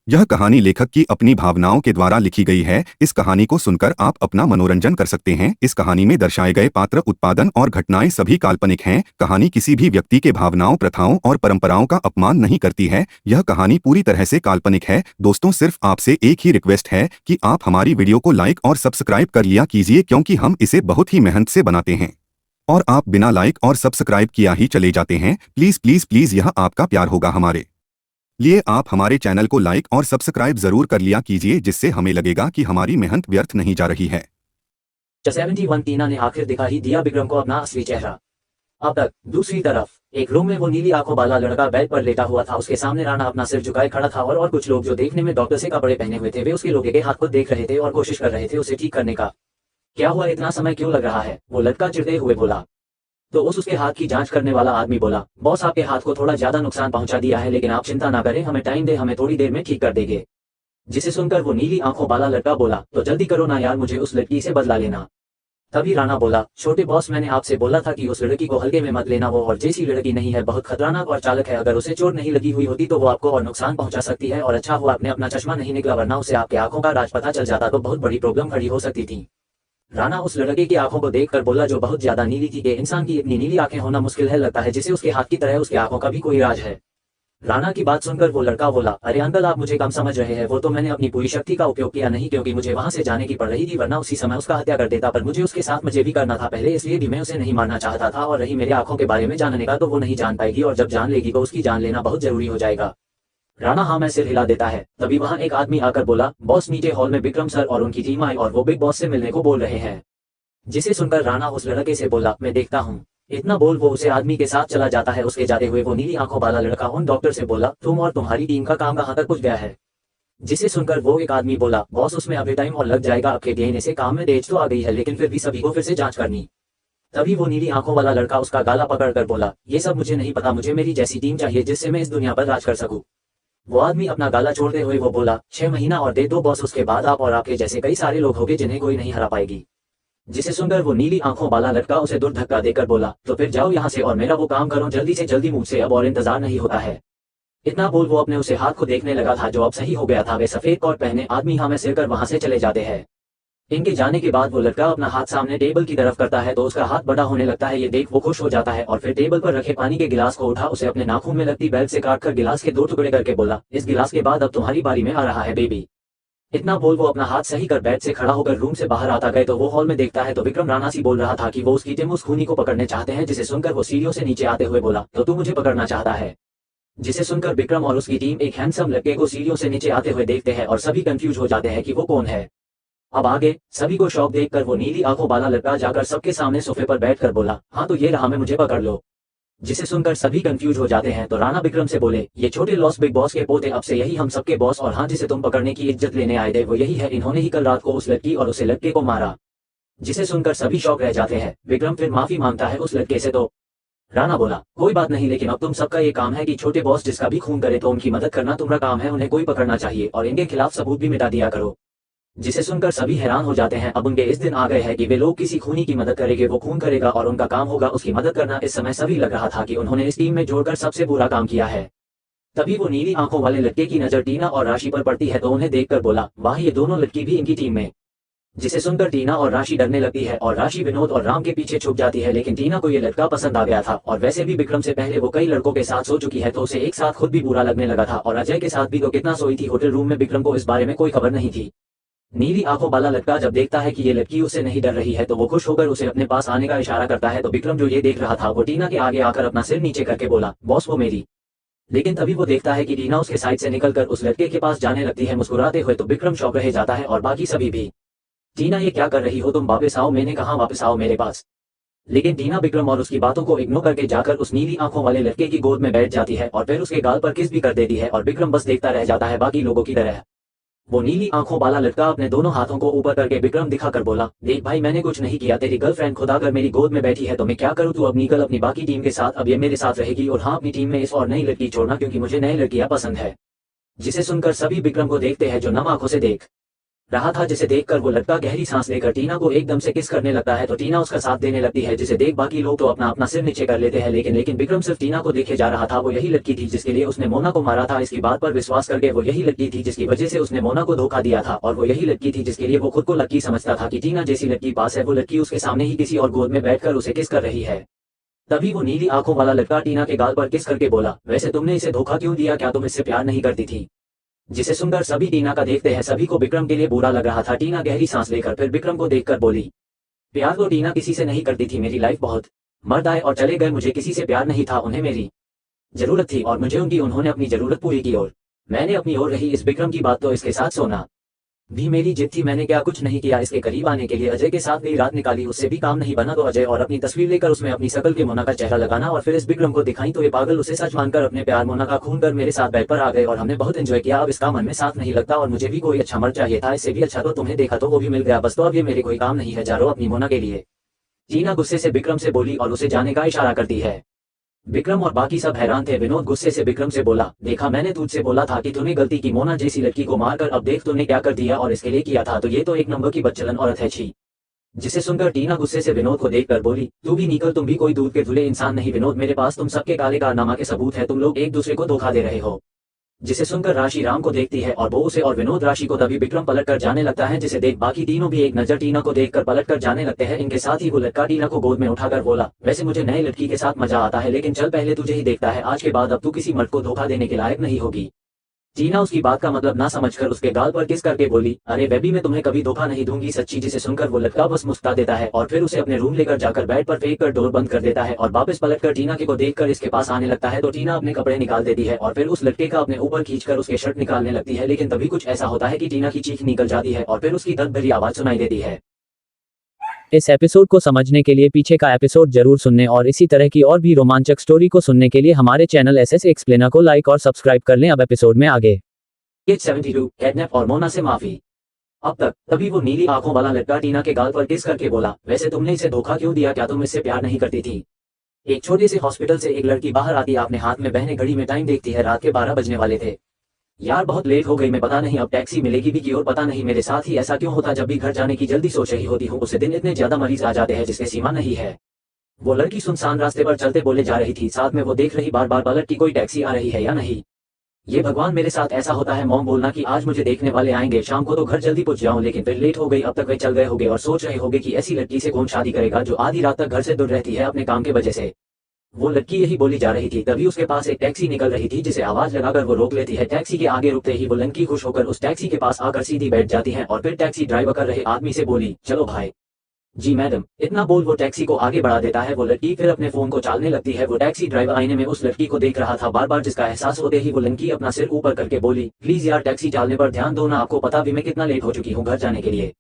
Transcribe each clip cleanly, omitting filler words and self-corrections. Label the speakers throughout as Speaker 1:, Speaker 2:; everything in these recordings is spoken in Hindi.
Speaker 1: यह कहानी लेखक की अपनी भावनाओं के द्वारा लिखी गई है। इस कहानी को सुनकर आप अपना मनोरंजन कर सकते हैं। इस कहानी में दर्शाए गए पात्र, उत्पादन और घटनाएं सभी काल्पनिक हैं। कहानी किसी भी व्यक्ति के भावनाओं, प्रथाओं और परंपराओं का अपमान नहीं करती है। यह कहानी पूरी तरह से काल्पनिक है। दोस्तों, सिर्फ आपसे एक ही रिक्वेस्ट है कि आप हमारी वीडियो को लाइक और सब्सक्राइब कर लिया कीजिए, क्योंकि हम इसे बहुत ही मेहनत से बनाते हैं और आप बिना लाइक और सब्सक्राइब किया ही चले जाते हैं। प्लीज प्लीज प्लीज, यह आपका प्यार होगा हमारे लिए। आप हमारे चैनल को लाइक और सब्सक्राइब जरूर कर लिया कीजिए, जिससे हमें लगेगा कि हमारी मेहनत व्यर्थ नहीं जा रही है।
Speaker 2: 71 टीना ने आखिर दिखा ही दिया विक्रम को अपना असली चेहरा। अब तक दूसरी तरफ एक रूम में वो नीली आंखों वाला लड़का बेड पर लेटा हुआ था। उसके सामने राणा अपना सिर झुकाए खड़ा था और कुछ लोग जो देखने में डॉक्टर से कपड़े पहने हुए थे, वे उसके लोगे के हाथ को देख रहे थे और कोशिश कर रहे थे उसे ठीक करने का। क्या हुआ, इतना समय क्यों लग रहा है? वो लड़का चिढ़ते हुए बोला। तो उसके हाथ की जांच करने वाला आदमी बोला, बॉस आपके हाथ को थोड़ा ज्यादा नुकसान पहुंचा दिया है, लेकिन आप चिंता ना करें, हमें टाइम दे, हमें थोड़ी देर में ठीक कर देंगे। जिसे सुनकर वो नीली आंखों वाला लड़का बोला, तो जल्दी करो ना यार, मुझे उस लड़की से बदला लेना। तभी राणा बोला, छोटे बॉस, मैंने आपसे बोला था कि उस लड़की को हल्के में मत लेना। वो और जैसी लड़की नहीं है, बहुत खतरनाक और चालक है। अगर उसे चोट नहीं लगी हुई होती तो वो आपको और नुकसान पहुंचा सकती है। और अच्छा हुआ आपने अपना चश्मा नहीं निकला, वरना उसे आपके आंखों का राज पता चल जाता तो बहुत बड़ी प्रॉब्लम खड़ी हो सकती थी। राणा उस लड़के की आंखों को देखकर बोला, जो बहुत ज्यादा नीली थी कि इंसान की इतनी नीली आंखें होना मुश्किल है, लगता है जिसे उसके हाथ की तरह उसकी आंखों का भी कोई राज है। राणा की बात सुनकर वो लड़का बोला, अरे अंकल, आप मुझे कम समझ रहे हैं। वो तो मैंने अपनी पूरी शक्ति का उपयोग किया नहीं, क्योंकि मुझे वहां से जाने की पड़ रही थी, वरना उसी समय उसका हत्या कर देता। पर मुझे उसके साथ मजे भी करना था पहले, इसलिए भी मैं उसे नहीं मारना चाहता था। और रही मेरे आंखों के बारे में जानने का, तो वो नहीं जान पाएगी, और जब जान लेगी तो उसकी जान लेना बहुत जरूरी हो जाएगा। राणा हाँ मैं सिर हिला देता है। तभी वहां एक आदमी आकर बोला, बॉस, नीचे हॉल में विक्रम सर और उनकी टीम आई और वो बिग बॉस से मिलने को बोल रहे हैं। जिसे सुनकर राणा उस लड़के से बोला, मैं देखता हूँ। इतना बोल वो उसे आदमी के साथ चला जाता है। उसके जाते हुए वो नीली आंखों वाला लड़का उन डॉक्टर से बोला, तुम और तुम्हारी टीम का काम कहाँ तक पहुंच गया है? जिसे सुनकर वो एक आदमी बोला, बॉस, उसमें अभी टाइम और लग जाएगा। आपके डीएनए से काम में तेज तो आ गई है, लेकिन फिर भी सभी को फिर से जांच करनी। तभी वो नीली आंखों वाला लड़का उसका गाला पकड़कर बोला, ये सब मुझे नहीं पता, मुझे मेरी जैसी टीम चाहिए जिससे मैं इस दुनिया पर राज कर सकूं। वो आदमी अपना गाला छोड़ते हुए वो बोला, 6 महीना और दे दो बॉस, उसके बाद आप और आपके जैसे कई सारे लोग होंगे जिन्हें कोई नहीं हरा पाएगी। जिसे सुनकर वो नीली आंखों वाला लड़का उसे दूर धक्का देकर बोला, तो फिर जाओ यहाँ से और मेरा वो काम करो जल्दी से जल्दी, मुझसे अब और इंतजार नहीं होता है। इतना बोल वो अपने उसे हाथ को देखने लगा था, जो अब सही हो गया था। वे सफेद कोट पहने आदमी हाँ में सिर कर वहां से चले जाते हैं। इनके जाने के बाद वो लड़का अपना हाथ सामने टेबल की तरफ करता है, तो उसका हाथ बड़ा होने लगता है। ये देख वो खुश हो जाता है और फिर टेबल पर रखे पानी के गिलास को उठा, उसे अपने नाखून में लगती बेल्ट से काटकर गिलास के 2 टुकड़े करके बोला, इस गिलास के बाद अब तुम्हारी बारी में आ रहा है बेबी। इतना बोल वो अपना हाथ सही कर बेड से खड़ा होकर रूम से बाहर आता गए, तो वो हॉल में देखता है तो विक्रम राणा सी बोल रहा था कि वो उसकी टीम उस खूनी को पकड़ने चाहते हैं। जिसे सुनकर वो सीढ़ियों से नीचे आते हुए बोला, तो तू मुझे पकड़ना चाहता है? जिसे सुनकर विक्रम और उसकी टीम एक हैंडसम लड़के को सीढ़ियों से नीचे आते हुए देखते हैं और सभी कंफ्यूज हो जाते हैं कि वो कौन है। अब आगे सभी को शौक देखकर वो नीली आंखों वाला लड़का जाकर सबके सामने सोफे पर बैठकर बोला, हाँ तो ये रहा मैं, मुझे पकड़ लो। जिसे सुनकर सभी कंफ्यूज हो जाते हैं, तो राणा विक्रम से बोले, ये छोटे लॉस बिग बॉस के पोते, अब से यही हम सबके बॉस। और हाँ, जिसे तुम पकड़ने की इज्जत लेने आए थे वो यही है, इन्होंने ही कल रात को उस लड़की और उसे लड़के को मारा। जिसे सुनकर सभी शौक रह जाते हैं। विक्रम फिर माफी मांगता है उस लड़के से, तो राणा बोला, कोई बात नहीं, लेकिन अब तुम सबका ये काम है कि छोटे बॉस जिसका भी खून करे तो उनकी मदद करना तुम्हारा काम है। उन्हें कोई पकड़ना चाहिए और इनके खिलाफ सबूत भी मिटा दिया करो। जिसे सुनकर सभी हैरान हो जाते हैं। अब उनके इस दिन आ गए हैं कि वे लोग किसी खूनी की मदद करेंगे, वो खून करेगा और उनका काम होगा उसकी मदद करना। इस समय सभी लग रहा था कि उन्होंने इस टीम में जोड़कर सबसे बुरा काम किया है। तभी वो नीली आंखों वाले लड़के की नजर टीना और राशि पर पड़ती है, तो उन्हें देखकर बोला, वाह, ये दोनों लड़की भी इनकी टीम में। जिसे सुनकर टीना और राशि डरने लगती है और राशि विनोद और राम के पीछे छुप जाती है। लेकिन टीना को ये लड़का पसंद आ गया था और वैसे भी विक्रम से पहले वो कई लड़कों के साथ सो चुकी है, तो उसे एक साथ खुद भी बुरा लगने लगा था। और अजय के साथ भी तो कितना सोई थी होटल रूम में, विक्रम को इस बारे में कोई खबर नहीं थी। नीली आंखों वाला लड़का जब देखता है कि ये लड़की उससे नहीं डर रही है, तो वो खुश होकर उसे अपने पास आने का इशारा करता है। तो विक्रम जो ये देख रहा था, वो टीना के आगे आकर अपना सिर नीचे करके बोला, बॉस वो मेरी। लेकिन तभी वो देखता है कि टीना उसके साइड से निकलकर उस लड़के के पास जाने लगती है मुस्कुराते हुए, तो विक्रम शॉक रह जाता है और बाकी सभी भी। टीना, ये क्या कर रही हो तुम? वापस आओ, मैंने कहा वापस आओ मेरे पास। लेकिन टीना विक्रम और उसकी बातों को इग्नोर करके जाकर उस नीली आंखों वाले लड़के की गोद में बैठ जाती है और फिर उसके गाल पर किस भी कर देती है। और विक्रम बस देखता रह जाता है बाकी लोगों की तरह। वो नीली आंखों वाला लड़का अपने दोनों हाथों को ऊपर करके विक्रम दिखाकर बोला, देख भाई, मैंने कुछ नहीं किया, तेरी गर्लफ्रेंड खुदा कर मेरी गोद में बैठी है तो मैं क्या करूँ? तू अब निकल अपनी बाकी टीम के साथ, अब ये मेरे साथ रहेगी। और हाँ, अपनी टीम में इस और नई लड़की छोड़ना, क्योंकि मुझे नई लड़कियां पसंद है। जिसे सुनकर सभी विक्रम को देखते हैं, जो नम आंखों से देख रहा था, जिसे देखकर वो लड़का गहरी सांस लेकर टीना को एकदम से किस करने लगता है तो टीना उसका साथ देने लगती है, जिसे देख बाकी लोग तो अपना अपना सिर नीचे कर लेते हैं। लेकिन विक्रम सिर्फ टीना को देखे जा रहा था। वो यही लड़की थी जिसके लिए उसने मोना को मारा था। इसकी बात पर विश्वास करके वो यही लड़की थी जिसकी वजह से उसने मोना को धोखा दिया था, और वो यही लड़की थी जिसके लिए वो खुद को लकी समझता था कि टीना जैसी लड़की पास है। वो लड़की उसके सामने ही किसी और गोद में बैठकर उसे किस कर रही है। तभी वो नीली आंखों वाला लड़का टीना के गाल पर किस करके बोला, वैसे तुमने इसे धोखा क्यों दिया, क्या तुम इससे प्यार नहीं करती थी। जिसे सुनकर सभी टीना का देखते हैं। सभी को विक्रम के लिए बुरा लग रहा था। टीना गहरी सांस लेकर फिर विक्रम को देखकर बोली, प्यार तो टीना किसी से नहीं करती थी। मेरी लाइफ बहुत मर्द आए और चले गए, मुझे किसी से प्यार नहीं था। उन्हें मेरी जरूरत थी और मुझे उनकी, उन्होंने अपनी जरूरत पूरी की और मैंने अपनी ओर रही। इस विक्रम की बात तो इसके साथ सोना भी मेरी जिद थी। मैंने क्या कुछ नहीं किया इसके करीब आने के लिए। अजय के साथ गई रात निकाली, उससे भी काम नहीं बना तो अजय और अपनी तस्वीर लेकर उसमें अपनी शकल के मोना का चेहरा लगाना और फिर इस विक्रम को दिखाई तो ये पागल उसे सच मानकर अपने प्यार मोना का खून कर मेरे साथ बेड पर आ गए और हमने बहुत एंजॉय किया। अब इसका मन में साथ नहीं लगता और मुझे भी कोई अच्छा मर्द चाहिए था। इससे भी अच्छा तो तुम्हें देखा तो वो भी मिल गया, बस तो अब ये मेरे कोई काम नहीं है। जा रहो अपनी मोना के लिए। टीना गुस्से से विक्रम से बोली और उसे जाने का इशारा करती है। विक्रम और बाकी सब हैरान थे। विनोद गुस्से से विक्रम से बोला, देखा मैंने तुझसे बोला था कि तूने गलती की, मोना जैसी लड़की को मारकर अब देख तूने क्या कर दिया, और इसके लिए किया था तो ये तो एक नंबर की बदचलन औरत है, छी। जिसे सुनकर टीना गुस्से से विनोद को देखकर बोली, तू भी निकल, तुम भी कोई दूध के धुले इंसान नहीं। विनोद, मेरे पास तुम सबके काले कारनामा के सबूत है, तुम लोग एक दूसरे को धोखा दे रहे हो। जिसे सुनकर राशि राम को देखती है और वो उसे और विनोद राशि को। तभी विक्रम पलट कर जाने लगता है, जिसे देख बाकी तीनों भी एक नजर टीना को देखकर पलट कर जाने लगते हैं। इनके साथ ही वो लड़का टीना को गोद में उठाकर बोला, वैसे मुझे नए लड़की के साथ मजा आता है, लेकिन चल पहले तुझे ही देखता है। आज के बाद अब तू किसी मर्द को धोखा देने के लायक नहीं होगी। टीना उसकी बात का मतलब ना समझकर उसके गाल पर किस करके बोली, अरे बेबी मैं तुम्हें कभी धोखा नहीं दूंगी, सच्ची। जिसे सुनकर वो लड़का बस मुस्कुरा देता है और फिर उसे अपने रूम लेकर जाकर बेड पर फेंक कर डोर बंद कर देता है और वापस पलटकर टीना के को देखकर इसके पास आने लगता है तो टीना अपने कपड़े निकाल देती है और फिर उस लड़के का अपने ऊपर खींचकर उसके शर्ट निकालने लगती है। लेकिन तभी कुछ ऐसा होता है कि टीना की चीख निकल जाती है और फिर उसकी दर्द भरी आवाज सुनाई देती है।
Speaker 3: इस एपिसोड को समझने के लिए पीछे का एपिसोड जरूर सुनने और इसी तरह की और भी रोमांचक स्टोरी को सुनने के लिए हमारे चैनल एसएस एक्सप्लेनर को लाइक और सब्सक्राइब कर लें। अब एपिसोड में आगे।
Speaker 2: 72 किडनैप और मोना से माफी। अब तक तभी वो नीली आंखों वाला लड़का टीना के गाल पर किस करके बोला, वैसे तुमने इसे धोखा क्यों दिया, क्या तुम इससे प्यार नहीं करती थी। एक छोटे से हॉस्पिटल से एक लड़की बाहर आती, अपने हाथ में बहने घड़ी में टाइम देखती है। रात के 12 बजने वाले थे। यार बहुत लेट हो गई, मैं पता नहीं अब टैक्सी मिलेगी भी की, और पता नहीं मेरे साथ ही ऐसा क्यों होता, जब भी घर जाने की जल्दी सोच रही होती हूँ उसे दिन इतने ज्यादा मरीज आ जाते हैं जिसके सीमा नहीं है। वो लड़की सुनसान रास्ते पर चलते बोले जा रही थी, साथ में वो देख रही बार बार पलट की कोई टैक्सी आ रही है या नहीं। ये भगवान मेरे साथ ऐसा होता है। मॉम बोलना कि आज मुझे देखने वाले आएंगे, शाम को तो घर जल्दी पहुंच जाऊं, लेकिन फिर लेट हो गई। अब तक वे चल गए होंगे और सोच रहे होंगे कि ऐसी लड़की से कौन शादी करेगा जो आधी रात तक घर से दूर रहती है अपने काम के वजह से। वो लड़की यही बोली जा रही थी, तभी उसके पास एक टैक्सी निकल रही थी जिसे आवाज लगाकर वो रोक लेती है। टैक्सी के आगे रुकते ही वो लड़की खुश होकर उस टैक्सी के पास आकर सीधी बैठ जाती है और फिर टैक्सी ड्राइवर कर रहे आदमी से बोली, चलो भाई। जी मैडम, इतना बोल वो टैक्सी को आगे बढ़ा देता है। वो लड़की फिर अपने फोन को चालने लगती है। वो टैक्सी ड्राइवर आईने में उस लड़की को देख रहा था बार बार, जिसका एहसास होते ही वो लड़की अपना सिर ऊपर करके बोली, प्लीज यार टैक्सी चालने पर ध्यान दो ना, आपको पता भी मैं कितना लेट हो चुकी हूँ घर जाने के लिए।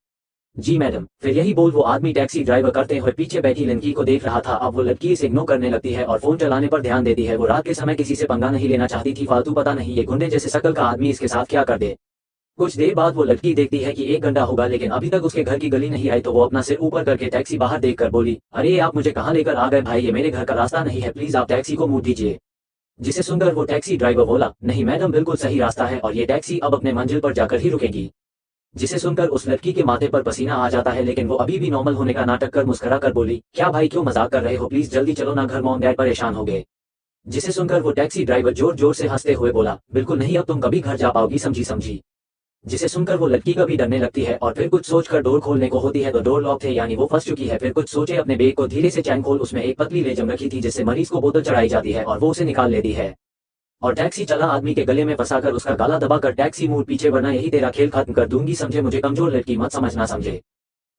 Speaker 2: जी मैडम। फिर यही बोल वो आदमी टैक्सी ड्राइवर करते हुए पीछे बैठी लड़की को देख रहा था। अब वो लड़की इसे इग्नोर करने लगती है और फोन चलाने पर ध्यान देती है। वो रात के समय किसी से पंगा नहीं लेना चाहती थी फालतू, पता नहीं ये गुंडे जैसे शकल का आदमी इसके साथ क्या कर दे। कुछ देर बाद वो लड़की देखती है कि 1 घंटा होगा लेकिन अभी तक उसके घर की गली नहीं आई, तो वो अपना सिर ऊपर करके टैक्सी बाहर देखकर बोली, अरे आप मुझे कहाँ लेकर आ गए भाई, ये मेरे घर का रास्ता नहीं है, प्लीज आप टैक्सी को मोड़ दीजिए। जिसे सुनकर वो टैक्सी ड्राइवर बोला, नहीं मैडम बिल्कुल सही रास्ता है और ये टैक्सी अब अपने मंजिल पर जाकर ही रुकेगी। जिसे सुनकर उस लड़की के माथे पर पसीना आ जाता है, लेकिन वो अभी भी नॉर्मल होने का नाटक कर मुस्कुरा कर बोली, क्या भाई क्यों मजाक कर रहे हो, प्लीज जल्दी चलो ना, घर मॉम डैड परेशान हो गए। जिसे सुनकर वो टैक्सी ड्राइवर जोर जोर से हंसते हुए बोला, बिल्कुल नहीं, अब तुम कभी घर जा पाओगी, समझी। जिसे सुनकर वो लड़की कभी डरने लगती है और फिर कुछ सोचकर डोर खोलने को होती है तो डोर लॉक थे, यानी वो फंस चुकी है। फिर कुछ सोचे अपने बैग को धीरे से चैन खोल, उसमें एक पतली लेजम रखी थी जिससे मरीज को बोतल चढ़ाई जाती है और वो उसे निकाल लेती है और टैक्सी चला आदमी के गले में फंसाकर उसका गला दबाकर टैक्सी मोड़ पीछे, वरना यही तेरा खेल खत्म कर दूंगी, समझे, मुझे कमजोर लड़की मत समझना, समझे।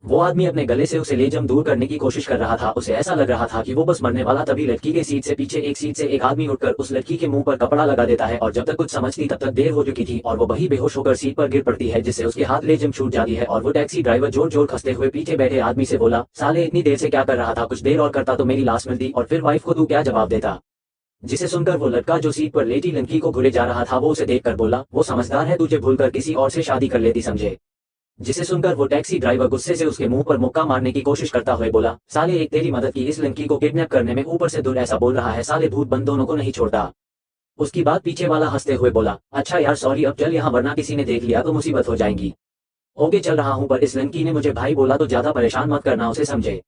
Speaker 2: वो आदमी अपने गले से उसे लेजम दूर करने की कोशिश कर रहा था। उसे ऐसा लग रहा था कि वो बस मरने वाला। तभी लड़की के सीट से पीछे एक सीट से एक आदमी उठकर उस लड़की के मुंह पर कपड़ा लगा देता है और जब तक कुछ समझती तब तक देर हो चुकी थी और वो वही बेहोश होकर सीट पर गिर पड़ती है, जिससे उसके हाथ लेजम छूट जाती है और वो टैक्सी ड्राइवर जोर जोर खसते हुए पीछे बैठे आदमी से बोला, साले इतनी देर से क्या कर रहा था, कुछ देर और करता तो मेरी लाश मिलती और फिर वाइफ को तू क्या जवाब देता। जिसे सुनकर वो लड़का जो सीट पर लेटी लड़की को घुरे जा रहा था वो उसे देखकर बोला, वो समझदार है, तुझे भूलकर किसी और से शादी कर लेती, समझे। जिसे सुनकर वो टैक्सी ड्राइवर गुस्से से उसके मुंह पर मुक्का मारने की कोशिश करता हुए बोला, साले एक तेरी मदद की इस लड़की को किडनैप करने में, ऊपर से दूर ऐसा बोल रहा है, साले भूत बन दोनों को नहीं छोड़ता। उसकी बात पीछे वाला हंसते हुए बोला, अच्छा यार सॉरी, अब चल यहाँ वरना किसी ने देख लिया तो मुसीबत हो जाएगी। ओके चल रहा हूँ, पर इस लड़की ने मुझे भाई बोला तो ज्यादा परेशान मत करना उसे, समझे।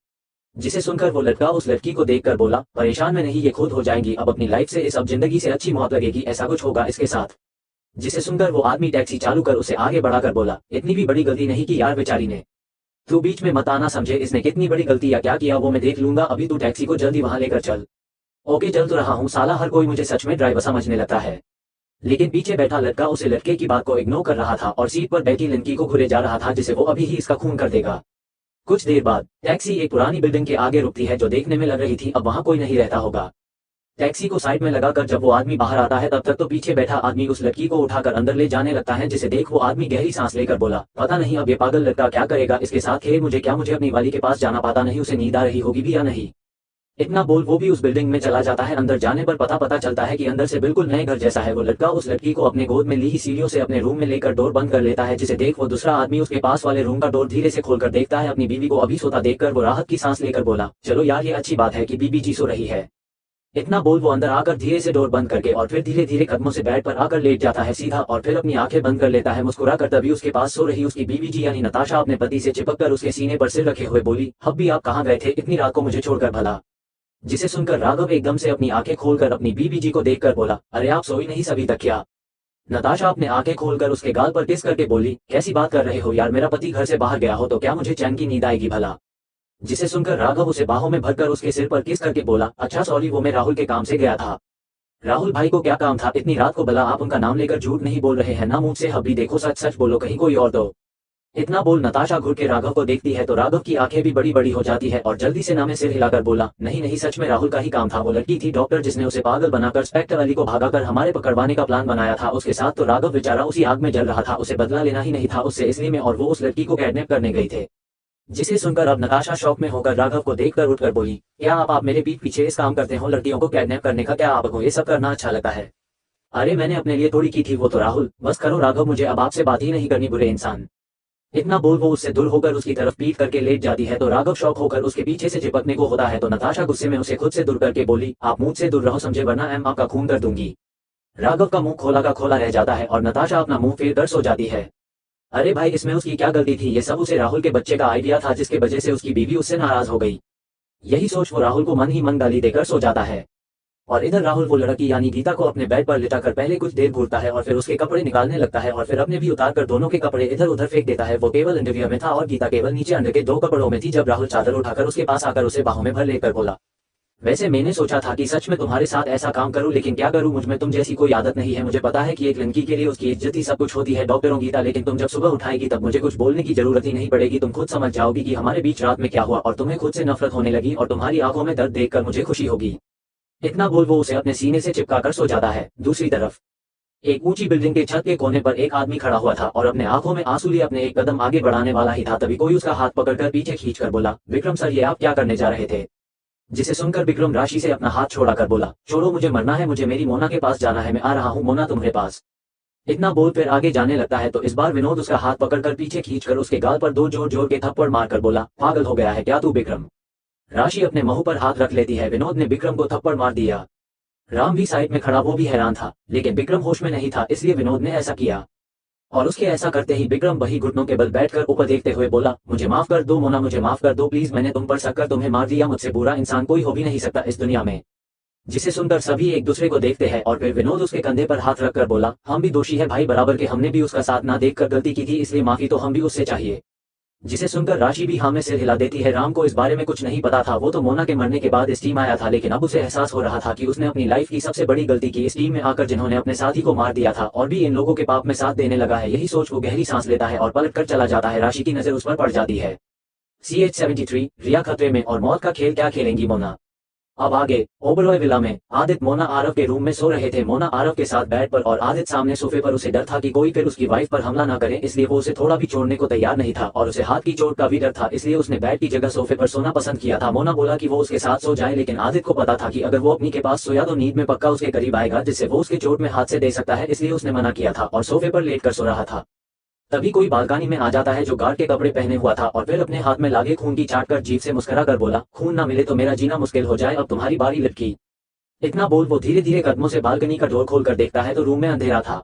Speaker 2: जिसे सुनकर वो लड़का उस लड़की को देखकर बोला, परेशान में नहीं, ये खुद हो जाएंगी, अब अपनी लाइफ से इस अब जिंदगी से अच्छी मौत लगेगी, ऐसा कुछ होगा इसके साथ। जिसे सुनकर वो आदमी टैक्सी चालू कर उसे आगे बढ़ाकर बोला, इतनी भी बड़ी गलती नहीं की यार बेचारी ने, तू बीच में मत आना, समझे। इसने कितनी बड़ी गलती या क्या किया वो मैं देख लूंगा, अभी तू टैक्सी को जल्दी वहां लेकर चल। ओके चल तो रहा हूँ, साला हर कोई मुझे सच में ड्राइवर समझने लगता है। लेकिन पीछे बैठा लड़का उसे लड़के की बात को इग्नोर कर रहा था और सीट पर बैठी लड़की को घुरे जा रहा था, जिसे वो अभी ही इसका खून कर देगा। कुछ देर बाद टैक्सी एक पुरानी बिल्डिंग के आगे रुकती है जो देखने में लग रही थी अब वहां कोई नहीं रहता होगा। टैक्सी को साइड में लगाकर जब वो आदमी बाहर आता है तब तक तो पीछे बैठा आदमी उस लड़की को उठाकर अंदर ले जाने लगता है, जिसे देख वो आदमी गहरी सांस लेकर बोला, पता नहीं अब ये पागल लड़का क्या करेगा इसके साथ, खेल मुझे क्या, मुझे अपनी वाली के पास जाना, पता नहीं उसे नींद आ रही होगी भी या नहीं। इतना बोल वो भी उस बिल्डिंग में चला जाता है। अंदर जाने पर पता चलता है कि अंदर से बिल्कुल नए घर जैसा है। वो लड़का उस लड़की को अपने गोद में ली ही सीढ़ियों से अपने रूम में लेकर डोर बंद कर लेता है, जिसे देख वो दूसरा आदमी उसके पास वाले रूम का डोर धीरे से खोलकर देखता है। अपनी बीवी को अभी सोता देखकर वो राहत की सांस लेकर बोला, चलो यार ये अच्छी बात है कि बीबी जी सो रही है। इतना बोल वो अंदर आकर धीरे से डोर बंद करके और फिर धीरे धीरे कदमों से बेड पर आकर लेट जाता है सीधा, और फिर अपनी आंखें बंद कर लेता है मुस्कुरा कर। तभी उसके पास सो रही उसकी बीवी जी यानी नताशा अपने पति से चिपककर उसके सीने पर सिर रखे हुए बोली, अब भी आप कहाँ गए थे इतनी रात को मुझे छोड़कर भला। जिसे सुनकर राघव एकदम से अपनी आंखें खोलकर अपनी बीवी जी को देखकर बोला, अरे आप सोई नहीं सभी तक क्या। नताशा अपने आंखें खोलकर उसके गाल पर किस करके बोली, कैसी बात कर रहे हो यार, मेरा पति घर से बाहर गया हो तो क्या मुझे चैन की नींद आएगी भला। जिसे सुनकर राघव उसे बाहों में भरकर उसके सिर पर किस करके बोला, अच्छा सॉरी वो मैं राहुल के काम से गया था। राहुल भाई को क्या काम था इतनी रात को भला, आप उनका नाम लेकर झूठ नहीं बोल रहे हैं ना मुंह से, हबी देखो सच सच बोलो कहीं कोई और तो। इतना बोल नताशा घुर के राघव को देखती है तो राघव की आंखें भी बड़ी बड़ी हो जाती है और जल्दी से नामे सिर हिलाकर बोला, नहीं नहीं सच में राहुल का ही काम था, वो लड़की थी डॉक्टर जिसने उसे पागल बनाकर स्पेक्टर अली को भगाकर हमारे पकड़वाने का प्लान बनाया था उसके साथ। तो राघव बेचारा उसी आग में जल रहा था, उसे बदला लेना ही नहीं था उससे, इसलिए मैं और वो उस लड़की को किडनैप करने गए थे। जिसे सुनकर अब नताशा शौक में होकर राघव को देखकर उठकर बोली, क्या आप मेरे पीठ पीछे इस काम करते हो, लड़कियों को किडनैप करने का क्या आपको ये सब करना अच्छा लगता है। अरे मैंने अपने लिए थोड़ी की थी वो तो राहुल, बस करो राघव, मुझे अब आपसे बात ही नहीं करनी बुरे इंसान। इतना बोल वो उससे दूर होकर उसकी तरफ पीट करके लेट जाती है तो राघव शौक होकर उसके पीछे से चिपकने को होता है तो नताशा गुस्से में उसे खुद से दूर करके बोली, आप मुझ से दूर रहो समझे, वरना मैं आपका खून कर दूंगी। राघव का मुंह खोला का खोला रह जाता है और नताशा अपना मुंह फेर कर सो जाती है। अरे भाई इसमें उसकी क्या गलती थी, ये सब उसे राहुल के बच्चे का आइडिया था जिसके वजह से उसकी बीवी उससे नाराज हो गई। यही सोच वो राहुल को मन ही मन गाली देकर सो जाता है। और इधर राहुल वो लड़की यानी गीता को अपने बेड पर लिटाकर पहले कुछ देर घूरता है और फिर उसके कपड़े निकालने लगता है और फिर अपने भी उतार कर दोनों के कपड़े इधर उधर फेंक देता है। वो केवल इंटरव्यू में था और गीता केवल नीचे अंडर के 2 कपड़ों में थी जब राहुल चादर उठाकर उसके पास आकर उसे बाहों में भर लेकर बोला, वैसे मैंने सोचा था कि सच में तुम्हारे साथ ऐसा काम करूं, लेकिन क्या करूं, मुझ में तुम जैसी कोई आदत नहीं है। मुझे पता है कि एक लड़की के लिए उसकी इज्जत ही सब कुछ होती है डॉक्टरों गीता, लेकिन तुम जब सुबह उठाएगी तब मुझे कुछ बोलने की जरूरत ही नहीं पड़ेगी। तुम खुद समझ जाओगी कि हमारे बीच रात में क्या हुआ और तुम्हें खुद से नफरत होने लगी और तुम्हारी आंखों में दर्द देखकर मुझे खुशी होगी। इतना बोल वो उसे अपने सीने से चिपका कर सो जाता है। दूसरी तरफ एक ऊंची बिल्डिंग के छत के कोने पर एक आदमी खड़ा हुआ था और अपने आंखों में आंसू लिए अपने एक कदम आगे बढ़ाने वाला ही था, तभी कोई उसका हाथ पकड़कर पीछे खींचकर बोला, विक्रम सर ये आप क्या करने जा रहे थे। जिसे सुनकर विक्रम राशि से अपना हाथ छोड़ाकर बोला, छोड़ो मुझे मरना है, मुझे मेरी मोना के पास जाना है, मैं आ रहा हूँ मोना तुम्हारे पास। इतना बोल फिर आगे जाने लगता है तो इस बार विनोद उसका हाथ पकड़कर पीछे खींचकर उसके गाल पर 2 जोर जोर के थप्पड़ मारकर बोला, पागल हो गया है क्या तू विक्रम। राशि अपने मुंह पर हाथ रख लेती है। विनोद ने विक्रम को थप्पड़ मार दिया। राम भी साइड में खड़ा वो भी हैरान था, लेकिन विक्रम होश में नहीं था इसलिए विनोद ने ऐसा किया। और उसके ऐसा करते ही विक्रम वही घुटनों के बल बैठकर ऊपर देखते हुए बोला, मुझे माफ कर दो मोना, मुझे माफ कर दो प्लीज, मैंने तुम पर शक कर तुम्हें मार दिया, मुझसे बुरा इंसान कोई हो भी नहीं सकता इस दुनिया में। जिसे सुनकर सभी एक दूसरे को देखते हैं और फिर विनोद उसके कंधे पर हाथ रखकर बोला, हम भी दोषी है भाई बराबर के, हमने भी उसका साथ ना देखकर गलती की थी, इसलिए माफी तो हम भी उससे चाहिए। जिसे सुनकर राशि भी हाँ में सिर हिला देती है। राम को इस बारे में कुछ नहीं पता था, वो तो मोना के मरने के बाद इस टीम आया था, लेकिन अब उसे एहसास हो रहा था कि उसने अपनी लाइफ की सबसे बड़ी गलती की इस टीम में आकर जिन्होंने अपने साथी को मार दिया था और भी इन लोगों के पाप में साथ देने लगा है। यही सोच वो गहरी सांस लेता है और पलट कर चला जाता है। राशि की नजर उस पर पड़ जाती है। CH-73 रिया खतरे में और मौत का खेल क्या खेलेंगी मोना। अब आगे ओबरॉय विला में आदित्य मोना आरव के रूम में सो रहे थे। मोना आरव के साथ बेड पर और आदित्य सामने सोफे पर। उसे डर था कि कोई फिर उसकी वाइफ पर हमला ना करे, इसलिए वो उसे थोड़ा भी छोड़ने को तैयार नहीं था और उसे हाथ की चोट का भी डर था, इसलिए उसने बेड की जगह सोफे पर सोना पसंद किया था। मोना बोला कि वो उसके साथ सो जाए, लेकिन आदित्य को पता था कि अगर वो अपनी के पास सोया तो नींद में पक्का उसके करीब आएगा, जिससे वो उसके चोट में हाथ से दे सकता है, इसलिए उसने मना किया था और सोफे पर लेट कर सो रहा था। तभी कोई बालकनी में आ जाता है जो गार्ड के कपड़े पहने हुआ था और फिर अपने हाथ में लागे खून की चाट कर जीभ से मुस्कुरा कर बोला, खून ना मिले तो मेरा जीना मुश्किल हो जाए, अब तुम्हारी बारी लड़की। इतना बोल वो धीरे धीरे कदमों से बालकनी का डोर खोल कर देखता है तो रूम में अंधेरा था।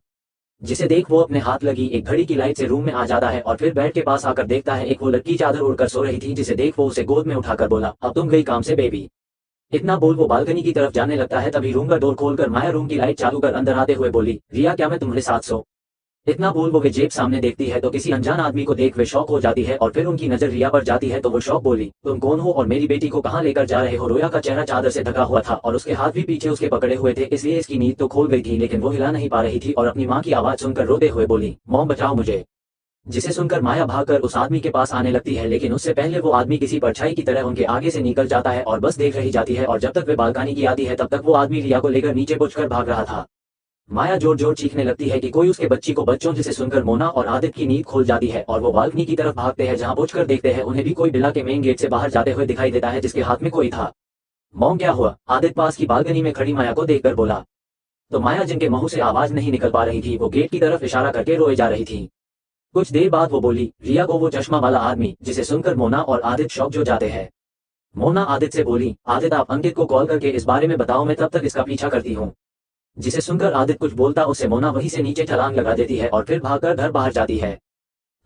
Speaker 2: जिसे देख वो अपने हाथ लगी एक घड़ी की लाइट से रूम में आ जाता है और फिर बेड के पास आकर देखता है एक वो लड़की चादर उड़कर सो रही थी, जिसे देख वो उसे गोद में उठाकर बोला, अब तुम गई काम से बेबी। इतना बोल वो बालकनी की तरफ जाने लगता है, तभी रूम का डोर खोलकर माया रूम की लाइट चालू कर अंदर आते हुए बोली, रिया क्या मैं तुम्हारे साथ सो। इतना बोल वो जेब सामने देखती है तो किसी अनजान आदमी को देख वे शॉक हो जाती है और फिर उनकी नजर रिया पर जाती है तो वो शॉक बोली, तुम कौन हो और मेरी बेटी को कहाँ लेकर जा रहे हो। रोया का चेहरा चादर से ढका हुआ था और उसके हाथ भी पीछे उसके पकड़े हुए थे, इसलिए इसकी नींद तो खोल गई थी लेकिन वो हिला नहीं पा रही थी और अपनी माँ की आवाज सुनकर रोते हुए बोली, मॉम बचाओ मुझे। जिसे सुनकर माया भागकर उस आदमी के पास आने लगती है, लेकिन उससे पहले वो आदमी किसी परछाई की तरह उनके आगे से निकल जाता है और बस देख रही जाती है और जब तक वे बालकनी की आती है तब तक वो आदमी रिया को लेकर नीचे पहुंचकर भाग रहा था। माया जोर जोर चीखने लगती है कि कोई उसके बच्ची को बच्चों, जिसे सुनकर मोना और आदित्य की नींद खोल जाती है और वो बालकनी की तरफ भागते हैं, जहां पहुंचकर देखते हैं उन्हें भी कोई बिल्ला के मेन गेट से बाहर जाते हुए दिखाई देता है जिसके हाथ में कोई था। मॉम क्या हुआ, आदित्य पास की बालकनी में खड़ी माया को देखकर बोला। तो माया, जिनके मुंह से आवाज नहीं निकल पा रही थी, वो गेट की तरफ इशारा करके रोए जा रही थी। कुछ देर बाद वो बोली, रिया को वो चश्मा वाला आदमी, जिसे सुनकर मोना और आदित्य शॉक हो जाते हैं। मोना आदित्य से बोली, आदित्य आप अंकित को कॉल करके इस बारे में बताओ, मैं तब तक इसका पीछा करती हूँ। जिसे सुनकर आदित्य कुछ बोलता उससे मोना वहीं से नीचे छलांग लगा देती है और फिर भागकर घर बाहर जाती है।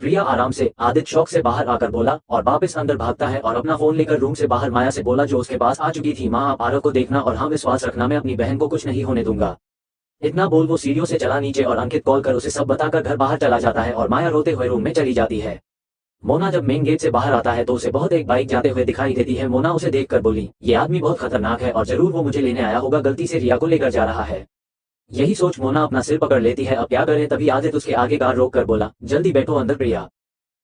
Speaker 2: प्रिया आराम से, आदित्य शौक से बाहर आकर बोला और वापस अंदर भागता है और अपना फोन लेकर रूम से बाहर माया से बोला, जो उसके पास आ चुकी थी, माँ आप आरव को देखना और हाँ विश्वास रखना, मैं अपनी बहन को कुछ नहीं होने दूंगा। इतना बोल वो सीढ़ियों से चला नीचे और अंकित कॉल कर उसे सब बताकर घर बाहर चला जाता है और माया रोते हुए रूम में चली जाती है। मोना जब मेन गेट से बाहर आता है तो उसे बहुत एक बाइक जाते हुए दिखाई देती है। मोना उसे देखकर बोली, ये आदमी बहुत खतरनाक है और जरूर वो मुझे लेने आया होगा, गलती से रिया को लेकर जा रहा है। यही सोच मोना अपना सिर पकड़ लेती है, अब क्या करे। तभी आदित्य उसके आगे कार रोक कर बोला, जल्दी बैठो अंदर प्रिया।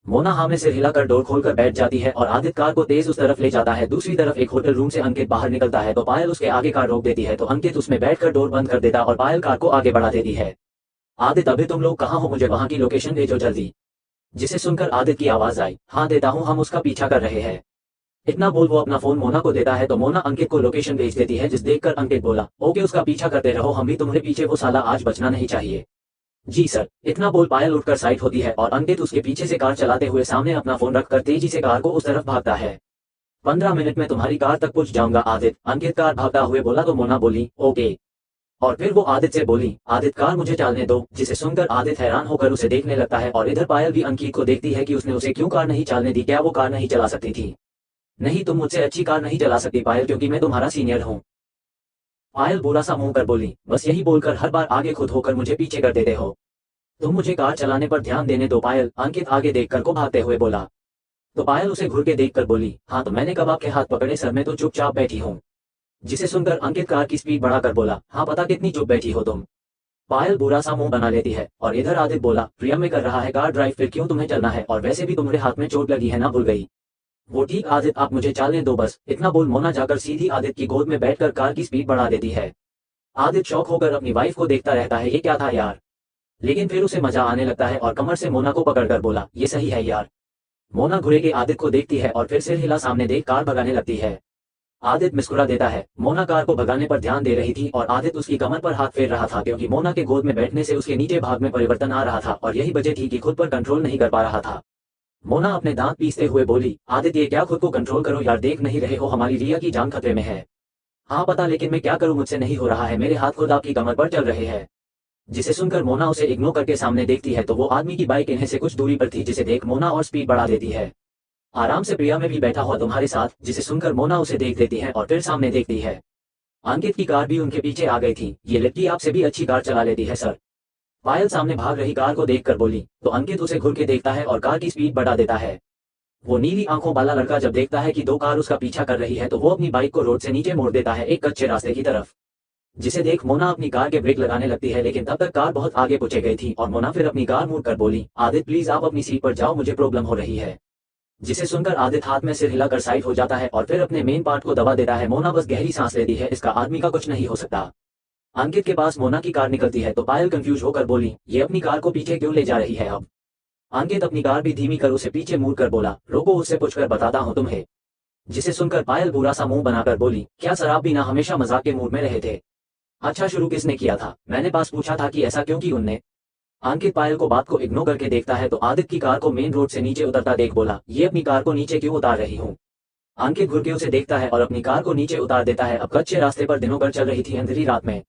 Speaker 2: मोना हाँ में सिर हिलाकर डोर खोलकर बैठ जाती है और आदित्य कार को तेज उस तरफ ले जाता है। दूसरी तरफ एक होटल रूम से अंकित बाहर निकलता है तो पायल उसके आगे कार रोक देती है, तो अंकित उसमें बैठकर डोर बंद कर देता और पायल कार को आगे बढ़ा देती है। आदित्य, अभी तुम लोग कहाँ हो, मुझे वहां की लोकेशन भेजो जल्दी। जिसे सुनकर आदित्य की आवाज आई, हाँ देता हूँ, हम उसका पीछा कर रहे हैं। इतना बोल वो अपना फोन मोना को देता है तो मोना अंकित को लोकेशन भेज देती है, जिस देखकर अंकित बोला, ओके उसका पीछा करते रहो, हम भी तुम्हारे पीछे, वो साला आज बचना नहीं चाहिए। जी सर। इतना बोल पायल उठकर साइड होती है और अंकित उसके पीछे से कार चलाते हुए सामने अपना फोन रखकर तेजी से कार को उस तरफ भागता है। 15 मिनट में तुम्हारी कार तक पहुंच जाऊंगा आदित्य, अंकित कार भागता हुए बोला तो मोना बोली, ओके। और फिर वो आदित्य से बोली, आदित्य कार मुझे चलाने दो। जिसे सुनकर आदित्य हैरान होकर उसे देखने लगता है और इधर पायल भी अंकित को देखती है कि उसने उसे क्यों कार नहीं चलाने दी, क्या वो कार नहीं चला सकती थी। नहीं, तुम मुझसे अच्छी कार नहीं चला सकती पायल, क्योंकि मैं तुम्हारा सीनियर हूँ। पायल बुरा सा मुंह कर बोली, बस यही बोलकर हर बार आगे खुद होकर मुझे पीछे कर देते हो। तुम मुझे कार चलाने पर ध्यान देने दो पायल, अंकित आगे देखकर को भागते हुए बोला। तो पायल उसे घूर के देखकर बोली, हाँ तो मैंने कब आपके हाथ पकड़े सर, मैं तो चुपचाप बैठी हूँ। जिसे सुनकर अंकित कार की स्पीड बढ़ाकर बोला, हाँ पता कितनी चुप बैठी हो तुम। पायल बुरा सा मुंह बना लेती है और इधर आदित्य बोला, प्रिया में कर रहा है कार ड्राइव, फिर क्यों तुम्हें चलना है, और वैसे भी तुम्हारे हाथ में चोट लगी है ना, भूल गई। वो ठीक आदित्य, आप मुझे चलने दो बस। इतना बोल मोना जाकर सीधी आदित्य की गोद में बैठकर कार की स्पीड बढ़ा देती है। आदित्य शौक होकर अपनी वाइफ को देखता रहता है, ये क्या था यार। लेकिन फिर उसे मजा आने लगता है और कमर से मोना को पकड़कर बोला, ये सही है यार। मोना घुरे के आदित्य को देखती है और फिर सिर हिला सामने देख कार भगाने लगती है। आदित्य मुस्कुरा देता है। मोना कार को भगाने पर ध्यान दे रही थी और आदित्य उसकी कमर पर हाथ फेर रहा था, क्योंकि मोना के गोद में बैठने से उसके नीचे भाग में परिवर्तन आ रहा था और यही वजह थी कि खुद पर कंट्रोल नहीं कर पा रहा था। मोना अपने दांत पीसते हुए बोली, आदित्य ये क्या, खुद को कंट्रोल करो यार, देख नहीं रहे हो हमारी रिया की जान खतरे में है। हाँ पता, लेकिन मैं क्या करूं, मुझसे नहीं हो रहा है, मेरे हाथ खुद आपकी कमर पर चल रहे हैं। जिसे सुनकर मोना उसे इग्नोर करके सामने देखती है तो वो आदमी की बाइक इन्हें से कुछ दूरी पर थी, जिसे देख मोना और स्पीड बढ़ा देती है। आराम से प्रिया में भी बैठा हुआ तुम्हारे साथ। जिसे सुनकर मोना उसे देख देती है और फिर सामने देखती है। अंकित की कार भी उनके पीछे आ गई थी। ये लड़की आपसे भी अच्छी कार चला लेती है सर। पायल सामने भाग रही कार को देखकर बोली, तो अंकित उसे घूर के देखता है और कार की स्पीड बढ़ा देता है। वो नीली आंखों वाला लड़का जब देखता है कि 2 कार उसका पीछा कर रही है तो वो अपनी बाइक को रोड से नीचे मोड़ देता है, एक कच्चे रास्ते की तरफ। जिसे देख मोना अपनी कार के ब्रेक लगाने लगती है, लेकिन तब तक कार बहुत आगे पहुंचे गई थी और मोना फिर अपनी कार मोड़ कर बोली, आदित्य प्लीज आप अपनी सीट पर जाओ, मुझे प्रॉब्लम हो रही है। जिसे सुनकर आदित्य हाथ में सिर हिलाकर साइड हो जाता है और फिर अपने मेन पार्ट को दबा देता है। मोना बस गहरी सांस लेती है, इसका आदमी का कुछ नहीं हो सकता। अंकित के पास मोना की कार निकलती है तो पायल कंफ्यूज होकर बोली, ये अपनी कार को पीछे क्यों ले जा रही है अब। अंकित अपनी कार भी धीमी कर उसे पीछे मुड़ कर बोला, रोको, उससे पूछकर बताता हूँ तुम्हें। जिसे सुनकर पायल बुरा सा मुंह बनाकर बोली, क्या सर आप भी ना हमेशा मजाक के मूड में रहे थे। अच्छा शुरू किसने किया था, मैंने पास पूछा था कि ऐसा क्यों की उनने। अंकित पायल को बात को इग्नोर करके देखता है तो आदित्य की कार को मेन रोड से नीचे उतरता देख बोला, ये अपनी कार को नीचे क्यों उतार रही हूँ। अंकित घुर के उसे देखता है और अपनी कार को नीचे उतार देता है। अब कच्चे रास्ते पर दिनों भर चल रही थी अंधेरी रात में।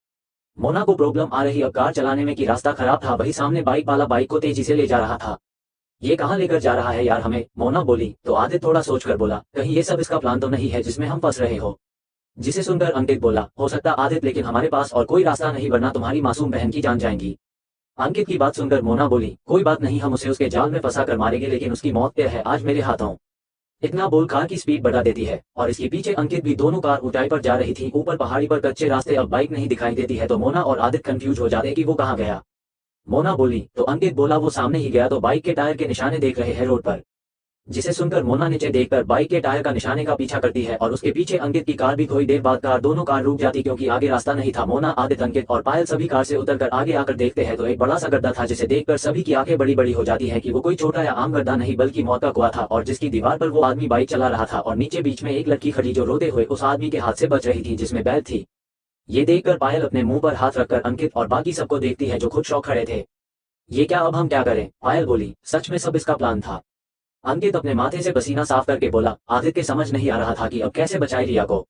Speaker 2: मोना को प्रॉब्लम आ रही अब कार चलाने में कि रास्ता खराब था, वही सामने बाइक वाला बाइक को तेजी से ले जा रहा था। ये कहाँ लेकर जा रहा है यार हमें, मोना बोली। तो आदित्य थोड़ा सोचकर बोला, कहीं ये सब इसका प्लान तो नहीं है जिसमें हम फंस रहे हो। जिसे सुनकर अंकित बोला, हो सकता आदित्य, लेकिन हमारे पास और कोई रास्ता नहीं वरना तुम्हारी मासूम बहन की जान जाएंगी। अंकित की बात सुनकर मोना बोली, कोई बात नहीं, हम उसे उसके जाल में फंसा कर मारेंगे, लेकिन उसकी मौत तय है आज मेरे हाथों। इतना बोल कार की स्पीड बढ़ा देती है और इसके पीछे अंकित भी। दोनों कार ऊंचाई पर जा रही थी, ऊपर पहाड़ी पर कच्चे रास्ते, अब बाइक नहीं दिखाई देती है तो मोना और आदित्य कंफ्यूज हो जाते कि वो कहाँ गया। मोना बोली तो अंकित बोला, वो सामने ही गया, तो बाइक के टायर के निशाने देख रहे हैं रोड पर। जिसे सुनकर मोना नीचे देखकर बाइक के टायर का निशाने का पीछा करती है और उसके पीछे अंकित की कार भी। थोड़ी देर बाद दोनों कार रुक जाती क्योंकि आगे रास्ता नहीं था। मोना, आदित्य, अंकित और पायल सभी कार से उतरकर आगे आकर देखते हैं तो एक बड़ा सा गड्ढा था जिसे देखकर सभी की आंखें बड़ी बड़ी हो जाती है कि वो कोई छोटा या आम गड्ढा नहीं बल्कि मौत का कुआं था, और जिसकी दीवार पर वो आदमी बाइक चला रहा था और नीचे बीच में एक लड़की खड़ी जो रोते हुए उस आदमी के हाथ से बच रही थी जिसमें बैल थी। ये देखकर पायल अपने मुंह पर हाथ रखकर अंकित और बाकी सबको देखती है जो खुद शौक खड़े थे। ये क्या, अब हम क्या करें, पायल बोली। सच में सब इसका प्लान था। अंकित अपने माथे से पसीना साफ करके बोला। आदित्य के समझ नहीं आ रहा था कि अब कैसे बचाए रिया को।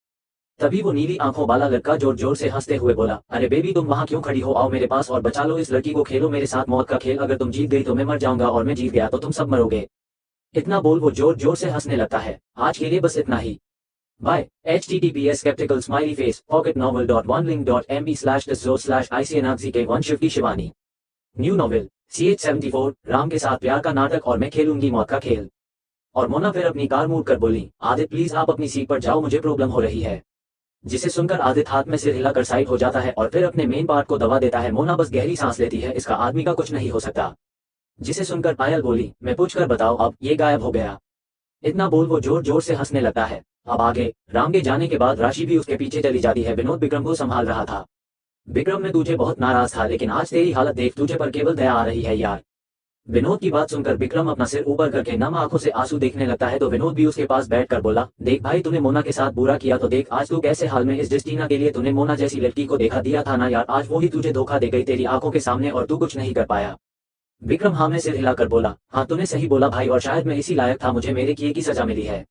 Speaker 2: तभी वो नीली आंखों वाला लड़का जोर जोर से हंसते हुए बोला, अरे बेबी तुम वहां क्यों खड़ी हो, आओ मेरे पास और बचा लो इस लड़की को, खेलो मेरे साथ मौत का खेल, अगर तुम जीत गई तो मैं मर जाऊंगा और मैं जीत गया तो तुम सब मरोगे। इतना बोल वो जोर जोर से हंसने लगता है। आज के लिए बस इतना ही। Bye. https skeptical smiley face pocketnovel.1link.mb/the/ICNRCK150 Shivani. New novel CH74 Ram के साथ प्यार का नाटक और मैं खेलूंगी मौत का खेल। और मोना फिर अपनी कार मोड़ कर बोली, आदित्य प्लीज आप अपनी सीट पर जाओ, मुझे प्रॉब्लम हो रही है। जिसे सुनकर आदित्य हाथ में सिर हिलाकर साइड हो जाता है और फिर अपने मेन पार्ट को दबा देता है। मोना बस गहरी सांस लेती है, इसका आदमी का कुछ नहीं हो सकता। जिसे सुनकर पायल बोली, मैं पूछकर बताओ, अब ये गायब हो गया। इतना बोल वो जोर जोर से हंसने लगता है। अब आगे राम के जाने के बाद राशि भी उसके पीछे चली जाती है। विनोद विक्रम को संभाल रहा था। विक्रम मैं तुझे बहुत नाराज था, लेकिन आज तेरी हालत देख तुझे पर केवल दया आ रही है यार। विनोद की बात सुनकर विक्रम अपना सिर ऊपर करके नम आंखों से आंसू देखने लगता है तो विनोद भी उसके पास बैठकर बोला, देख भाई तूने मोना के साथ बुरा किया तो देख आज तू कैसे हाल में। इस डेस्टिना के लिए तूने मोना जैसी लड़की को देखा दिया था ना यार, आज वो ही तुझे धोखा दे गई तेरी आंखों के सामने और तू कुछ नहीं कर पाया। विक्रम हाँ में सिर हिलाकर बोला, हाँ तूने सही बोला भाई, और शायद मैं इसी लायक था, मुझे मेरे किए की सजा मिली है।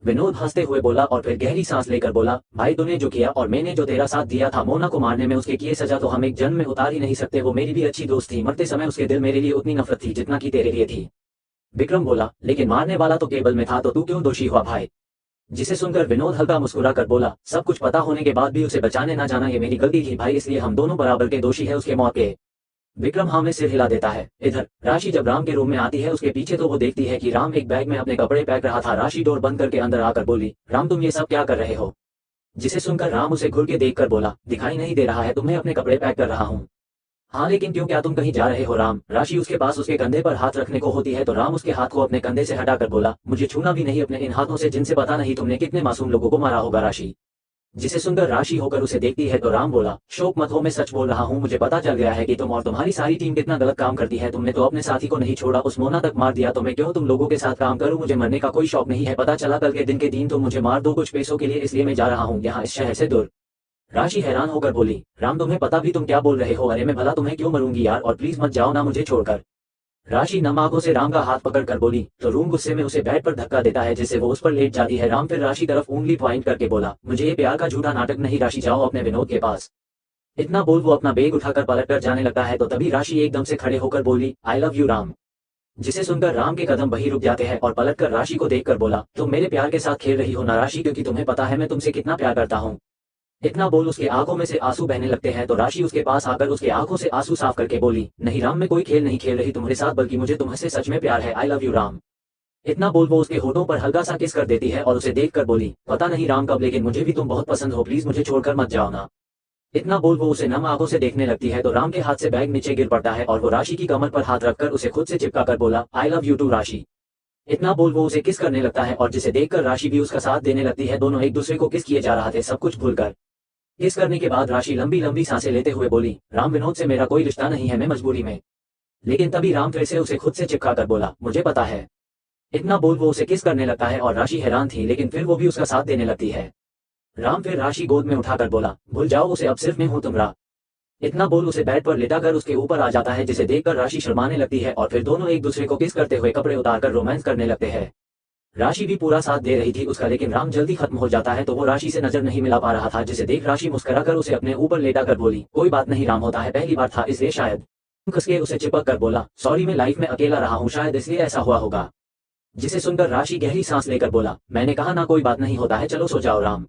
Speaker 2: विनोद हंसते हुए बोला और फिर गहरी सांस लेकर बोला, भाई तूने जो किया और मैंने जो तेरा साथ दिया था मोना को मारने में, उसके किए सजा तो हम एक जन्म में उतार ही नहीं सकते। वो मेरी भी अच्छी दोस्त थी, मरते समय उसके दिल मेरे लिए उतनी नफरत थी जितना कि तेरे लिए थी। विक्रम बोला, लेकिन मारने वाला तो केबल में था, तो तू क्यों दोषी हुआ भाई। जिसे सुनकर विनोद हल्का मुस्कुरा कर बोला, सब कुछ पता होने के बाद भी उसे बचाने ना जाना ये मेरी गलती थी भाई, इसलिए हम दोनों बराबर के दोषी है उसके मौत के। विक्रम हाँ में सिर हिला देता है। इधर राशि जब राम के रूम में आती है उसके पीछे तो वो देखती है कि राम एक बैग में अपने कपड़े पैक रहा था। राशि डोर बंद करके अंदर आकर बोली, राम तुम ये सब क्या कर रहे हो। जिसे सुनकर राम उसे घूर के देखकर बोला, दिखाई नहीं दे रहा है तुम्हें अपने कपड़े पैक कर रहा हूँ। हाँ लेकिन क्यों, क्या तुम कहीं जा रहे हो राम। राशि उसके पास उसके कंधे पर हाथ रखने को होती है तो राम उसके हाथ को अपने कंधे से हटाकर बोला, मुझे छूना भी नहीं अपने इन हाथों से जिनसे पता नहीं तुमने कितने मासूम लोगों को मारा होगा। राशि जिसे सुनकर राशि होकर उसे देखती है तो राम बोला, शोक मत हो, मैं सच बोल रहा हूँ, मुझे पता चल गया है कि तुम और तुम्हारी सारी टीम कितना गलत काम करती है। तुमने तो अपने साथी को नहीं छोड़ा, उस मोना तक मार दिया, तो मैं क्यों तुम लोगों के साथ काम करूँ। मुझे मरने का कोई शौक नहीं है, पता चला कल के दिन के दिन तुम मुझे मार दो कुछ पैसों के लिए, इसलिए मैं जा रहा हूँ यहाँ इस शहर से दूर। राशि हैरान होकर बोली, राम तुम्हें पता भी तुम क्या बोल रहे हो। अरे मैं भला तुम्हें क्यों मरूंगी यार, और प्लीज मत जाओ ना मुझे छोड़कर। राशि नम आंखों से राम का हाथ पकड़ कर बोली तो रूम गुस्से में उसे बेड पर धक्का देता है जिससे वो उस पर लेट जाती है। राम फिर राशि तरफ उंगली पॉइंट करके बोला, मुझे ये प्यार का झूठा नाटक नहीं, राशि जाओ अपने विनोद के पास। इतना बोल वो अपना बैग उठाकर पलट कर जाने लगता है तो तभी राशि एकदम से खड़े होकर बोली, आई लव यू राम। जिसे सुनकर राम के कदम वहीं रुक जाते हैं और पलटकर राशि को देखकर बोला, तुम मेरे प्यार के साथ खेल रही हो ना राशि, क्योंकि तुम्हें पता है मैं तुमसे कितना प्यार करता हूँ। इतना बोल उसके आंखों में से आंसू बहने लगते हैं तो राशि उसके पास आकर उसके आंखों से आंसू साफ करके बोली, नहीं राम मैं कोई खेल नहीं खेल रही तुम्हारे साथ, बल्कि मुझे तुमसे सच में प्यार है, आई लव यू राम। इतना बोल वो उसके होठों पर हल्का सा किस कर देती है और उसे देखकर बोली, पता नहीं राम कब, लेकिन मुझे भी तुम बहुत पसंद हो, प्लीज मुझे छोड़कर मत जाओ ना। इतना बोल वो उसे नम आंखों से देखने लगती है तो राम के हाथ से बैग नीचे गिर पड़ता है और वो राशि की कमर पर हाथ रखकर उसे खुद से चिपका कर बोला, आई लव यू टू राशि। इतना बोल वो उसे किस करने लगता है और जिसे देखकर राशि भी उसका साथ देने लगती है। दोनों एक दूसरे को किस किए जा रहा थे सब कुछ भूलकर। किस करने के बाद राशि लंबी लंबी सांसें लेते हुए बोली, राम विनोद से मेरा कोई रिश्ता नहीं है, मैं मजबूरी में। लेकिन तभी राम फिर से उसे खुद से चिपका कर बोला, मुझे पता है। इतना बोल वो उसे किस करने लगता है और राशि हैरान थी लेकिन फिर वो भी उसका साथ देने लगती है। राम फिर राशि गोद में उठाकर बोला, भूल जाओ उसे, अब सिर्फ मैं हूं तुम्हारा। इतना बोल उसे बेड पर लेटाकर उसके ऊपर आ जाता है जिसे देखकर राशि शर्माने लगती है और फिर दोनों एक दूसरे को किस करते हुए कपड़े उतारकर रोमांस करने लगते हैं। राशि भी पूरा साथ दे रही थी उसका, लेकिन राम जल्दी खत्म हो जाता है तो वो राशि से नजर नहीं मिला पा रहा था, जिसे देख राशि मुस्कुराकर उसे अपने ऊपर लेटा कर बोली, कोई बात नहीं राम, होता है, पहली बार था इसलिए शायद। कसके उसे चिपक कर बोला, सॉरी मैं लाइफ में अकेला रहा हूँ, शायद इसलिए ऐसा हुआ होगा। जिसे सुनकर राशि गहरी सांस लेकर बोला, मैंने कहा ना कोई बात नहीं होता है, चलो सो जाओ राम।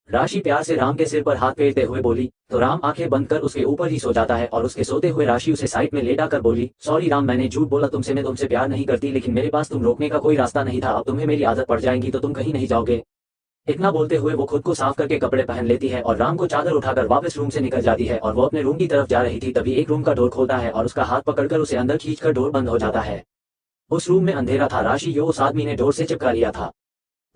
Speaker 2: राशि प्यार से राम के सिर पर हाथ फेरते हुए बोली, तो राम आंखें बंद कर उसके ऊपर ही सो जाता है और उसके सोते हुए राशि उसे साइड में लेटा कर बोली, सॉरी राम मैंने झूठ बोला तुमसे, मैं तुमसे प्यार नहीं करती, लेकिन मेरे पास तुम रोकने का कोई रास्ता नहीं था, अब तुम्हें मेरी आदत पड़ जाएगी तो तुम कहीं नहीं जाओगे। इतना बोलते हुए वो खुद को साफ करके कपड़े पहन लेती है और राम को चादर उठाकर वापस रूम से निकल जाती है और वो अपने रूम की तरफ जा रही थी, तभी एक रूम का डोर खोलता है और उसका हाथ पकड़कर उसे अंदर खींचकर डोर बंद हो जाता है। उस रूम में अंधेरा था, राशि जो उस आदमी ने डोर से चिपका लिया था।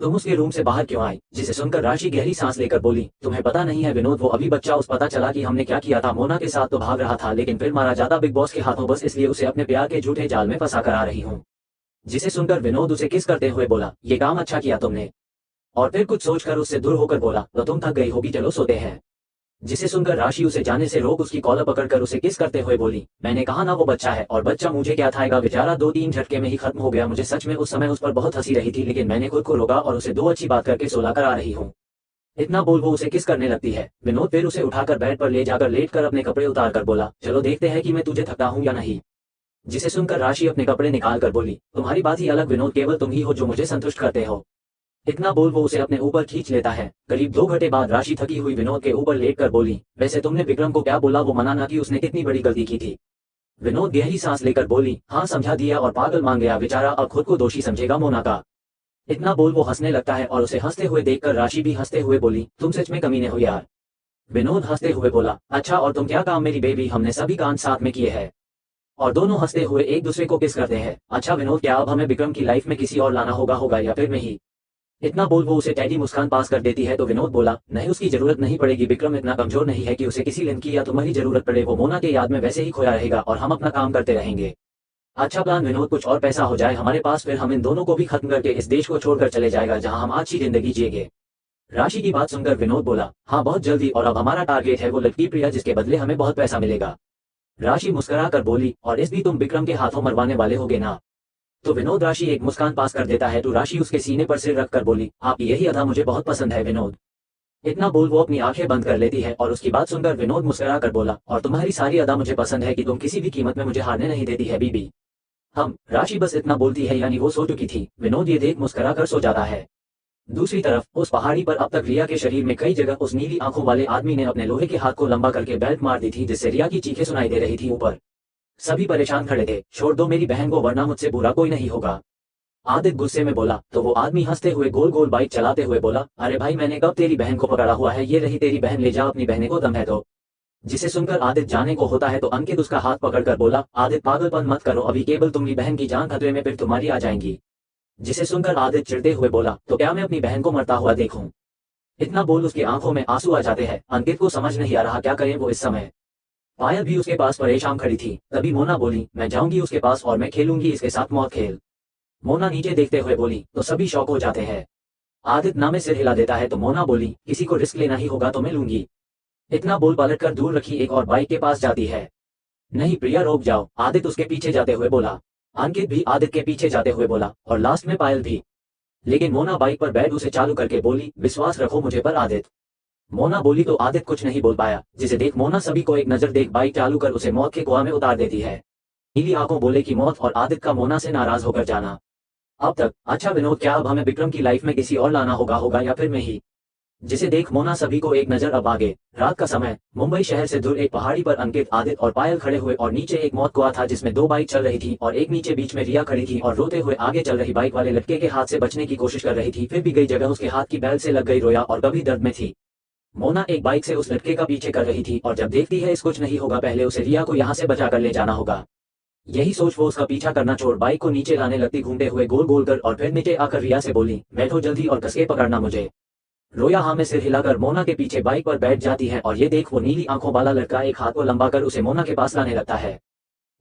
Speaker 2: तुम उसके रूम से बाहर क्यों आई? जिसे सुनकर राशि गहरी सांस लेकर बोली, तुम्हें पता नहीं है विनोद, वो अभी बच्चा, उस पता चला कि हमने क्या किया था, मोना के साथ तो भाग रहा था लेकिन फिर मारा जाता बिग बॉस के हाथों, बस इसलिए उसे अपने प्यार के झूठे जाल में फंसा कर आ रही हूँ। जिसे सुनकर विनोद उसे किस करते हुए बोला, ये काम अच्छा किया तुमने, और फिर कुछ सोचकर उससे दूर होकर बोला, तो तुम थक गई होगी, चलो सोते हैं। जिसे सुनकर राशि उसे जाने से रोक उसकी कॉलर पकड़कर उसे किस करते हुए बोली, मैंने कहा ना वो बच्चा है, और बच्चा मुझे क्या थाएगा, बेचारा 2-3 झटके में ही खत्म हो गया, मुझे सच में उस समय उस पर बहुत हंसी रही थी, लेकिन मैंने खुद को रोका और उसे 2 अच्छी बात करके सोला कर आ रही हूँ। इतना बोल वो उसे किस करने लगती है। विनोद फिर उसे उठाकर बेड पर ले जाकर लेट कर अपने कपड़े उतार कर बोला, चलो देखते हैं कि मैं तुझे थकता हूँ या नहीं। जिसे सुनकर राशि अपने कपड़े निकाल कर बोली, तुम्हारी बात ही अलग विनोद, केवल तुम ही हो जो मुझे संतुष्ट करते हो। इतना बोल वो उसे अपने ऊपर खींच लेता है। करीब 2 घंटे बाद राशि थकी हुई विनोद के ऊपर लेटकर बोली, वैसे तुमने विक्रम को क्या बोला, वो मना ना कि उसने कितनी बड़ी गलती की थी। विनोद गहरी सांस लेकर बोली, हाँ समझा दिया, और पागल मान गया बेचारा, अब खुद को दोषी समझेगा मोना का। इतना बोल वो हंसने लगता है और उसे हंसते हुए देखकर राशि भी हंसते हुए बोली, तुम सच में कमीने हो यार। विनोद हंसते हुए बोला, अच्छा और तुम क्या काम मेरी बेबी, हमने सभी काम साथ में किए हैं। और दोनों हंसते हुए एक दूसरे को किस करते हैं। अच्छा विनोद, क्या अब हमें विक्रम की लाइफ में किसी और लाना होगा या फिर मैं ही? इतना बोल वो उसे टैडी मुस्कान पास कर देती है तो विनोद बोला, नहीं उसकी जरूरत नहीं पड़ेगी, विक्रम इतना कमजोर नहीं है कि उसे किसी लड़की या तुम्हारी जरूरत पड़े, वो मोना के याद में वैसे ही खोया रहेगा और हम अपना काम करते रहेंगे। अच्छा प्लान विनोद, कुछ और पैसा हो जाए हमारे पास, फिर हम इन दोनों को भी खत्म करके इस देश को छोड़कर चले जाएगा जहां हम अच्छी जिंदगी जिएंगे। राशि की बात सुनकर विनोद बोला, हाँ बहुत जल्दी, और अब हमारा टारगेट है वो लड़की प्रिया, जिसके बदले हमें बहुत पैसा मिलेगा। राशि मुस्कुरा कर बोली, और इस भी तुम विक्रम के हाथों मरवाने वाले होगे ना? तो विनोद राशि एक मुस्कान पास कर देता है तो राशि उसके सीने पर सिर रखकर बोली, आपकी यही अदा मुझे बहुत पसंद है विनोद। इतना बोल वो अपनी आंखें बंद कर लेती है और उसकी बात सुनकर विनोद मुस्कुरा कर बोला, और तुम्हारी सारी अदा मुझे पसंद है कि तुम किसी भी कीमत में मुझे हारने नहीं देती है बीबी। हम राशि बस इतना बोलती है, यानी वो सो चुकी थी। विनोद ये देख मुस्कुरा कर सो जाता है। दूसरी तरफ उस पहाड़ी पर अब तक रिया के शरीर में कई जगह उस नीली आंखों वाले आदमी ने अपने लोहे के हाथ को लंबा करके बेल्ट मार दी थी, जिससे रिया की चीखें सुनाई दे रही थी। ऊपर सभी परेशान खड़े थे, छोड़ दो मेरी बहन को वरना मुझसे बुरा कोई नहीं होगा। आदित्य गुस्से में बोला तो वो आदमी हंसते हुए गोल गोल बाइक चलाते हुए बोला, अरे भाई मैंने कब तेरी बहन को पकड़ा हुआ है, ये रही तेरी बहन, ले जा अपनी बहन को, दम है तो। जिसे सुनकर आदित्य जाने को होता है तो अंकित उसका हाथ पकड़कर बोला, आदित्य पागलपन मत करो, अभी केवल तुम्हारी बहन की जान खतरे में, फिर तुम्हारी आ जाएंगी। जिसे सुनकर आदित्य चिढ़ते हुए बोला, तो क्या मैं अपनी बहन को मरता हुआ देखूं? इतना बोल उसकी आंखों में आंसू आ जाते हैं। अंकित को समझ नहीं आ रहा क्या करें वो इस समय। पायल भी उसके पास परेशान खड़ी थी। तभी मोना बोली, मैं जाऊंगी उसके पास और मैं खेलूंगी इसके साथ मौत खेल। मोना नीचे देखते हुए बोली तो सभी शौक हो जाते हैं। आदित्य ना में सिर हिला देता है तो मोना बोली, किसी को रिस्क लेना ही होगा तो मैं लूंगी। इतना बोल पलटकर दूर रखी एक और बाइक के पास जाती है। नहीं प्रिया रोक जाओ, आदित्य उसके पीछे जाते हुए बोला। अंकित भी आदित्य के पीछे जाते हुए बोला, और लास्ट में पायल भी। लेकिन मोना बाइक पर बैठ उसे चालू करके बोली, विश्वास रखो मुझे पर आदित्य। मोना बोली तो आदित्य कुछ नहीं बोल पाया, जिसे देख मोना सभी को एक नजर देख बाइक चालू कर उसे मौत के कुआं में उतार देती है। नीली आंखों बोले की मौत और आदित्य का मोना से नाराज होकर जाना। अब तक अच्छा विनोद, क्या अब हमें विक्रम की लाइफ में किसी और लाना होगा या फिर मैं ही? जिसे देख मोना सभी को एक नजर अब आगे। रात का समय, मुंबई शहर से दूर एक पहाड़ी पर अंकित, आदित्य और पायल खड़े हुए, और नीचे एक मौत कुआं था जिसमें 2 बाइक चल रही थी और एक नीचे बीच में रिया खड़ी थी और रोते हुए आगे चल रही बाइक वाले लड़के के हाथ से बचने की कोशिश कर रही थी, फिर भी गई जगह उसके हाथ की बेल्ट से लग गई, रोया और कभी दर्द में थी। मोना एक बाइक से उस लड़के का पीछे कर रही थी और जब देखती है इस कुछ नहीं होगा, पहले उसे रिया को यहाँ से बचा कर ले जाना होगा। यही सोच वो उसका पीछा करना छोड़ बाइक को नीचे लाने लगती, घूमते हुए गोल गोल कर, और फिर नीचे आकर रिया से बोली, बैठो जल्दी और कसके पकड़ना मुझे। रोया हाँ में सिर हिलाकर मोना के पीछे बाइक पर बैठ जाती है और ये देख वो नीली आंखों वाला लड़का एक हाथ को लंबा कर उसे मोना के पास लाने लगता है।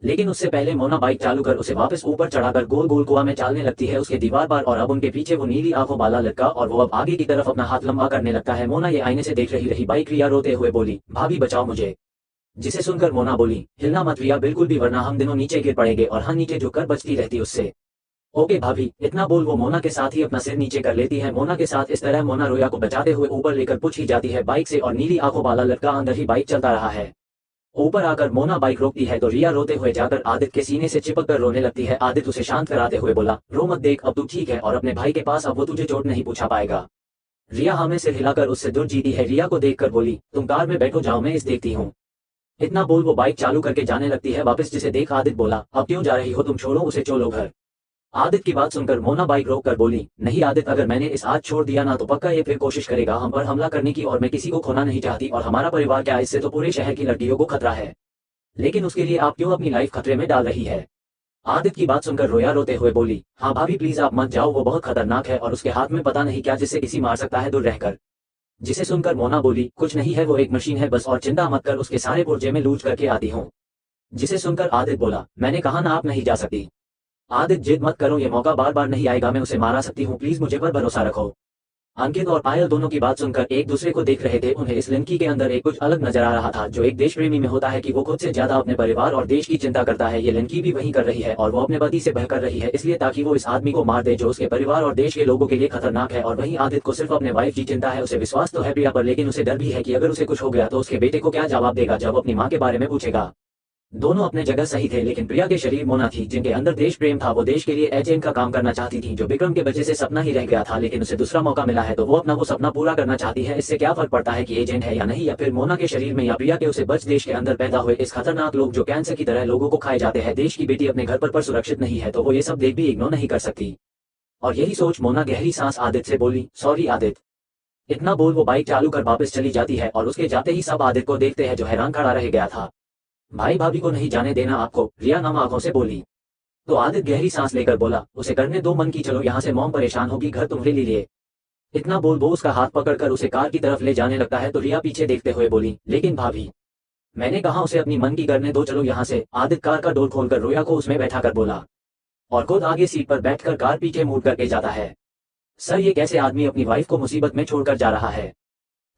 Speaker 2: लेकिन उससे पहले मोना बाइक चालू कर उसे वापस ऊपर चढ़ाकर गोल गोल कुआं में चालने लगती है उसके दीवार पर, और अब उनके पीछे वो नीली आंखों वाला लड़का, और वो अब आगे की तरफ अपना हाथ लंबा करने लगता है। मोना ये आईने से देख रही बाइक। रिया रोते हुए बोली, भाभी बचाओ मुझे। जिसे सुनकर मोना बोली, हिलना मत रिया बिल्कुल भी, वरना हम दोनों नीचे गिर पड़ेंगे, और हाँ नीचे झुककर बचती रहती उससे। ओके भाभी, इतना बोल वो मोना के साथ ही अपना सिर नीचे कर लेती है। मोना के साथ इस तरह मोना रोया को बचाते हुए ऊपर लेकर पुछ ही जाती है बाइक से और नीली आंखों वाला लड़का अंदर ही बाइक चलता रहा है। ऊपर आकर मोना बाइक रोकती है तो रिया रोते हुए जाकर आदित्य के सीने से चिपक कर रोने लगती है। आदित्य उसे शांत कराते हुए बोला, रो मत, देख अब तू ठीक है और अपने भाई के पास अब वो तुझे चोट नहीं पूछा पाएगा। रिया हमें सिर हिलाकर उससे दूर जीती है। रिया को देखकर बोली, तुम कार में बैठो, जाओ मैं इस देखती हूँ। इतना बोल वो बाइक चालू करके जाने लगती है वापस, जिसे देख आदित्य बोला, अब क्यों जा रही हो तुम, छोड़ो उसे, चलो घर। आदित्य की बात सुनकर मोना बाइक रोक कर बोली, नहीं आदित्य, अगर मैंने इस आज छोड़ दिया ना तो पक्का ये फिर कोशिश करेगा हम पर हमला करने की, और मैं किसी को खोना नहीं चाहती, और हमारा परिवार क्या, इससे तो पूरे शहर की लड़कियों को खतरा है। लेकिन उसके लिए आप क्यों अपनी लाइफ खतरे में डाल रही है। आदित्य की बात सुनकर रोया रोते हुए बोली, हाँ भाभी प्लीज आप मत जाओ, वो बहुत खतरनाक है और उसके हाथ में पता नहीं क्या जिससे किसी मार सकता है दूर रहकर। जिसे सुनकर मोना बोली, कुछ नहीं है, वो एक मशीन है बस, और चिंता मत कर, उसके सारे पुर्जे में लूट करके आती हूँ। जिसे सुनकर आदित्य बोला, मैंने कहा ना आप नहीं जा सकती। आदित्य, जिद मत करो, ये मौका बार बार नहीं आएगा, मैं उसे मारा सकती हूँ, प्लीज मुझे पर भरोसा रखो। अंकित और पायल दोनों की बात सुनकर एक दूसरे को देख रहे थे। उन्हें इस लड़की के अंदर एक कुछ अलग नजर आ रहा था, जो एक देश प्रेमी में होता है कि वो खुद से ज्यादा अपने परिवार और देश की चिंता करता है। ये लड़की भी वही कर रही है और वो अपने पति से बहकर रही है, इसलिए ताकि वो इस आदमी को मार दे जो उसके परिवार और देश के लोगों के लिए खतरनाक है। और वहीं आदित्य को सिर्फ अपने वाइफ की चिंता है। उसे विश्वास तो है प्रिया पर, लेकिन उसे डर भी है कि अगर उसे कुछ हो गया तो उसके बेटे को क्या जवाब देगा जब अपनी माँ के बारे में पूछेगा। दोनों अपने जगह सही थे, लेकिन प्रिया के शरीर मोना थी, जिनके अंदर देश प्रेम था। वो देश के लिए एजेंट का काम करना चाहती थी, जो विक्रम के वजह से सपना ही रह गया था, लेकिन उसे दूसरा मौका मिला है तो वो अपना वो सपना पूरा करना चाहती है। इससे क्या फर्क पड़ता है कि एजेंट है या नहीं, या फिर मोना के शरीर में या प्रिया के उसे बच देश के अंदर पैदा हुए इस खतरनाक लोग जो कैंसर की तरह लोगों को खाए जाते हैं। देश की बेटी अपने घर पर सुरक्षित नहीं है तो वो ये सब देख भी इग्नोर नहीं कर सकती। और यही सोच मोना गहरी सांस आदित्य से बोली, सॉरी आदित्य। इतना बोल वो बाइक चालू कर वापस चली जाती है और उसके जाते ही सब आदित्य को देखते हैं जो हैरान खड़ा रह गया था। भाई भाभी को नहीं जाने देना आपको, रिया नम आंखों से बोली। तो आदित्य गहरी सांस लेकर बोला, उसे करने दो मन की, चलो यहाँ से, मॉम परेशान होगी, घर तुम्हारे लिए। इतना बोल वो उसका हाथ पकड़कर उसे कार की तरफ ले जाने लगता है तो रिया पीछे देखते हुए बोली, लेकिन भाभी मैंने कहा उसे अपनी मन की करने दो, चलो यहाँ से। आदित्य कार का डोर खोलकर रोया को उसमें बैठा कर बोला और खुद आगे सीट पर बैठकर कार पीछे मुड़ करके जाता है। सर ये कैसे आदमी अपनी वाइफ को मुसीबत में छोड़कर जा रहा है।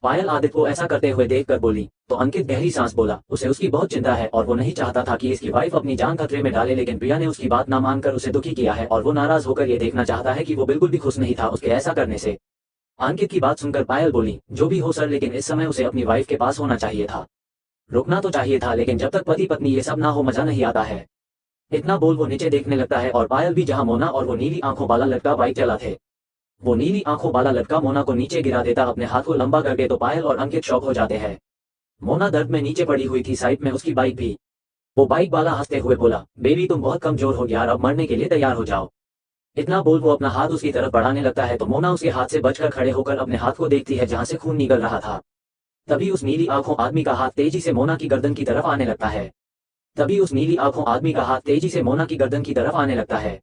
Speaker 2: पायल आदित्य को ऐसा करते हुए देखकर बोली तो अंकित गहरी सांस बोला, उसे उसकी बहुत चिंता है और वो नहीं चाहता था कि इसकी वाइफ अपनी जान खतरे में डाले, लेकिन प्रिया ने उसकी बात ना मानकर उसे दुखी किया है और वो नाराज होकर ये देखना चाहता है कि वो बिल्कुल भी खुश नहीं था उसके ऐसा करने से। अंकित की बात सुनकर पायल बोली, जो भी हो सर, लेकिन इस समय उसे अपनी वाइफ के पास होना चाहिए था, रुकना तो चाहिए था, लेकिन जब तक पति पत्नी ये सब ना हो मजा नहीं आता है। इतना बोल वो नीचे देखने लगता है और पायल भी, जहाँ मोना और वो नीली आंखों वाला लड़का बाइक चला थे। वो नीली आंखों वाला लड़का मोना को नीचे गिरा देता अपने हाथ को लंबा करके, तो पायल और अंकित शॉक हो जाते हैं। मोना दर्द में नीचे पड़ी हुई थी, साइड में उसकी बाइक भी। वो बाइक वाला हंसते हुए बोला, बेबी तुम बहुत कमजोर हो यार, अब मरने के लिए तैयार हो जाओ। इतना बोल वो अपना हाथ उसकी तरफ बढ़ाने लगता है तो मोना उसके हाथ से बचकर खड़े होकर अपने हाथ को देखती है जहां से खून निकल रहा था। तभी उस नीली आंखों आदमी का हाथ तेजी से मोना की गर्दन की तरफ आने लगता है।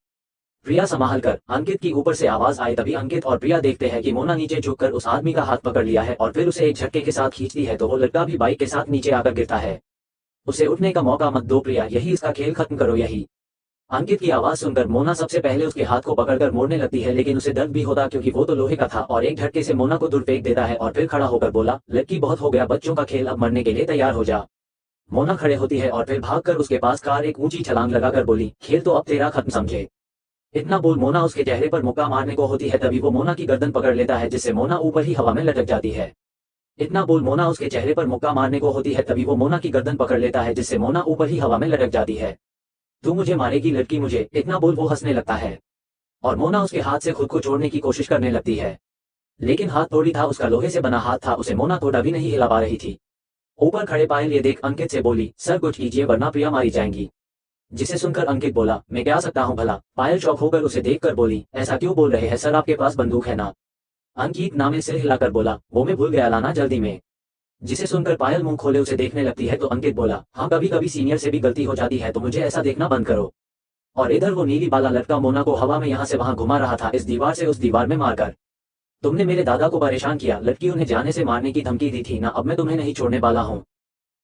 Speaker 2: प्रिया संभाल कर, अंकित की ऊपर से आवाज आए। तभी अंकित और प्रिया देखते हैं कि मोना नीचे झुककर उस आदमी का हाथ पकड़ लिया है और फिर उसे एक झटके के साथ खींचती है तो वो लड़का भी बाइक के साथ नीचे आकर गिरता है। उसे उठने का मौका मत दो प्रिया, यही इसका खेल खत्म करो यही। अंकित की आवाज सुनकर मोना सबसे पहले उसके हाथ को पकड़कर मोड़ने लगती है, लेकिन उसे दर्द भी होता क्योंकि वो तो लोहे का था, और एक झटके से मोना को दूर फेंक देता है और फिर खड़ा होकर बोला, लड़की बहुत हो गया बच्चों का खेल, अब मरने के लिए तैयार हो जा। मोना खड़े होती है और फिर भागकर उसके पास कार एक ऊंची छलांग लगाकर बोली, खेल तो अब तेरा खत्म समझे। इतना बोल मोना उसके चेहरे पर मुक्का मारने को होती है, तभी वो मोना की गर्दन पकड़ लेता है जिससे मोना ऊपर ही हवा में लटक जाती है। इतना बोल मोना उसके चेहरे पर मुक्का मारने को होती है, तभी वो मोना की गर्दन पकड़ लेता है जिससे मोना ऊपर ही हवा में लटक जाती है। तू मुझे मारेगी लड़की मुझे, इतना बोल वो हंसने लगता है और मोना उसके हाथ से खुद को छोड़ने की कोशिश करने लगती है, लेकिन हाथ थोड़ी था उसका, लोहे से बना हाथ था, उसे मोना थोड़ा भी नहीं हिला पा रही थी। ऊपर खड़े पायल ये देख अंकित से बोली, सर कुछ कीजिए वरना प्रिया मारी जाएंगी। जिसे सुनकर अंकित बोला, मैं क्या सकता हूँ भला। पायल शॉक होकर उसे देखकर बोली, ऐसा क्यों बोल रहे हैं सर, आपके पास बंदूक है ना। अंकित नामे सिर हिलाकर बोला, वो मैं भूल गया लाना जल्दी में। जिसे सुनकर पायल मुंह खोले उसे देखने लगती है तो अंकित बोला, हाँ कभी कभी सीनियर से भी गलती हो जाती है, तो मुझे ऐसा देखना बंद करो। और इधर वो नीली बाला लड़का मोना को हवा में यहाँ से वहां घुमा रहा था, इस दीवार से उस दीवार में मारकर। तुमने मेरे दादा को परेशान किया, लड़की उन्हें जाने से मारने की धमकी दी थी ना, अब मैं तुम्हें नहीं छोड़ने वाला हूँ।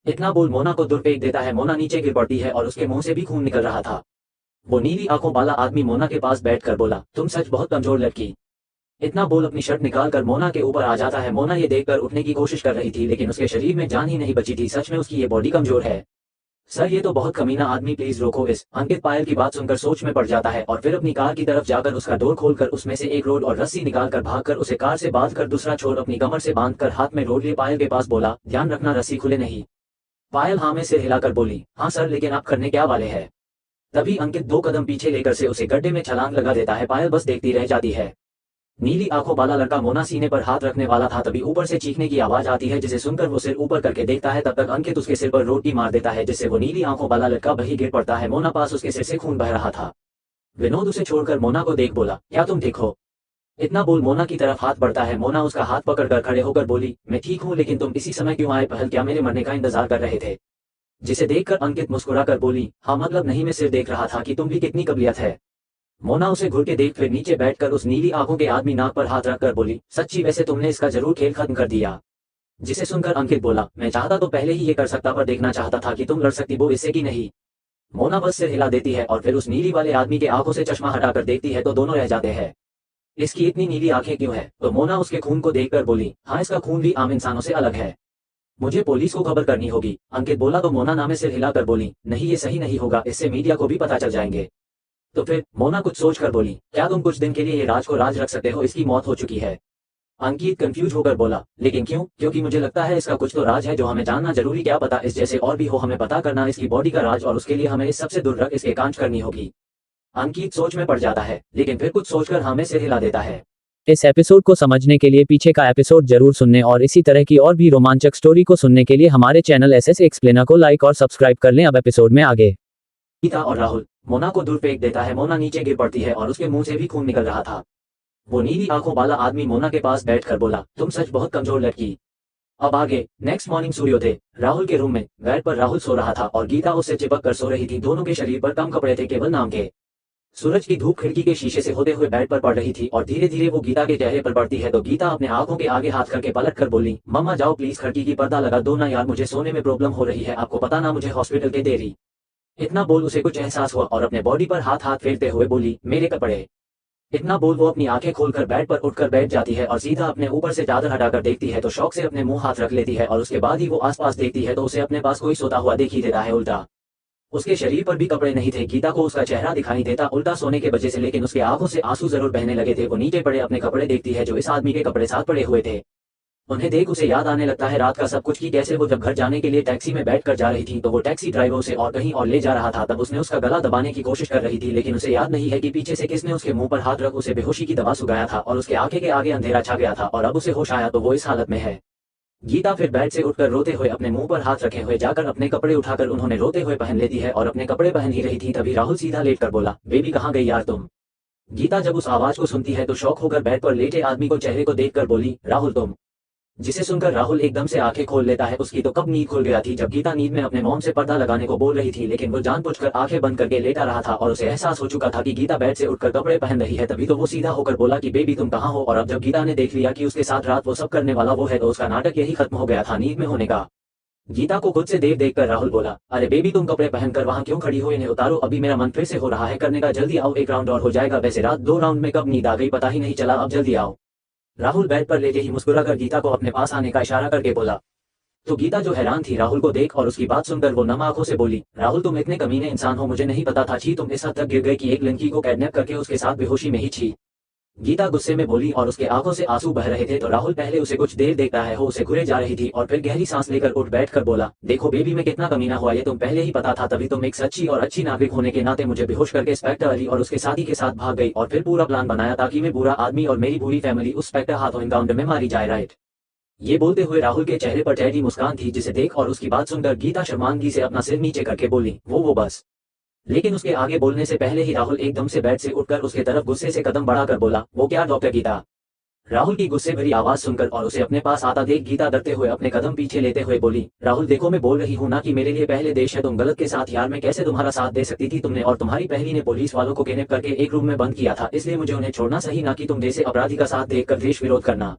Speaker 2: इतना बोल मोना को दूर फेंक देता है, मोना नीचे गिर पड़ती है और उसके मुंह से भी खून निकल रहा था। वो नीली आंखों वाला आदमी मोना के पास बैठकर बोला, तुम सच बहुत कमजोर लड़की। इतना बोल अपनी शर्ट निकालकर मोना के ऊपर आ जाता है। मोना ये देखकर उठने की कोशिश कर रही थी, लेकिन उसके शरीर में जान ही नहीं बची थी, सच में उसकी ये बॉडी कमजोर है। सर ये तो बहुत कमीना आदमी, प्लीज रोको इस। अंकित पायल की बात सुनकर सोच में पड़ जाता है और फिर अपनी कार की तरफ जाकर उसका डोर खोलकर उसमें से एक रोड और रस्सी निकालकर भागकर उसे कार से बांधकर दूसरा छोर अपनी कमर से बांधकर हाथ में रोड लिए पायल के पास बोला, ध्यान रखना रस्सी खुले नहीं। पायल हाँ में सिर हिलाकर बोली, हाँ सर, लेकिन आप करने क्या वाले हैं? तभी अंकित 2 कदम पीछे लेकर से उसे गड्ढे में छलांग लगा देता है। पायल बस देखती रह जाती है। नीली आंखों वाला लड़का मोना सीने पर हाथ रखने वाला था, तभी ऊपर से चीखने की आवाज आती है जिसे सुनकर वो सिर ऊपर करके देखता है। तब तक अंकित उसके सिर पर रोटी मार देता है जिससे वो नीली आंखों वाला लड़का वहीं गिर पड़ता है। मोना पास उसके सिर से खून बह रहा था। विनोद उसे छोड़कर मोना को देख बोला, क्या तुम ठीक हो? इतना बोल मोना की तरफ हाथ बढ़ता है। मोना उसका हाथ पकड़कर खड़े होकर बोली, मैं ठीक हूँ, लेकिन तुम इसी समय क्यों आए? पहल क्या मेरे मरने का इंतजार कर रहे थे? जिसे देखकर अंकित मुस्कुराकर बोली, हाँ मतलब नहीं, मैं सिर्फ देख रहा था कि तुम भी कितनी काबिलियत है। मोना उसे घूर के देख फिर नीचे बैठकर उस नीली आंखों के आदमी नाक पर हाथ रखकर बोली, सच्ची वैसे तुमने इसका जरूर खेल खत्म कर दिया। जिसे सुनकर अंकित बोला, मैं चाहता तो पहले ही ये कर सकता, पर देखना चाहता था कि तुम लड़ सकती वो इससे कि नहीं। मोना बस सिर हिला देती है और फिर उस नीली वाले आदमी के आंखों से चश्मा हटाकर देखती है तो दोनों रह जाते हैं। इसकी इतनी नीली आंखें क्यों है? तो मोना उसके खून को देखकर बोली, हाँ इसका खून भी आम इंसानों से अलग है, मुझे पुलिस को खबर करनी होगी। अंकित बोला तो मोना नामे सिर हिलाकर बोली, नहीं ये सही नहीं होगा, इससे मीडिया को भी पता चल जाएंगे। तो फिर मोना कुछ सोच कर बोली, क्या तुम कुछ दिन के लिए ये राज को राज रख सकते हो? इसकी मौत हो चुकी है। अंकित कंफ्यूज होकर बोला, लेकिन क्यों? क्योंकि मुझे लगता है इसका कुछ तो राज है जो हमें जानना जरूरी, क्या पता इस जैसे और भी हो, हमें पता करना इसकी बॉडी का राज, और उसके लिए हमें इस सबसे दूर रख इसके कांच करनी होगी। अंकित सोच में पड़ जाता है, लेकिन फिर कुछ सोचकर हमें सिर हिला देता है।
Speaker 3: इस एपिसोड को समझने के लिए पीछे का एपिसोड जरूर सुनने और इसी तरह की और भी रोमांचक स्टोरी को सुनने के लिए हमारे चैनल एसएस एक्सप्लेनर को लाइक और सब्सक्राइब कर लें। अब एपिसोड में आगे।
Speaker 2: गीता और राहुल मोना को दूर फेंक देता है। मोना नीचे गिर पड़ती है और उसके मुंह से भी खून निकल रहा था। वो नीली आंखों वाला आदमी मोना के पास बैठकर बोला, तुम सच बहुत कमजोर लड़की। अब आगे। नेक्स्ट मॉर्निंग सूर्योदय। राहुल के रूम में बेड पर राहुल सो रहा था और गीता उससे चिपक कर सो रही थी। दोनों के शरीर पर कम कपड़े थे, केवल नाम के। सूरज की धूप खिड़की के शीशे से होते हुए बेड पर पड़ रही थी और धीरे धीरे वो गीता के चेहरे पर पड़ती है तो गीता अपने आंखों के आगे हाथ करके पलट कर बोली, मम्मा जाओ प्लीज खिड़की की पर्दा लगा दो ना यार, मुझे सोने में प्रॉब्लम हो रही है, आपको पता ना मुझे हॉस्पिटल के देरी। इतना बोल उसे कुछ एहसास हुआ और अपने बॉडी पर हाथ हाथ फेरते हुए बोली, मेरे कपड़े। इतना बोल वो अपनी आंखें खोलकर बेड पर उठकर बैठ जाती है और सीधा अपने ऊपर से चादर हटाकर देखती है तो शौक से अपने मुंह हाथ रख लेती है और उसके बाद ही वो आसपास देखती है तो उसे अपने पास कोई सोता हुआ देख ही देता है। उल्टा उसके शरीर पर भी कपड़े नहीं थे। गीता को उसका चेहरा दिखाई देता उल्टा सोने के वजह से, लेकिन उसके आंखों से आंसू जरूर बहने लगे थे। वो नीचे पड़े अपने कपड़े देखती है जो इस आदमी के कपड़े साथ पड़े हुए थे। उन्हें देख उसे याद आने लगता है रात का सब कुछ, कि कैसे वो जब घर जाने के लिए टैक्सी में बैठकर जा रही थी तो वो टैक्सी ड्राइवर उसे और कहीं और ले जा रहा था। तब उसने उसका गला दबाने की कोशिश कर रही थी, लेकिन उसे याद नहीं है कि पीछे से किसने उसके मुंह पर हाथ रख उसे बेहोशी की दवा सुगाया था और उसके आंखें के आगे अंधेरा छा गया था और अब उसे होश आया तो वो इस हालत में है। गीता फिर बेड से उठकर रोते हुए अपने मुंह पर हाथ रखे हुए जाकर अपने कपड़े उठाकर उन्होंने रोते हुए पहन लेती है और अपने कपड़े पहन ही रही थी तभी राहुल सीधा लेटकर बोला, बेबी कहाँ गई यार तुम? गीता जब उस आवाज को सुनती है तो शौक होकर बेड पर लेटे आदमी को चेहरे को देखकर बोली, राहुल तुम? जिसे सुनकर राहुल एकदम से आंखें खोल लेता है। उसकी तो कब नींद खुल गया थी जब गीता नींद में अपने मॉम से पर्दा लगाने को बोल रही थी, लेकिन वो जानबूझकर आंखें बंद करके लेटा रहा था और उसे एहसास हो चुका था कि गीता बेड से उठकर कपड़े पहन रही है। तभी तो वो सीधा होकर बोला कि बेबी तुम कहाँ हो? और अब जब गीता ने देख लिया कि उसके साथ रात वो सब करने वाला वो है तो उसका नाटक यही खत्म हो गया था, नींद में होने का। गीता को खुद से देख कर राहुल बोला, अरे बेबी तुम कपड़े पहनकर वहाँ क्यों खड़ी हो? इन्हें उतारो, अभी मेरा मन फिर से हो रहा है करने का, जल्दी आओ, एक राउंड और हो जाएगा। वैसे रात 2 राउंड में कब नींद आ गई पता ही नहीं चला, अब जल्दी आओ। राहुल बेड पर लेटे ही मुस्कुराकर गीता को अपने पास आने का इशारा करके बोला। तो गीता जो हैरान थी राहुल को देख और उसकी बात सुनकर वो नम आंखों से बोली, राहुल तुम इतने कमीने इंसान हो, मुझे नहीं पता था। छी तुम इस हद तक गिर गए कि एक लड़की को किडनैप करके उसके साथ बेहोशी में ही छी। गीता गुस्से में बोली और उसके आंखों से आंसू बह रहे थे तो राहुल पहले उसे कुछ देर देखता है वो उसे घुरे जा रही थी और फिर गहरी सांस लेकर उठ बैठकर बोला, देखो बेबी मैं कितना कमीना हुआ ये तुम पहले ही पता था, तभी तुम एक सच्ची और अच्छी नागरिक होने के नाते मुझे बेहोश करके इंस्पेक्टर अली और उसके साथी के साथ भाग गई और फिर पूरा प्लान बनाया ताकि मैं बुरा आदमी और मेरी पूरी फैमिली उस इंस्पेक्टर हाथों एनकाउंटर में मारी जाए, राइट? ये बोलते हुए राहुल के चेहरे पर टेढ़ी मुस्कान थी जिसे देख और उसकी बात सुनकर गीता शर्मानगी से अपना सिर नीचे करके बोली, वो बस। लेकिन उसके आगे बोलने से पहले ही राहुल एकदम से बेड से उठकर उसके तरफ गुस्से से कदम बढ़ाकर बोला, वो क्या डॉक्टर गीता? राहुल की गुस्से भरी आवाज सुनकर और उसे अपने पास आता देख गीता डरते हुए अपने कदम पीछे लेते हुए बोली, राहुल देखो मैं बोल रही हूँ ना कि मेरे लिए पहले देश है, तुम गलत के साथ यार मैं कैसे तुम्हारा साथ दे सकती थी? तुमने और तुम्हारी पहली ने पुलिस वालों को किडनैप करके एक रूम में बंद किया था, इसलिए मुझे उन्हें छोड़ना सही ना कि तुम जैसे अपराधी का साथ देखकर देश विरोध करना।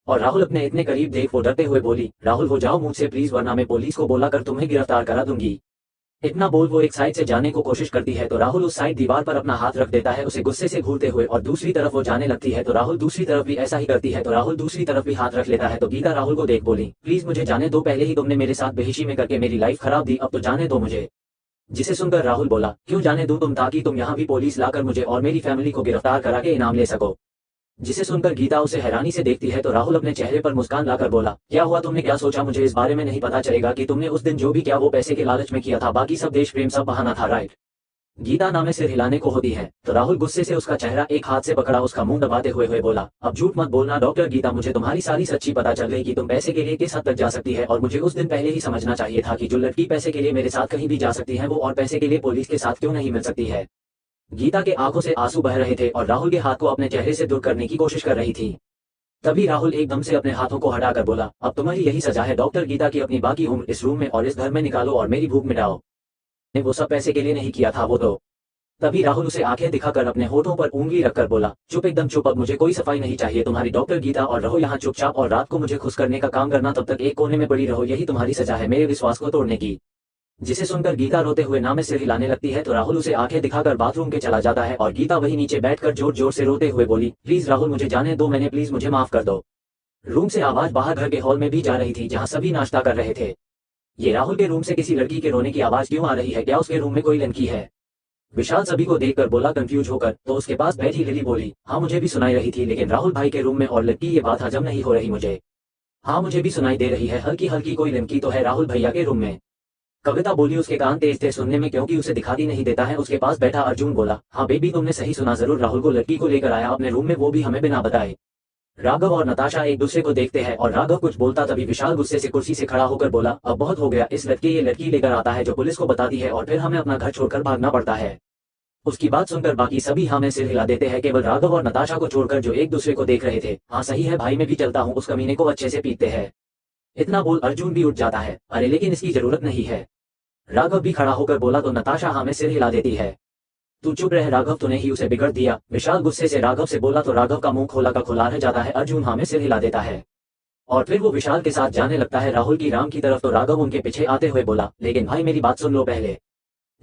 Speaker 2: और राहुल अपने इतने करीब देख वो डरते हुए बोली, राहुल हो जाओ मुझसे प्लीज वरना मैं पुलिस को बोला कर तुम्हें गिरफ्तार करा दूंगी। इतना बोल वो एक साइड से जाने को कोशिश करती है तो राहुल उस साइड दीवार पर अपना हाथ रख देता है उसे गुस्से से घूरते हुए, और दूसरी तरफ वो जाने लगती है तो राहुल दूसरी तरफ भी ऐसा ही करती है तो राहुल दूसरी तरफ भी हाथ रख लेता है। तो गीता राहुल को देख बोली, प्लीज मुझे जाने दो, पहले ही तुमने मेरे साथ बेहिशी में करके मेरी लाइफ खराब दी, अब तो जाने दो मुझे। जिसे सुनकर राहुल बोला, क्यों जाने दूं तुम, ताकि तुम यहाँ भी पुलिस लाकर मुझे और मेरी फैमिली को गिरफ्तार करा के इनाम ले सको। जिसे सुनकर गीता उसे हैरानी से देखती है तो राहुल अपने चेहरे पर मुस्कान लाकर बोला, क्या हुआ, तुमने क्या सोचा, मुझे इस बारे में नहीं पता चलेगा कि तुमने उस दिन जो भी किया वो पैसे के लालच में किया था, बाकी सब देश प्रेम सब बहाना था, राइट। गीता नामे सिर हिलाने को होती है तो राहुल गुस्से से उसका चेहरा एक हाथ से पकड़ा उसका मुंह दबाते हुए बोला, अब झूठ मत बोलना डॉक्टर गीता, मुझे तुम्हारी सारी सच्ची पता चल गई कि तुम पैसे के लिए किस हद तक जा सकती है, और मुझे उस दिन पहले ही समझना चाहिए था कि जो लड़की पैसे के लिए मेरे साथ कहीं भी जा सकती है वो और पैसे के लिए पुलिस के साथ क्यों नहीं मिल सकती है। गीता के आंखों से आंसू बह रहे थे और राहुल के हाथ को अपने चेहरे से दूर करने की कोशिश कर रही थी। तभी राहुल एकदम से अपने हाथों को हटाकर बोला, अब तुम्हारी यही सजा है डॉक्टर गीता की, अपनी बाकी उम्र इस रूम में और इस घर में निकालो और मेरी भूख मिटाओ। ने वो सब पैसे के लिए नहीं किया था वो तो। तभी राहुल उसे आंखें दिखाकर अपने होठों पर उंगली रखकर बोला, चुप, एकदम चुप, अब मुझे कोई सफाई नहीं चाहिए तुम्हारी डॉक्टर गीता, और रहो यहाँ चुपचाप और रात को मुझे खुश करने का काम करना, तब तक एक कोने में पड़ी रहो, यही तुम्हारी सजा है मेरे विश्वास को तोड़ने की। जिसे सुनकर गीता रोते हुए नामे सिर हिलाने लगती है तो राहुल उसे आंखें दिखाकर बाथरूम के चला जाता है और गीता वही नीचे बैठकर जोर जोर से रोते हुए बोली, प्लीज राहुल मुझे जाने दो, मैंने प्लीज मुझे माफ कर दो। रूम से आवाज बाहर घर के हॉल में भी जा रही थी जहां सभी नाश्ता कर रहे थे। ये राहुल के रूम से किसी लड़की के रोने की आवाज क्यों आ रही है, क्या उसके रूम में कोई लड़की है। विशाल सभी को देखकर बोला कंफ्यूज होकर, तो उसके पास बैठी लिली बोली, हाँ मुझे भी सुनाई रही थी, लेकिन राहुल भाई के रूम में और लड़की, ये बात हजम नहीं हो रही मुझे। हाँ मुझे भी सुनाई दे रही है, हल्की हल्की कोई लड़की तो है राहुल भैया के रूम में। कविता बोली, उसके कान तेज थे सुनने में क्योंकि उसे दिखाती नहीं देता है। उसके पास बैठा अर्जुन बोला, हाँ बेबी तुमने सही सुना, जरूर राहुल को लड़की को लेकर आया अपने रूम में, वो भी हमें बिना बताए। राघव और नताशा एक दूसरे को देखते हैं और राघव कुछ बोलता तभी विशाल गुस्से से कुर्सी से खड़ा होकर बोला, अब बहुत हो गया, इस लड़के ये लड़की लेकर आता है जो पुलिस को बताती है और फिर हमें अपना घर छोड़कर भागना पड़ता है। उसकी बात सुनकर बाकी सभी हाँ में सिर हिला देते हैं, केवल राघव और नताशा को छोड़कर जो एक दूसरे को देख रहे थे। हाँ सही है भाई, मैं भी चलता हूँ, उस कमीने को अच्छे से पीटते हैं। इतना बोल अर्जुन भी उठ जाता है, अरे लेकिन इसकी जरूरत नहीं है। राघव भी खड़ा होकर बोला तो नताशा हाँ में सिर हिला देती है, तू चुप रह राघव, तूने ही उसे बिगड़ दिया। विशाल गुस्से से राघव से बोला तो राघव का मुंह खोला का खुला रह जाता है। अर्जुन हाँ में सिर हिला देता है और फिर वो विशाल के साथ जाने लगता है राहुल की राम की तरफ, तो राघव उनके पीछे आते हुए बोला, लेकिन भाई मेरी बात सुन लो पहले।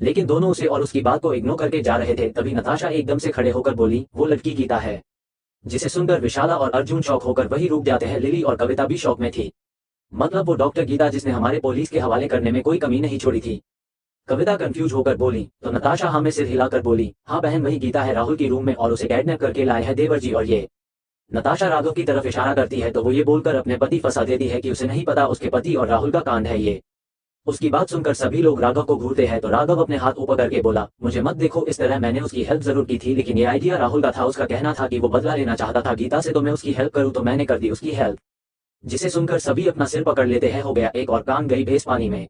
Speaker 2: लेकिन दोनों उसे और उसकी बात को इग्नोर करके जा रहे थे। तभी नताशा एकदम से खड़े होकर बोली, वो लड़की गीता है। जिसे सुनकर विशाला और अर्जुन शौक होकर वही रुक जाते हैं। लिली और कविता भी शौक में थी, मतलब वो डॉक्टर गीता जिसने हमारे पुलिस के हवाले करने में कोई कमी नहीं छोड़ी थी। कविता कंफ्यूज होकर बोली तो नताशा हाँ में सिर हिलाकर बोली, हाँ बहन वही गीता है राहुल की रूम में और उसे कैडनैप करके लाए हैं देवर जी। और ये नताशा राघव की तरफ इशारा करती है तो वो ये बोलकर अपने पति फंसा देती है कि उसे नहीं पता उसके पति और राहुल का कांड है ये। उसकी बात सुनकर सभी लोग राघव को घूरते हैं तो राघव अपने हाथ ऊपर करके बोला, मुझे मत देखो इस तरह, मैंने उसकी हेल्प जरूर की थी लेकिन ये आइडिया राहुल का था। उसका कहना था कि वो बदला लेना चाहता था गीता से, तो मैं उसकी हेल्प करूँ तो मैंने कर दी उसकी हेल्प। जिसे सुनकर सभी अपना सिर पकड़ लेते हैं, हो गया एक और कान गई भैंस पानी में।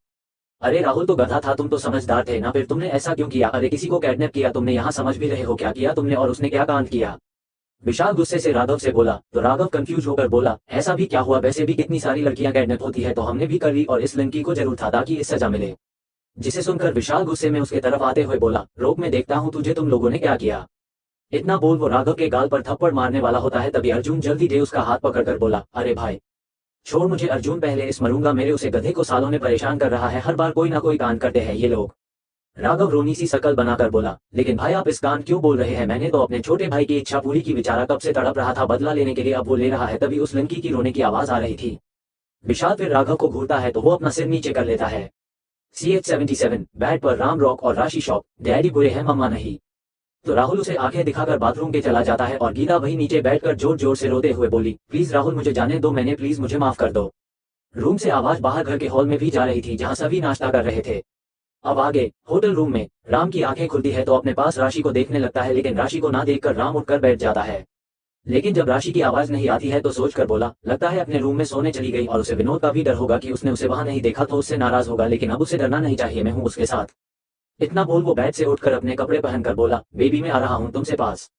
Speaker 2: अरे राहुल तो गधा था, तुम तो समझदार थे ना, फिर तुमने ऐसा क्यों किया। अरे किसी को कैडनैप किया तुमने, यहाँ समझ भी रहे हो क्या किया तुमने और उसने क्या कांड किया। विशाल गुस्से से राघव से बोला तो राघव कंफ्यूज होकर बोला, ऐसा भी क्या हुआ, वैसे भी कितनी सारी लड़कियां कैडनैप होती है तो हमने भी कर ली और इस लड़की को जरूर था ताकि इस सजा मिले। जिसे सुनकर विशाल गुस्से में उसके तरफ आते हुए बोला, रोक मैं देखता हूँ तुझे तुम लोगों ने क्या किया। इतना बोल वो राघव के गाल पर थप्पड़ मारने वाला होता है तभी अर्जुन जल्दी दे उसका हाथ पकड़कर बोला, अरे भाई छोड़ मुझे अर्जुन, पहले इस मरूंगा, मेरे उसे गधे को सालों ने परेशान कर रहा है, हर बार कोई ना कोई कांड करते हैं ये लोग। राघव रोनी सी शकल बनाकर बोला, लेकिन भाई आप इस कांड क्यों बोल रहे हैं, मैंने तो अपने छोटे भाई की इच्छा पूरी की, बेचारा कब से तड़प रहा था बदला लेने के लिए, अब वो ले रहा है। तभी उस लड़की की रोने की आवाज आ रही थी। विशाल फिर राघव को घूरता है तो वो अपना सिर नीचे कर लेता है। CH-77 बेड पर राम रॉक और राशि शॉक, डैडी बुरे हैं मम्मा नहीं। तो राहुल उसे आंखें दिखाकर बाथरूम के चला जाता है और गीता वही नीचे बैठकर जोर जोर से रोते हुए बोली, प्लीज राहुल मुझे जाने दो, मैंने प्लीज मुझे माफ कर दो। रूम से आवाज बाहर घर के हॉल में भी जा रही थी जहां सभी नाश्ता कर रहे थे। अब आगे होटल रूम में राम की आंखें खुलती है तो अपने पास राशि को देखने लगता है, लेकिन राशि को ना देखकर राम उठकर बैठ जाता है। लेकिन जब राशि की आवाज नहीं आती है तो सोचकर बोला, लगता है अपने रूम में सोने चली गई और उसे विनोद का भी डर होगा कि उसने उसे वहां नहीं देखा तो उससे नाराज होगा, लेकिन अब उसे डरना नहीं चाहिए, मैं हूं उसके साथ। इतना बोल वो बेड से उठकर अपने कपड़े पहनकर बोला, बेबी मैं आ रहा हूं तुमसे पास।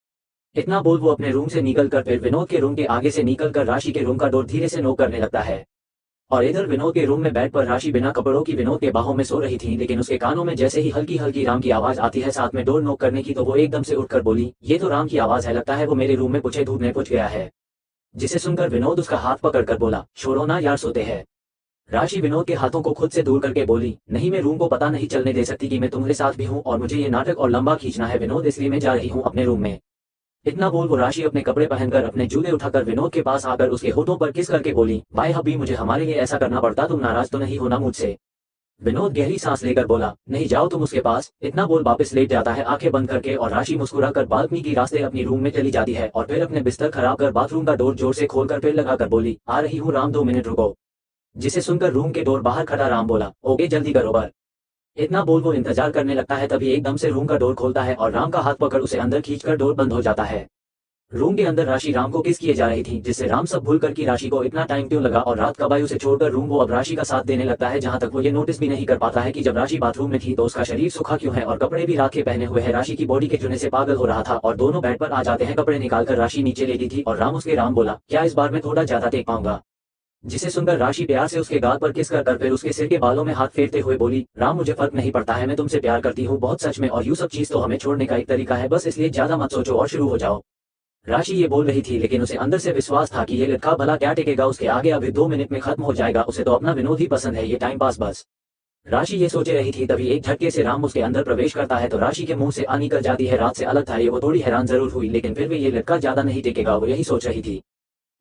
Speaker 2: इतना बोल वो अपने रूम से निकलकर फिर विनोद के रूम के आगे से निकलकर राशि के रूम का डोर धीरे से नॉक करने लगता है। और इधर विनोद के रूम में बेड पर राशि बिना कपड़ों की विनोद के बाहों में सो रही थी, लेकिन उसके कानों में जैसे ही हल्की हल्की राम की आवाज आती है साथ में डोर नॉक करने की, तो वो एकदम से उठकर बोली, ये तो राम की आवाज है, लगता है वो मेरे रूम में पूछे धूप में पूछ गया है। जिसे सुनकर विनोद उसका हाथ पकड़कर बोला, छोड़ो ना यार सोते हैं। राशि विनोद के हाथों को खुद से दूर करके बोली, नहीं मैं रूम को पता नहीं चलने दे सकती कि मैं तुम्हारे साथ भी हूँ और मुझे ये नाटक और लंबा खींचना है विनोद, इसलिए मैं जा रही हूँ अपने रूम में। इतना बोल वो राशि अपने कपड़े पहनकर अपने जूते उठाकर विनोद के पास आकर उसके होठों पर किस करके बोली, बाय हब्बी मुझे हमारे लिए ऐसा करना पड़ता, तुम नाराज तो नहीं होना मुझसे। विनोद गहरी सांस लेकर बोला, नहीं जाओ तुम उसके पास। इतना बोल वापस लेट जाता है आंखें बंद करके और राशि मुस्कुरा कर बालकनी की रास्ते अपनी रूम में चली जाती है और फिर अपने बिस्तर खराब कर बाथरूम का डोर जोर से खोलकर फिर लगाकर बोली, आ रही हूँ राम 2 मिनट रुको। जिसे सुनकर रूम के डोर बाहर खड़ा राम बोला, ओके जल्दी करो बर। इतना बोल वो इंतजार करने लगता है, तभी एकदम से रूम का डोर खोलता है और राम का हाथ पकड़ उसे अंदर खींचकर डोर बंद हो जाता है। रूम के अंदर राशि राम को किस किए जा रही थी, जिससे राम सब भूल कर कि राशि को इतना टाइम क्यों लगा और रात कब आई उसे छोड़कर रूम वो अब राशि का साथ देने लगता है, जहां तक वो ये नोटिस भी नहीं कर पाता है कि जब राशि बाथरूम में थी तो उसका शरीर सूखा क्यों है और कपड़े भी रात के पहने हुए है। राशि की बॉडी के चुने से पागल हो रहा था और दोनों बेड पर आ जाते हैं। कपड़े निकालकर राशि नीचे लेटी थी और राम बोला, क्या इस बार मैं थोड़ा ज्यादा टेक पाऊंगा। जिसे सुनकर राशि प्यार से उसके गाल पर किस कर फिर उसके सिर के बालों में हाथ फेरते हुए बोली, राम मुझे फर्क नहीं पड़ता है, मैं तुमसे प्यार करती हूँ बहुत सच में, और यूं सब चीज तो हमें छोड़ने का एक तरीका है, बस इसलिए ज्यादा मत सोचो और शुरू हो जाओ। राशि ये बोल रही थी लेकिन उसे अंदर से विश्वास था कि ये लड़का भला क्या टेकेगा उसके आगे, अभी 2 मिनट में खत्म हो जाएगा, उसे तो अपना विनोद ही पसंद है, ये टाइम पास बस। राशि ये सोचे रही थी तभी एक झटके से राम उसके अंदर प्रवेश करता है तो राशि के मुंह से आ निकल जाती है, रात से अलग था ये, वो थोड़ी हैरान जरूर हुई लेकिन फिर भी ये लड़का ज्यादा नहीं टेकेगा, वो यही सोच रही थी।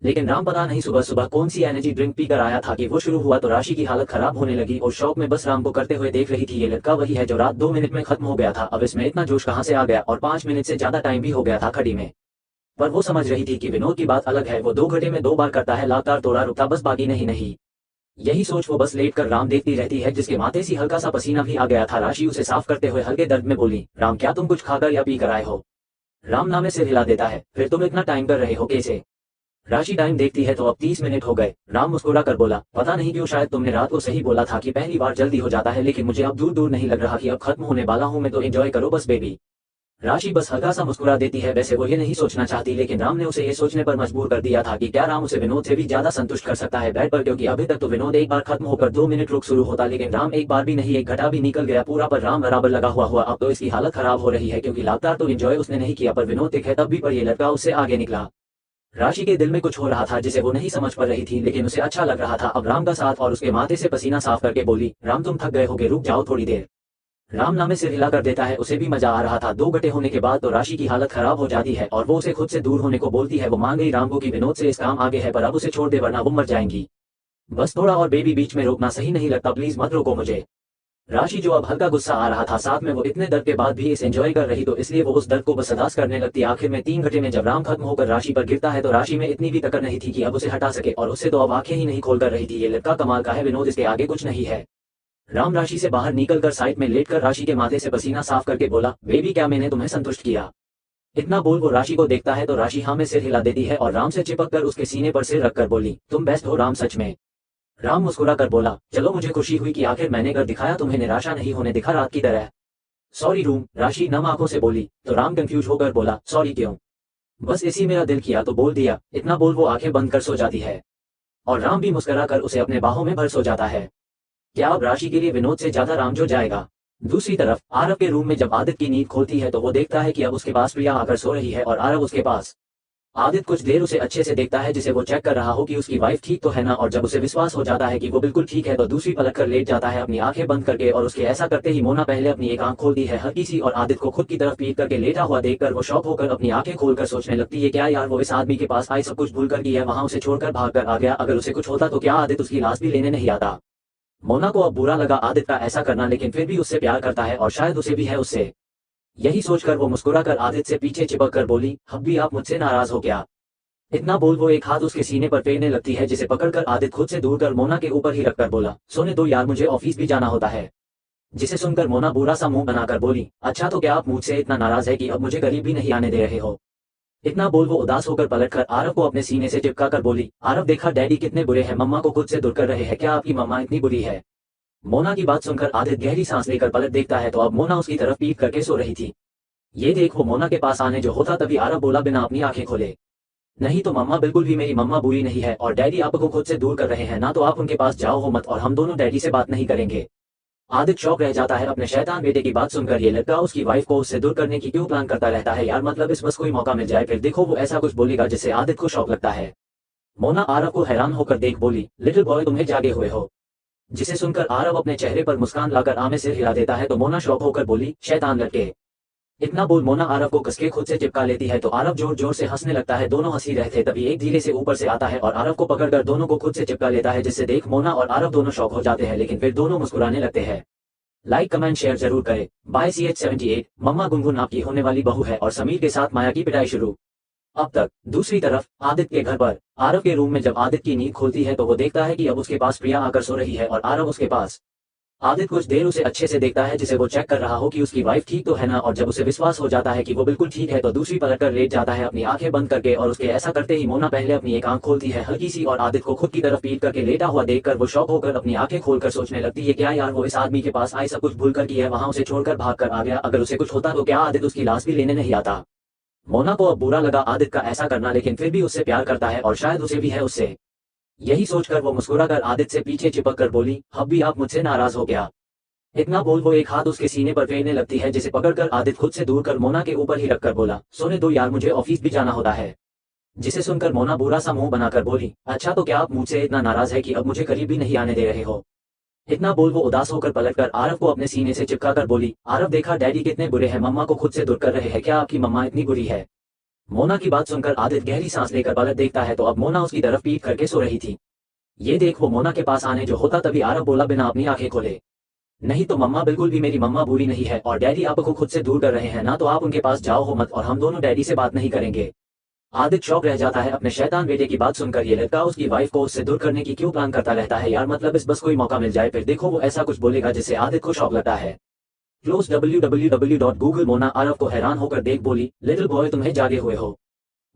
Speaker 2: लेकिन राम पता नहीं सुबह सुबह कौन सी एनर्जी ड्रिंक पीकर आया था कि वो शुरू हुआ तो राशि की हालत खराब होने लगी और शौक में बस राम को करते हुए देख रही थी। ये लड़का वही है जो रात 2 मिनट में खत्म हो गया था, अब इसमें इतना जोश कहां से आ गया, और 5 मिनट से ज्यादा टाइम भी हो गया था खड़ी में। पर वो समझ रही थी कि विनोद की बात अलग है, वो 2 घंटे में 2 बार करता है, लगातार तोड़ा रुकता बस, बाकी नहीं। यही सोच वो बस लेट कर राम देखती रहती है जिसके माथे से हल्का सा पसीना भी आ गया था। राशि उसे साफ करते हुए हल्के दर्द में बोली, राम क्या तुम कुछ खाकर या पी कर आए हो। राम नामे सिर हिला देता है, फिर तुम इतना टाइम कर रहे हो कैसे। राशि टाइम देखती है तो अब 30 मिनट हो गए। राम मुस्कुरा कर बोला, पता नहीं क्यों, शायद तुमने रात को सही बोला था कि पहली बार जल्दी हो जाता है, लेकिन मुझे अब दूर नहीं लग रहा कि अब खत्म होने वाला हूं मैं, तो एंजॉय करो बस बेबी। राशि बस हल्का सा मुस्कुरा देती है, वैसे वो ये नहीं सोचना चाहती लेकिन राम ने उसे ये सोचने पर मजबूर कर दिया था कि क्या राम उसे विनोद से भी ज्यादा संतुष्ट कर सकता है बेड पर, क्योंकि अभी तक तो विनोद एक बार खत्म होकर 2 मिनट रुक शुरू होता, लेकिन राम एक बार भी नहीं, एक घंटा भी निकल गया पूरा पर राम बराबर लगा हुआ। अब तो इसकी हालत खराब हो रही है क्योंकि लगातार तो एंजॉय उसने नहीं किया पर विनोद दिखे तब भी, पर ये लड़का उससे आगे निकला। राशि के दिल में कुछ हो रहा था जिसे वो नहीं समझ पा रही थी लेकिन उसे अच्छा लग रहा था अब राम का साथ, और उसके माथे से पसीना साफ करके बोली, राम तुम थक गए होगे, रुक जाओ थोड़ी देर। राम नामे सिर हिला कर देता है, उसे भी मजा आ रहा था। 2 घंटे होने के बाद तो राशि की हालत खराब हो जाती है और वो उसे खुद से दूर होने को बोलती है। वो मान गई राम को कि विनोद से इस काम आगे है पर अब उसे छोड़ दे वरना वो मर जाएंगी। बस थोड़ा और बेबी, बीच में रोकना सही नहीं लगता, प्लीज मत रोको मुझे। राशि जो अब हल्का गुस्सा आ रहा था, साथ में वो इतने दर्द के बाद भी इस एंजॉय कर रही, तो इसलिए वो उस दर्द को बस बर्दाश्त करने लगती। आखिर में 3 घंटे में जब राम खत्म होकर राशि पर गिरता है तो राशि में इतनी भी तकड़ नहीं थी कि अब उसे हटा सके, और उससे तो अब आंखें ही नहीं खोल कर रही थी। ये लड़का कमाल का है विनोद, इसके आगे कुछ नहीं है। राम राशि से बाहर निकलकर साइड में लेटकर राशि के माथे से पसीना साफ करके बोला, बेबी क्या मैंने तुम्हें संतुष्ट किया। इतना बोल वो राशि को देखता है तो राशि हाँ में सिर हिला देती है और राम से चिपक कर उसके सीने पर सिर रखकर बोली, तुम बेस्ट हो राम सच में। राम मुस्कुरा कर बोला, चलो मुझे खुशी हुई कि आखिर मैंने कर दिखाया, तुम्हें निराशा नहीं होने दिखा रात की तरह। सॉरी रूम, राशि नम आंखों से बोली तो राम कंफ्यूज होकर बोला, सॉरी क्यों, बस इसी मेरा दिल किया तो बोल दिया। इतना बोल वो आंखें बंद कर सो जाती है और राम भी मुस्कुरा कर उसे अपने बाहों में भर सो जाता है। क्या अब राशि के लिए विनोद से ज्यादा राम जो जाएगा। दूसरी तरफ आरव के रूम में जब आदित्य की नींद खोलती है तो वो देखता है कि अब उसके पास प्रिया आकर सो रही है और आरव उसके पास। आदित्य कुछ देर उसे अच्छे से देखता है जिसे वो चेक कर रहा हो कि उसकी वाइफ ठीक तो है ना, और जब उसे विश्वास हो जाता है कि वो बिल्कुल ठीक है तो दूसरी पलट कर लेट जाता है अपनी आंखें बंद करके, और उसके ऐसा करते ही मोना पहले अपनी एक आंख खोलती है हल्की सी और आदित्य को खुद की तरफ पीट करके लेटा हुआ देखकर वो शॉक होकर अपनी आंखें खोलकर सोचने लगती है, क्या यार वो इस आदमी के पास आई सब कुछ भूल कर गई है, वहां उसे छोड़कर भाग कर आ गया, अगर उसे कुछ होता तो क्या आदित्य उसकी लाश भी लेने नहीं आता। मोना को अब बुरा लगा आदित्य का ऐसा करना, लेकिन फिर भी उससे प्यार करता है और शायद उसे भी है उससे। यही सोचकर वो मुस्कुराकर आदित्य से पीछे चिपक कर बोली, हब्बी आप मुझसे नाराज हो क्या। इतना बोल वो एक हाथ उसके सीने पर फेरने लगती है जिसे पकड़कर आदित्य खुद से दूर कर मोना के ऊपर ही रखकर बोला, सोने दो यार मुझे ऑफिस भी जाना होता है। जिसे सुनकर मोना बुरा सा मुंह बनाकर बोली, अच्छा तो क्या आप मुझसे इतना नाराज है कि अब मुझे करीब भी नहीं आने दे रहे हो। इतना बोल वो उदास होकर पलटकर आरव को अपने सीने से चिपका कर बोली, आरव देखा डैडी कितने बुरे हैं, मम्मा को खुद से दूर कर रहे हैं, क्या आपकी मम्मा इतनी बुरी है। मोना की बात सुनकर आदित्य गहरी सांस लेकर पलट देखता है तो अब मोना उसकी तरफ पीट करके सो रही थी। ये देख वो मोना के पास आने जो होता तभी आरव बोला बिना अपनी आंखें खोले, नहीं तो मम्मा बिल्कुल भी मेरी मम्मा बुरी नहीं है और डैडी आपको खुद से दूर कर रहे हैं ना, तो आप उनके पास जाओ हो मत और हम दोनों डैडी से बात नहीं करेंगे। आदित्य शौक रह जाता है अपने शैतान बेटे की बात सुनकर, ये लड़का उसकी वाइफ को उससे दूर करने की क्यों प्लान करता रहता है यार, मतलब इस बस कोई मौका मिल जाए फिर देखो वो ऐसा कुछ बोलेगा जिससे आदित्य को शौक लगता है। मोना आरव को हैरान होकर देख बोली, लिटिल बॉय तुम्हें जागे हुए हो। जिसे सुनकर आरव अपने चेहरे पर मुस्कान लाकर आमे सिर हिला देता है तो मोना शौक होकर बोली, शैतान लड़के। इतना बोल मोना आरव को कसके खुद से चिपका लेती है तो आरव जोर जोर से हंसने लगता है। दोनों हंसी रहे थे तभी एक धीरे से ऊपर से आता है और आरव को पकड़कर दोनों को खुद से चिपका लेता है, जिससे देख मोना और आरव दोनों शौक हो जाते हैं, लेकिन फिर दोनों मुस्कुराने लगते हैं। लाइक कमेंट शेयर जरूर करें। Bye CH78। मम्मा गुनगुन आपकी होने वाली बहू है और समीर के साथ माया की पिटाई शुरू। अब तक दूसरी तरफ आदित्य के घर पर आरव के रूम में जब आदित्य की नींद खुलती है तो वो देखता है कि अब उसके पास प्रिया आकर सो रही है और आरव उसके पास। आदित्य कुछ देर उसे अच्छे से देखता है जिसे वो चेक कर रहा हो कि उसकी वाइफ ठीक तो है ना, और जब उसे विश्वास हो जाता है कि वो बिल्कुल ठीक है तो दूसरी पलटकर लेट जाता है अपनी आंखें बंद करके, और उसके ऐसा करते ही मोना पहले अपनी एक आंख खोलती है हल्की सी और आदित्य को खुद की तरफ पीट करके लेटा हुआ देखकर वो शॉक होकर अपनी आंखें खोलकर सोचने लगती है, क्या यार वो इस आदमी के पास आई सब कुछ भूल कर की है, वहां उसे छोड़कर भाग कर आ गया, अगर उसे कुछ होता तो क्या आदित्य उसकी लाश भी लेने नहीं आता। मोना को अब बुरा लगा आदित्य का ऐसा करना, लेकिन फिर भी उससे प्यार करता है और शायद उसे भी है उससे। यही सोचकर वो मुस्कुराकर आदित्य से पीछे चिपक कर बोली, अब भी आप मुझसे नाराज हो गया। इतना बोल वो एक हाथ उसके सीने पर फेरने लगती है, जिसे पकड़कर आदित्य खुद से दूर कर मोना के ऊपर ही रखकर बोला, सोने दो यार, मुझे ऑफिस भी जाना होता है। जिसे सुनकर मोना बुरा सा मुंह बनाकर बोली, अच्छा तो क्या आप मुझसे इतना नाराज है कि अब मुझे करीब भी नहीं आने दे रहे हो। इतना बोल वो उदास होकर पलटकर आरव को अपने सीने से चिपका कर बोली, आरव देखा डैडी कितने बुरे हैं, मम्मा को खुद से दूर कर रहे हैं, क्या आपकी मम्मा इतनी बुरी है। मोना की बात सुनकर आदित्य गहरी सांस लेकर पलट देखता है तो अब मोना उसकी तरफ पीट करके सो रही थी। ये देख वो मोना के पास आने जो होता तभी आरव बोला बिना अपनी आंखें खोले, नहीं तो मम्मा बिल्कुल भी मेरी मम्मा बुरी नहीं है, और डैडी आपको खुद से दूर कर रहे हैं ना, तो आप उनके पास जाओ हो मत और हम दोनों डैडी से बात नहीं करेंगे। आदित्य शौक रह जाता है अपने शैतान बेटे की बात सुनकर, ये लड़का उसकी वाइफ को उससे दूर करने की क्यों प्लान करता रहता है यार, मतलब इस बस कोई मौका मिल जाए फिर देखो वो ऐसा कुछ बोलेगा जिससे आदित्य को शौक लगता है। Close www.google। मोना आरव को हैरान होकर देख बोली, लिटिल बॉय तुम्हें जागे हुए हो।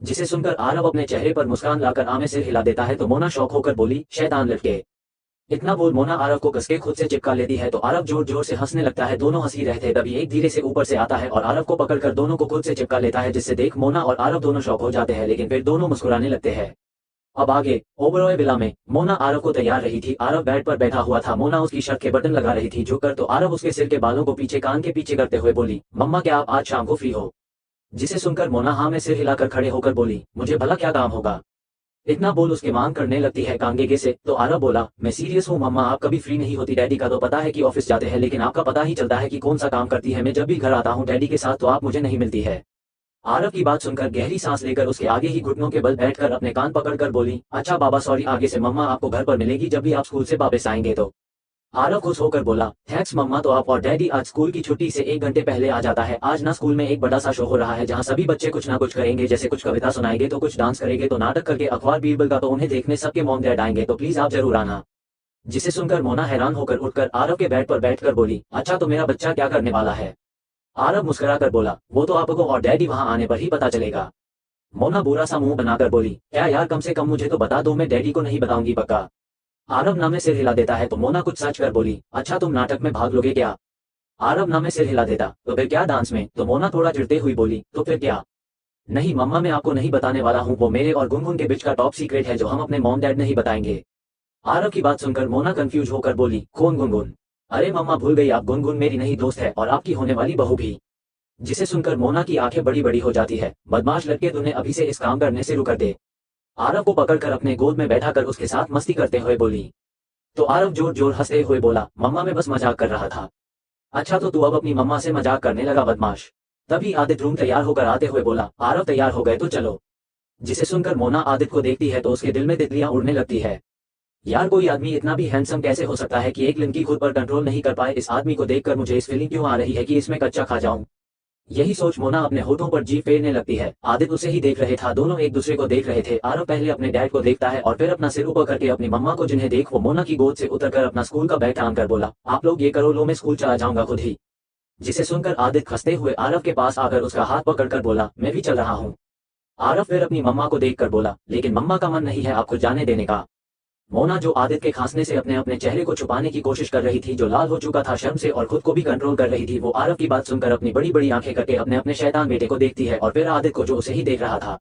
Speaker 2: जिसे सुनकर आरव अपने चेहरे पर मुस्कान लाकर आमे सिर हिला देता है तो मोना शौक होकर बोली, शैतान लड़के। इतना बोल मोना आरव को कसके खुद से चिपका लेती है तो आरव जोर जोर से हंसने लगता है। दोनों हंसी रहे थे तभी एक धीरे से ऊपर से आता है और आरव को पकड़कर दोनों को खुद से चिपका लेता है, जिससे देख मोना और आरव दोनों शौक हो जाते हैं, लेकिन फिर दोनों मुस्कुराने लगते हैं। अब आगे ओबरॉय विला में मोना आरव को तैयार रही थी। आरव बेड पर बैठा हुआ था, मोना उसकी शर्ट के बटन लगा रही थी। झुककर तो आरव उसके सिर के बालों को पीछे कान के पीछे करते हुए बोली, मम्मा क्या आप आज शाम को फ्री हो। जिसे सुनकर मोना हाँ में सिर हिलाकर खड़े होकर बोली, मुझे भला क्या काम होगा। इतना बोल उसकी मांग करने लगती है कांगेगे से तो आरव बोला, मैं सीरियस हूँ मम्मा, आप कभी फ्री नहीं होती, डैडी का तो पता है कि ऑफिस जाते हैं, लेकिन आपका पता ही चलता है कि कौन सा काम करती है, मैं जब भी घर आता हूँ डैडी के साथ तो आप मुझे नहीं मिलती है। आरव की बात सुनकर गहरी सांस लेकर उसके आगे ही घुटनों के बल बैठकर अपने कान पकड़कर बोली, अच्छा बाबा सॉरी, आगे से मम्मा आपको घर पर मिलेगी जब भी आप स्कूल से वापस आएंगे तो। आरव खुश होकर बोला, थैंक्स मम्मा, तो आप और डैडी आज स्कूल की छुट्टी से 1 घंटे पहले आ जाता है। आज ना स्कूल में एक बड़ा सा शो हो रहा है जहाँ सभी बच्चे कुछ ना कुछ करेंगे, जैसे कुछ कविता सुनाएंगे तो कुछ डांस करेंगे तो नाटक करके अखबार बीरबल का, तो उन्हें देखने सबके मॉम डैड आएंगे, तो प्लीज आप जरूर आना। जिसे सुनकर मोना हैरान होकर उठकर आरव के बेड पर बैठकर बोली, अच्छा तो मेरा बच्चा क्या करने वाला है। आरव मुस्कुराकर बोला, वो तो आपको और डैडी वहां आने पर ही पता चलेगा। मोना बुरा सा मुंह बनाकर बोली, क्या यार कम से कम मुझे तो बता दो, मैं डैडी को नहीं बताऊंगी पक्का। आरव ना में सिर हिला देता है तो मोना कुछ सच कर बोली, अच्छा तुम नाटक में भाग लोगे क्या। आरव ना में सिर हिला देता, तो फिर क्या डांस में, तो मोना थोड़ा चिढ़ते हुई बोली, तो फिर क्या। नहीं मम्मा मैं आपको नहीं बताने वाला हूँ, वो मेरे और गुनगुन के बीच का टॉप सीक्रेट है जो हम अपने मॉम डैड नहीं बताएंगे। आरव की बात सुनकर मोना कंफ्यूज होकर बोली, कौन गुनगुन। अरे मम्मा भूल गई आप, गुनगुन मेरी नई दोस्त है और आपकी होने वाली बहू भी। जिसे सुनकर मोना की आंखें बड़ी बड़ी हो जाती है, बदमाश लड़के तूने अभी से इस काम करने से रुक दे। आरव को पकड़कर अपने गोद में बैठाकर उसके साथ मस्ती करते हुए बोली। तो आरव जोर जोर हंसते हुए बोला, मम्मा मैं बस मजाक कर रहा था। अच्छा तो तू अब अपनी मम्मा से मजाक करने लगा बदमाश। तभी आदित्य रूम तैयार होकर आते हुए बोला, आरव तैयार हो गए तो चलो। जिसे सुनकर मोना आदित्य को देखती है तो उसके दिल में तितलियां उड़ने लगती है। यार कोई आदमी इतना भी हैंडसम कैसे हो सकता है कि एक लड़की खुद पर कंट्रोल नहीं कर पाए। इस आदमी को देखकर मुझे इस फीलिंग क्यों आ रही है कि इसमें कच्चा खा जाऊं। यही सोच मोना अपने होठों पर जीभ फेरने लगती है। आदित्य उसे ही देख रहे था, दोनों एक दूसरे को देख रहे थे। आरव पहले अपने डैड को देखता है और फिर अपना सिर ऊपर करके अपनी मम्मा को, जिन्हें देख वो मोना की गोद से उतरकर अपना स्कूल का बैग टांग कर बोला, आप लोग ये करो, लो मैं स्कूल चला जाऊंगा खुद ही। जिसे सुनकर आदित्य हंसते हुए आरव के पास आकर उसका हाथ पकड़कर बोला, मैं भी चल रहा हूँ। आरव फिर अपनी मम्मा को देखकर बोला, लेकिन मम्मा का मन नहीं है आपको जाने देने का। मोना जो आदित्य के खांसने से अपने चेहरे को छुपाने की कोशिश कर रही थी, जो लाल हो चुका था शर्म से और खुद को भी कंट्रोल कर रही थी, वो आरव की बात सुनकर अपनी बड़ी बड़ी आंखें करके अपने शैतान बेटे को देखती है और फिर आदित्य को जो उसे ही देख रहा था।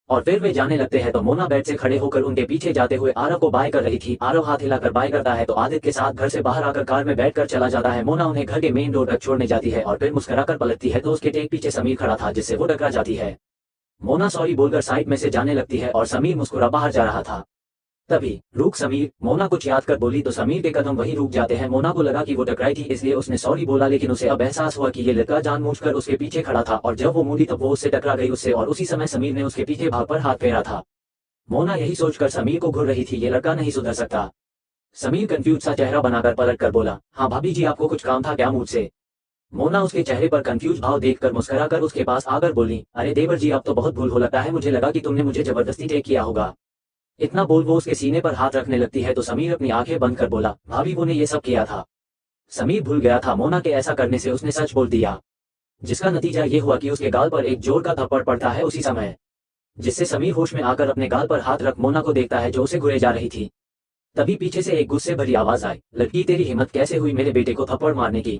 Speaker 2: और फिर वे जाने लगते हैं तो मोना बेड से खड़े होकर उनके पीछे जाते हुए आरव को बाय कर रही थी। आरव हाथ हिलाकर बाय करता है तो आदित्य के साथ घर से बाहर आकर कार में बैठकर चला जाता है। मोना उन्हें घर के मेन डोर तक छोड़ने जाती है और फिर मुस्कुराकर पलटती है तो उसके ठीक पीछे समीर खड़ा था, जिससे वो टकरा जाती है। मोना सॉरी बोलकर साइड में से जाने लगती है और समीर मुस्कुरा बाहर जा रहा था। तभी रुक समीर, मोना कुछ याद कर बोली तो समीर के कदम वहीं रुक जाते हैं। मोना को लगा कि वो टकराई थी इसलिए उसने सॉरी बोला, लेकिन उसे अब एहसास हुआ कि ये लड़का जानबूझकर उसके पीछे खड़ा था और जब वो मुड़ी तब वो उससे टकरा गई उससे, और उसी समय समीर ने उसके पीछे भाग पर हाथ फेरा था। मोना यही सोचकर समीर को घूर रही थी, ये लड़का नहीं सुधर सकता। समीर कंफ्यूज सा चेहरा बनाकर पलट कर बोला, हाँ भाभी जी, आपको कुछ काम था क्या मुझसे? मोना उसके चेहरे पर कंफ्यूज भाव देखकर मुस्कुराकर उसके पास आकर बोली, अरे देवर जी, अब तो बहुत भूल हो लगता है, मुझे लगा कि तुमने मुझे जबरदस्ती टेक किया होगा। इतना बोल वो उसके सीने पर हाथ रखने लगती है तो समीर अपनी आंखें बंद कर बोला, भाभी वो ने ये सब किया था। समीर भूल गया था मोना के ऐसा करने से उसने सच बोल दिया, जिसका नतीजा ये हुआ कि उसके गाल पर एक जोर का थप्पड़ पड़ता है उसी समय, जिससे समीर होश में आकर अपने गाल पर हाथ रख मोना को देखता है जो उसे घुरे जा रही थी। तभी पीछे से एक गुस्से भरी आवाज आई, लड़की तेरी हिम्मत कैसे हुई मेरे बेटे को थप्पड़ मारने की?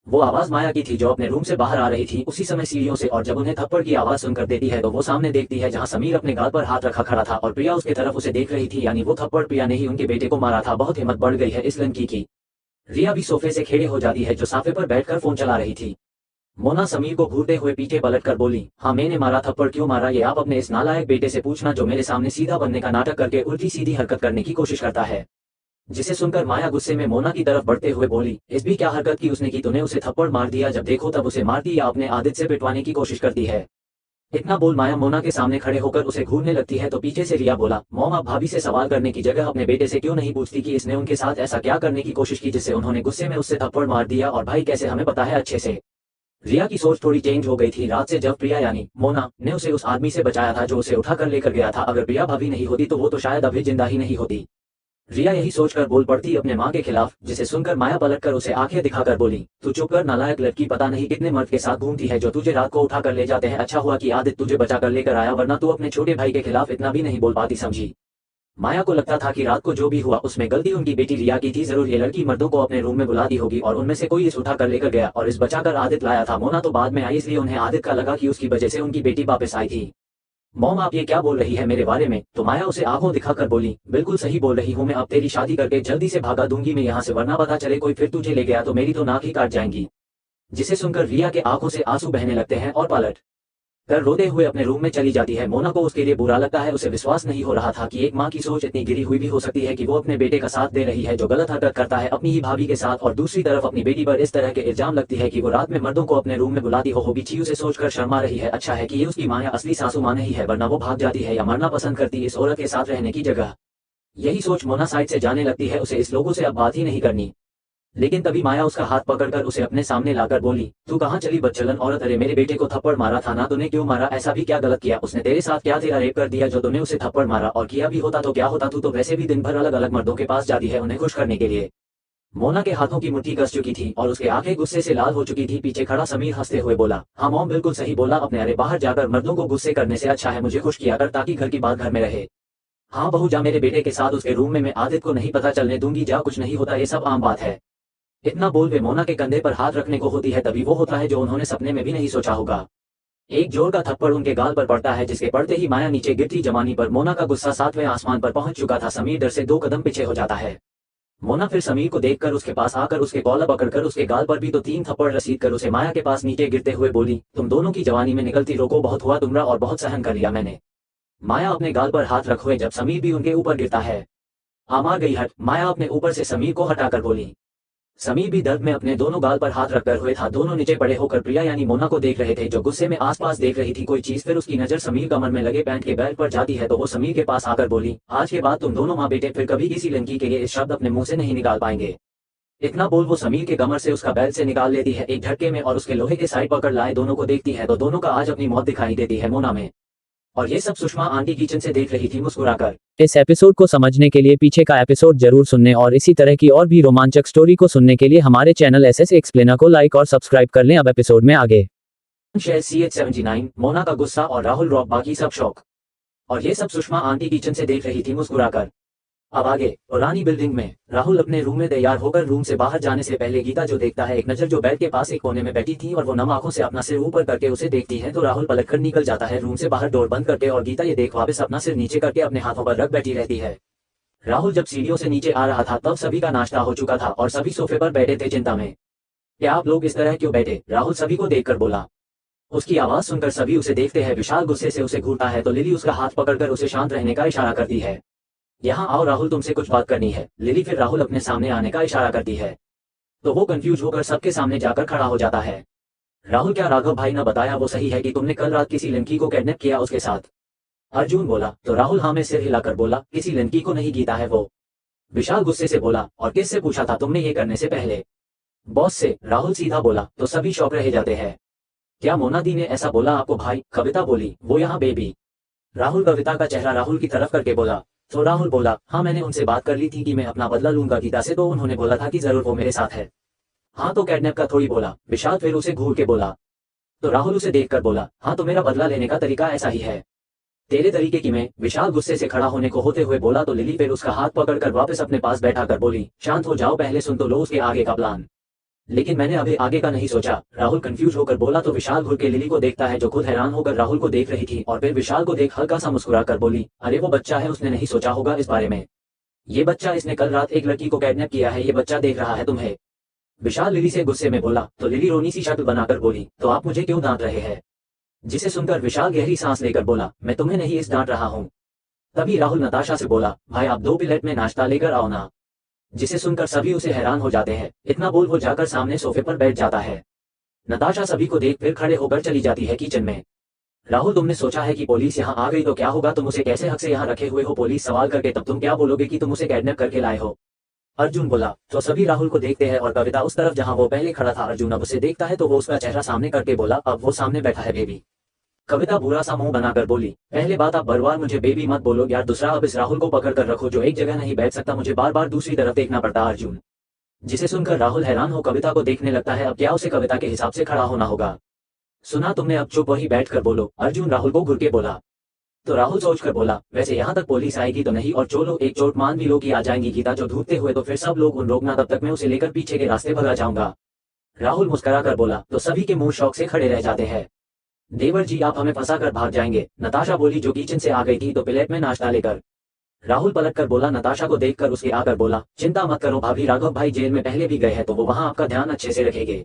Speaker 2: वो आवाज माया की थी जो अपने रूम से बाहर आ रही थी उसी समय सीढ़ियों से, और जब उन्हें थप्पड़ की आवाज सुनकर देती है तो वो सामने देखती है जहां समीर अपने गाल पर हाथ रखा खड़ा था और प्रिया उसके तरफ उसे देख रही थी, यानी वो थप्पड़ प्रिया ने ही उनके बेटे को मारा था। बहुत हिम्मत बढ़ गई है इस लड़की की। रिया भी सोफे से खड़े हो जाती है जो साफे पर बैठकर फोन चला रही थी। मोना समीर को घूरते हुए पीछे पलटकर बोली, हाँ मैंने मारा, थप्पड़ क्यों मारा ये आप अपने इस नालायक बेटे से पूछना जो मेरे सामने सीधा बनने का नाटक करके उल्टी सीधी हरकत करने की कोशिश करता है। जिसे सुनकर माया गुस्से में मोना की तरफ बढ़ते हुए बोली, इस भी क्या हरकत की उसने की, तूने उसे थप्पड़ मार दिया, जब देखो तब उसे मारती या अपने आदित से पिटवाने की कोशिश करती है। इतना बोल माया मोना के सामने खड़े होकर उसे घूरने लगती है तो पीछे से रिया बोला, मॉम आप भाभी से सवाल करने की जगह अपने बेटे से क्यों नहीं पूछती कि इसने उनके साथ ऐसा क्या करने की कोशिश की जिससे उन्होंने गुस्से में उससे थप्पड़ मार दिया, और भाई कैसे हमें पता है अच्छे से। रिया की सोच थोड़ी चेंज हो गई थी रात से जब प्रिया यानी मोना ने उसे उस आदमी से बचाया था जो उसे उठाकर लेकर गया था। अगर प्रिया भाभी नहीं होती तो वो तो शायद अभी जिंदा ही नहीं होती। रिया यही सोचकर बोल पड़ती अपने माँ के खिलाफ, जिसे सुनकर माया पलटकर उसे आंखें दिखाकर बोली, तू चुप कर नालायक लड़की, पता नहीं कितने मर्द के साथ घूमती है जो तुझे रात को उठाकर ले जाते हैं। अच्छा हुआ कि आदित्य तुझे बचाकर लेकर आया, वरना तू अपने छोटे भाई के खिलाफ इतना भी नहीं बोल पाती, समझी? माया को लगता था कि रात को जो भी हुआ उसमें गलती उनकी बेटी रिया की थी। जरूर ये लड़की मर्दों को अपने रूम में बुला दी होगी और उनमें से कोई इस उठाकर लेकर गया और इस बचाकर आदित्य लाया था। मोना तो बाद में आई इसलिए उन्हें आदित्य का लगा कि उसकी वजह से उनकी बेटी वापस आई थी। मॉम आप ये क्या बोल रही है मेरे बारे में? तो माया उसे आंखों दिखाकर बोली, बिल्कुल सही बोल रही हूँ मैं, अब तेरी शादी करके जल्दी से भागा दूंगी मैं यहाँ से, वरना पता चले कोई फिर तुझे ले गया तो मेरी तो नाक ही काट जाएंगी। जिसे सुनकर रिया के आंखों से आंसू बहने लगते हैं और पलट कर रोते हुए अपने रूम में चली जाती है। मोना को उसके लिए बुरा लगता है, उसे विश्वास नहीं हो रहा था कि एक माँ की सोच इतनी गिरी हुई भी हो सकती है कि वो अपने बेटे का साथ दे रही है जो गलत हरकत करता है अपनी ही भाभी के साथ, और दूसरी तरफ अपनी बेटी पर इस तरह के इल्जाम लगती है कि वो रात में मर्दों को अपने रूम में बुलाती होगी। छी उसे सोचकर शर्मा रही है। अच्छा है कि ये उसकी माँ या असली सासू माँ नहीं है, वरना वो भाग जाती है या मरना पसंद करती इस औरत के साथ रहने की जगह। यही सोच मोना साइड से जाने लगती है, उसे इस लोगों से अब बात ही नहीं करनी। लेकिन तभी माया उसका हाथ पकड़कर उसे अपने सामने लाकर बोली, तू कहाँ चली बदचलन औरत, अरे मेरे बेटे को थप्पड़ मारा था ना तूने, क्यों मारा? ऐसा भी क्या गलत किया उसने तेरे साथ? क्या तेरा रेप कर दिया जो तूने उसे थप्पड़ मारा? और किया भी होता तो क्या होता, तू तो वैसे भी दिन भर अलग अलग मर्दों के पास जाती है उन्हें खुश करने के लिए। मोना के हाथों की मुट्ठी कस चुकी थी और उसके आंखें गुस्से से लाल हो चुकी थी। पीछे खड़ा समीर हंसते हुए बोला, हाँ मॉम बिल्कुल सही बोला अपने, अरे बाहर जाकर मर्दों को गुस्से करने से अच्छा है मुझे खुश किया कर ताकि घर की बात घर में रहे। हाँ बहू जा मेरे बेटे के साथ उसके रूम में, मैं आदित्य को नहीं पता चलने दूंगी, जा कुछ नहीं होता, ये सब आम बात है। इतना बोल वे मोना के कंधे पर हाथ रखने को होती है तभी वो होता है जो उन्होंने सपने में भी नहीं सोचा होगा। एक जोर का थप्पड़ उनके गाल पर पड़ता है जिसके पड़ते ही माया नीचे गिरती जवानी पर। मोना का गुस्सा 7वें आसमान पर पहुंच चुका था। समीर डर से 2 कदम पीछे हो जाता है। मोना फिर समीर को देखकर उसके पास आकर उसके कॉलर पकड़कर उसके गाल पर भी तो 3 थप्पड़ रसीद कर उसे माया के पास नीचे गिरते हुए बोली, तुम दोनों की जवानी में निकलती रोको, बहुत हुआ तुमरा और बहुत सहन कर लिया मैंने। माया अपने गाल पर हाथ रख हुए जब समीर भी उनके ऊपर गिरता है। मार गई हट, माया अपने ऊपर से समीर को हटाकर बोली। समीर भी दर्द में अपने दोनों गाल पर हाथ रखकर हुए था। दोनों नीचे पड़े होकर प्रिया यानी मोना को देख रहे थे जो गुस्से में आसपास देख रही थी कोई चीज। फिर उसकी नजर समीर कमर में लगे पैंट के बेल्ट पर जाती है तो वो समीर के पास आकर बोली, आज के बाद तुम दोनों माँ बेटे फिर कभी किसी लड़की के लिए इस शब्द अपने मुंह से नहीं निकाल पाएंगे। इतना बोल वो समीर के कमर से उसका बेल्ट से निकाल लेती है एक झटके में और उसके लोहे के साइड पकड़ लाए दोनों को देखती है तो दोनों का आज अपनी मौत दिखाई देती है मोना में। और ये सब सुषमा आंटी किचन से देख रही थी मुस्कुराकर।
Speaker 3: इस एपिसोड को समझने के लिए पीछे का एपिसोड जरूर सुनने और इसी तरह की और भी रोमांचक स्टोरी को सुनने के लिए हमारे चैनल एसएस एक्सप्लेनर को लाइक और सब्सक्राइब कर लें। अब एपिसोड में आगे।
Speaker 2: CH79 मोना का गुस्सा और राहुल रॉक बाकी सब शौक। और ये सब सुषमा आंटी किचन से देख रही थी मुस्कुराकर। अब आगे पुरानी बिल्डिंग में राहुल अपने रूम में तैयार होकर रूम से बाहर जाने से पहले गीता जो देखता है एक नजर जो बेड के पास एक कोने में बैठी थी और वो नम आंखों से अपना सिर ऊपर करके उसे देखती है तो राहुल पलटकर निकल जाता है रूम से बाहर डोर बंद करके और गीता ये देख वापस अपना सिर नीचे करके अपने हाथों पर रख बैठी रहती है। राहुल जब सीढ़ियों से नीचे आ रहा था तब सभी का नाश्ता हो चुका था और सभी सोफे पर बैठे थे चिंता में। क्या आप लोग इस तरह क्यों बैठे? राहुल सभी को देखकर बोला। उसकी आवाज सुनकर सभी उसे देखते हैं। विशाल गुस्से से उसे घूरता है तो लिली उसका हाथ पकड़कर उसे शांत रहने का इशारा करती है। यहाँ आओ राहुल, तुमसे कुछ बात करनी है। लिली फिर राहुल अपने सामने आने का इशारा करती है तो वो कंफ्यूज होकर सबके सामने जाकर खड़ा हो जाता है। राहुल, क्या राघव भाई ने बताया वो सही है कि तुमने कल रात किसी लड़की को किडनैप किया उसके साथ? अर्जुन बोला तो राहुल हाँ में सिर हिलाकर बोला, किसी लड़की को नहीं, गीता है वो। विशाल गुस्से से बोला, और किससे पूछा था तुमने ये करने से पहले? बॉस से, राहुल सीधा बोला। तो सभी शौक रह जाते हैं। क्या मोना दी ने ऐसा बोला आपको भाई? कविता बोली, वो यहाँ बेबी। राहुल कविता का चेहरा राहुल की तरफ करके बोला तो राहुल बोला, हाँ मैंने उनसे बात कर ली थी कि मैं अपना बदला लूंगा गीता से, तो उन्होंने बोला था कि जरूर वो मेरे साथ है। हाँ तो किडनैप का थोड़ी बोला। विशाल फिर उसे घूर के बोला तो राहुल उसे देखकर बोला, हाँ तो मेरा बदला लेने का तरीका ऐसा ही है। तेरे तरीके की मैं? विशाल गुस्से से खड़ा होने को होते हुए बोला तो लिली फिर उसका हाथ पकड़कर वापस अपने पास बैठा कर बोली, शांत हो जाओ, पहले सुन तो लो उसके आगे का प्लान। लेकिन मैंने अभी आगे का नहीं सोचा, राहुल कंफ्यूज होकर बोला तो विशाल घुर के लिली को देखता है जो खुद हैरान होकर राहुल को देख रही थी, और फिर विशाल को देख हल्का सा मुस्कुरा कर बोली, अरे वो बच्चा है, उसने नहीं सोचा होगा इस बारे में। ये बच्चा, इसने कल रात एक लड़की को किडनैप किया है, ये बच्चा देख रहा है तुम्हें। विशाल लिली से गुस्से में बोला तो लिली रोनी सी शक्ल बनाकर बोली, तो आप मुझे क्यों डांट रहे हैं? जिसे सुनकर विशाल गहरी सांस लेकर बोला, मैं तुम्हें नहीं इस डांट रहा हूँ। तभी राहुल नताशा से बोला, भाई आप 2 प्लेट में नाश्ता लेकर आओ ना। जिसे सुनकर सभी उसे हैरान हो जाते हैं। इतना बोल वो जाकर सामने सोफे पर बैठ जाता है। नताशा सभी को देख फिर खड़े होकर चली जाती है किचन में। राहुल, तुमने सोचा है कि पुलिस यहाँ आ गई तो क्या होगा? तुम उसे कैसे हक से यहाँ रखे हुए हो? पुलिस सवाल करके तब तुम क्या बोलोगे कि तुम उसे किडनैप करके लाए हो? अर्जुन बोला तो सभी राहुल को देखते हैं और कविता उस तरफ जहाँ वो पहले खड़ा था। अर्जुन अब उसे देखता है तो वो उसका चेहरा सामने करके बोला, अब वो सामने बैठा है बेबी। कविता बुरा सा मुंह बनाकर बोली, पहले बात आप बार मुझे बेबी मत बोलो यार, दूसरा अब इस राहुल को पकड़ कर रखो जो एक जगह नहीं बैठ सकता, मुझे बार बार दूसरी तरफ देखना पड़ता। अर्जुन, जिसे सुनकर राहुल हैरान हो कविता को देखने लगता है, अब क्या उसे कविता के हिसाब से खड़ा होना होगा? सुना तुमने, अब चुप वही बैठ कर बोलो। अर्जुन राहुल को घुर के बोला तो राहुल सोच कर बोला, वैसे यहाँ तक पुलिस आएगी तो नहीं, और चलो एक चोट मान भी लो कि आ जाएंगी गीता जो धूपते हुए, तो फिर सब लोग उन रोकना, तब तक मैं उसे लेकर पीछे के रास्ते भगा जाऊंगा। राहुल मुस्कुरा कर बोला तो सभी के मुंह शौक से खड़े रह जाते हैं। देवर जी, आप हमें फंसा कर भाग जाएंगे, नताशा बोली जो किचन से आ गई थी तो प्लेट में नाश्ता लेकर। राहुल पलट कर बोला नताशा को देखकर उसके आकर बोला, चिंता मत करो भाभी, राघव भाई जेल में पहले भी गए हैं तो वो वहां आपका ध्यान अच्छे से रखेंगे।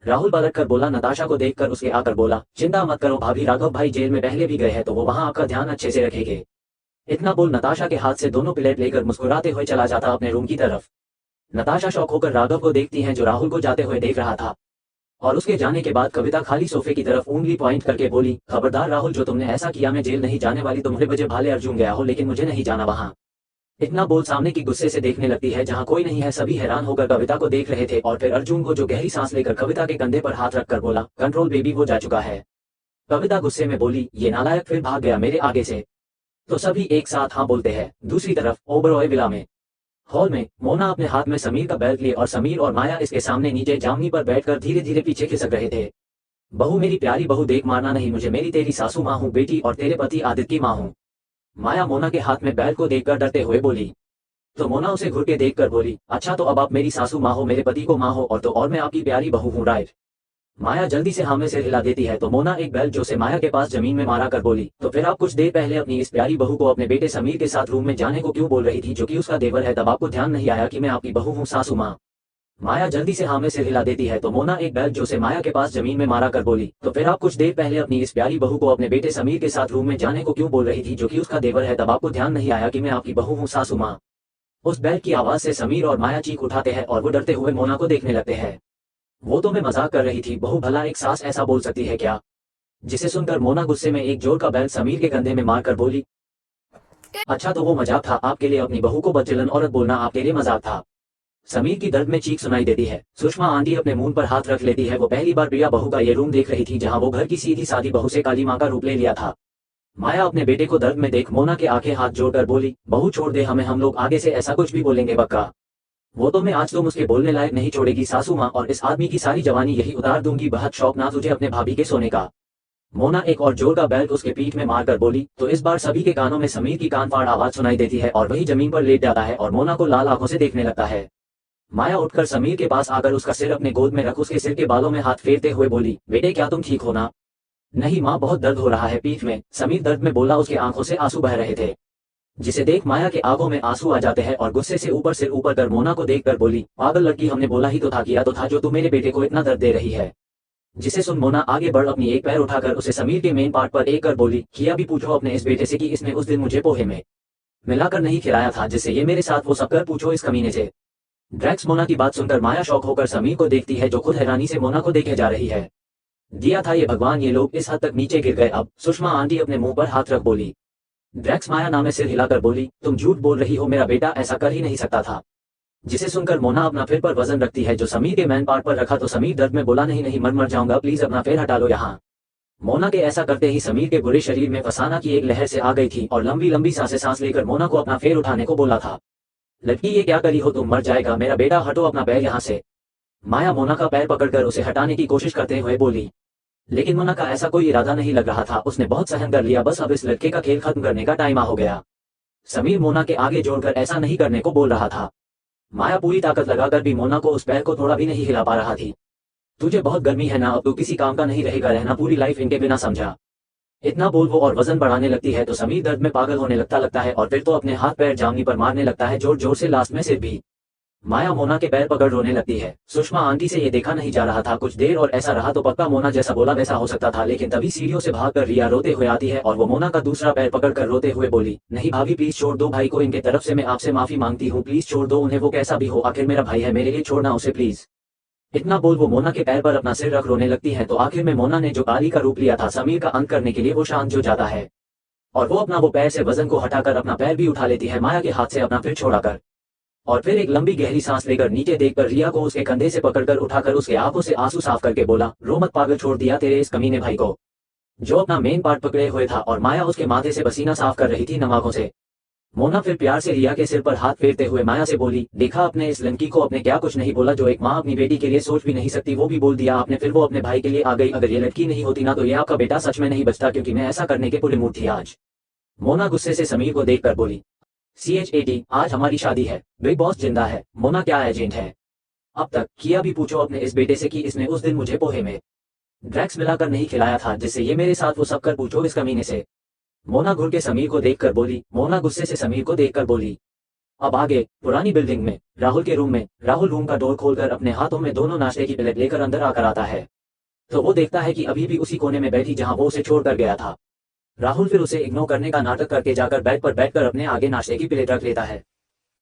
Speaker 2: राहुल पलट कर बोला नताशा को देखकर उसके आकर बोला, चिंता मत करो भाभी, राघव भाई जेल में पहले भी गए हैं तो वो वहां आपका ध्यान अच्छे से रखेंगे। इतना बोल नताशा के हाथ से दोनों प्लेट लेकर मुस्कुराते हुए चला जाता अपने रूम की तरफ। नताशा शौक होकर राघव को देखती है जो राहुल को जाते हुए देख रहा था, और उसके जाने के बाद कविता खाली सोफे की तरफ उंगली पॉइंट करके बोली, खबरदार राहुल, जो तुमने ऐसा किया, मैं जेल नहीं जाने वाली, तुम्हारे बजे भाले अर्जुन गया हो लेकिन मुझे नहीं जाना वहां। इतना बोल सामने की गुस्से से देखने लगती है जहां कोई नहीं है। सभी हैरान होकर कविता को देख रहे थे, और फिर अर्जुन को जो गहरी सांस लेकर कविता के कंधे पर हाथ रखकर बोला, कंट्रोल बेबी, वो जा चुका है। कविता गुस्से में बोली, ये नालायक फिर भाग गया मेरे आगे से। तो सभी एक साथ हाँ बोलते हैं। दूसरी तरफ ओबरॉय विला में हॉल में मोना अपने हाथ में समीर का बेल्ट लिए और समीर और माया इसके सामने नीचे जामनी पर बैठकर धीरे धीरे पीछे खिसक रहे थे। बहू, मेरी प्यारी बहू, देख मारना नहीं मुझे, मेरी तेरी सासू माँ हूँ बेटी, और तेरे पति आदित्य की माँ हूँ। माया मोना के हाथ में बेल्ट को देखकर डरते हुए बोली तो मोना उसे घुर के देखकर बोली, अच्छा तो अब आप मेरी सासू माँ हो, मेरे पति को माँ हो, और तो और मैं आपकी प्यारी बहू हूँ, राइट? माया जल्दी से हाँ में सिर हिला देती है तो मोना एक बेल्ट जो से माया के पास जमीन में मारा कर बोली, तो फिर आप कुछ देर पहले अपनी इस प्यारी बहू को अपने बेटे समीर के साथ रूम में जाने को क्यों बोल रही थी जो कि उसका देवर है? तब आपको ध्यान नहीं आया कि मैं आपकी बहू हूँ सासू माँ? माया जल्दी से हाँ में सिर हिला देती है तो मोना एक बेल्ट जो से माया के पास जमीन में मारा कर बोली, तो फिर आप कुछ देर पहले अपनी इस प्यारी बहू को अपने बेटे समीर के साथ रूम में जाने को क्यों बोल रही थी जो कि उसका देवर है? तब आपको ध्यान नहीं आया कि मैं आपकी बहू हूँ सासू माँ? उस बेल्ट की आवाज से समीर और माया चीख उठाते हैं और वो डरते हुए मोना को देखने लगते हैं। वो तो मैं मजाक कर रही थी, बहू भला एक सास ऐसा बोल सकती है क्या? जिसे सुनकर मोना गुस्से में एक जोर का बेल्ट समीर के कंधे में मारकर बोली, अच्छा तो वो मजाक था आपके लिए, अपनी बहू को बदचलन औरत बोलना आपके लिए मजाक था। समीर की दर्द में चीख सुनाई देती है। सुषमा आंटी अपने मुंह पर हाथ रख लेती है। वो पहली बार प्रिया बहू का ये रूम देख रही थी जहाँ वो घर की सीधी सादी बहू से काली माँ का रूप ले लिया था। माया अपने बेटे को दर्द में देख मोना के आंखें हाथ जोड़कर बोली, बहू छोड़ दे हमें, हम लोग आगे से ऐसा कुछ भी बोलेंगे पक्का। वो तो मैं आज तुम उसके बोलने लायक नहीं छोड़ेगी सासू माँ, और इस आदमी की सारी जवानी यही उतार दूंगी, बहुत शौक ना तुझे अपने भाभी के सोने का। मोना एक और जोर का बेल्ट उसके पीठ में मारकर बोली, तो इस बार सभी के कानों में समीर की कान फाड़ आवाज सुनाई देती है और वही जमीन पर लेट जाता है और मोना को लाल आंखों से देखने लगता है। माया उठकर समीर के पास आकर उसका सिर अपने गोद में रख उसके सिर के बालों में हाथ फेरते हुए बोली, बेटे क्या तुम ठीक हो ना? नहीं माँ, बहुत दर्द हो रहा है पीठ में, समीर दर्द में बोला। उसके आंखों से आंसू बह रहे थे, जिसे देख माया के आंखों में आंसू आ जाते हैं और गुस्से से ऊपर सिर ऊपर कर मोना को देखकर बोली, पागल लड़की, हमने बोला ही तो था, किया तो था, जो तू मेरे बेटे को इतना दर्द दे रही है। जिसे सुन मोना आगे बढ़ अपनी एक पैर उठाकर उसे समीर के मेन पार्ट पर एक कर बोली, किया भी पूछो अपने इस बेटे से कि इसने उस दिन मुझे पोहे में मिलाकर नहीं खिलाया था, जिससे ये मेरे साथ वो सब कर पूछो इस कमीने से। ड्रैक्स मोना की बात सुनकर माया शौक होकर समीर को देखती है, जो खुद हैरानी से मोना को देखे जा रही है। दिया था ये भगवान, ये लोग इस हद तक नीचे गिर गए। अब सुषमा आंटी अपने मुंह पर हाथ रख बोली। ड्रैक्स माया नाम में सिर हिलाकर बोली, तुम झूठ बोल रही हो, मेरा बेटा ऐसा कर ही नहीं सकता था। जिसे सुनकर मोना अपना फिर पर वजन रखती है, जो समीर के मैन पार्ट पर रखा, तो समीर दर्द में बोला, नहीं नहीं, मर जाऊंगा, प्लीज अपना पैर हटा लो यहाँ। मोना के ऐसा करते ही समीर के बुरे शरीर में फसाना की एक लहर से आ गई थी और लंबी लंबी सांस लेकर मोना को अपना पैर उठाने को बोला था। लड़की, ये क्या करी हो तुम, मर जाएगा मेरा बेटा, हटो अपना पैर यहाँ से। माया मोना का पैर पकड़कर उसे हटाने की कोशिश करते हुए बोली, लेकिन मोना का ऐसा कोई इरादा नहीं लग रहा था। उसने बहुत सहन कर लिया, बस अब इस लड़के का खेल खत्म करने का टाइम आ हो गया। समीर मोना के आगे जोड़कर ऐसा नहीं करने को बोल रहा था। माया पूरी ताकत लगाकर भी मोना को उस पैर को थोड़ा भी नहीं हिला पा रहा थी। तुझे बहुत गर्मी है ना, अब तू किसी काम का नहीं रहेगा, रहना पूरी लाइफ इनके बिना, समझा। इतना बोल वो और वजन बढ़ाने लगती है तो समीर दर्द में पागल होने लगता है और फिर तो अपने हाथ पैर जामनी पर मारने लगता है, जोर जोर से, लास्ट में सिर भी। माया मोना के पैर पकड़ रोने लगती है। सुषमा आंटी से ये देखा नहीं जा रहा था कुछ देर, और ऐसा रहा तो पक्का मोना जैसा बोला वैसा हो सकता था। लेकिन तभी सीढ़ियों से भागकर रिया रोते हुए आती है और वो मोना का दूसरा पैर पकड़कर रोते हुए बोली, नहीं भाभी प्लीज छोड़ दो भाई को, इनके तरफ से मैं आपसे माफी मांगती हूँ, प्लीज छोड़ दो उन्हें, वो कैसा भी हो आखिर मेरा भाई है, मेरे लिए छोड़ना उसे प्लीज। इतना बोल वो मोना के पैर पर अपना सिर रख रोने लगती है। तो आखिर में मोना ने जो काली का रूप लिया था समीर का अंत करने के लिए, वो शांत हो जाता है और वो अपना वो पैर से वजन को हटाकर अपना पैर भी उठा लेती है माया के हाथ से अपना फिर छोड़ाकर। और फिर एक लंबी गहरी सांस लेकर नीचे देखकर रिया को उसके कंधे से पकड़कर उठाकर उसके आंखों से आंसू साफ करके बोला, रो मत पागल, छोड़ दिया तेरे इस कमीने भाई को, जो अपना मेन पार्ट पकड़े हुए था। और माया उसके माथे से पसीना साफ कर रही थी नम आंखों से। मोना फिर प्यार से रिया के सिर पर हाथ फेरते हुए माया से बोली, देखा अपने इस लड़की को, अपने क्या कुछ नहीं बोला, जो एक माँ अपनी बेटी के लिए सोच भी नहीं सकती वो भी बोल दिया आपने। फिर वो अपने भाई के लिए आ गई, अगर ये लड़की नहीं होती ना तो ये आपका बेटा सच में नहीं बचता, क्योंकि मैं ऐसा करने के पूरे मूड थी आज। मोना गुस्से से समीर को देखकर बोली, CHAT आज हमारी शादी है, बिग बॉस जिंदा है, मोना क्या एजेंट है। अब तक किया भी पूछो अपने इस बेटे से कि इसने उस दिन मुझे पोहे में ड्रैक्स मिलाकर नहीं खिलाया था, जिससे ये मेरे साथ वो सब कर पूछो इस कमीने से। मोना घुर के समीर को देखकर बोली। मोना गुस्से से समीर को देखकर बोली। अब आगे पुरानी बिल्डिंग में राहुल के रूम में, राहुल रूम का डोर खोलकर अपने हाथों में दोनों नाश्ते की प्लेट लेकर अंदर आकर आता है तो वो देखता है कि अभी भी उसी कोने में बैठी जहां वो उसे छोड़कर गया था। राहुल फिर उसे इग्नोर करने का नाटक करके जाकर बेड पर बैठकर अपने आगे नाश्ते की प्लेट रख लेता है।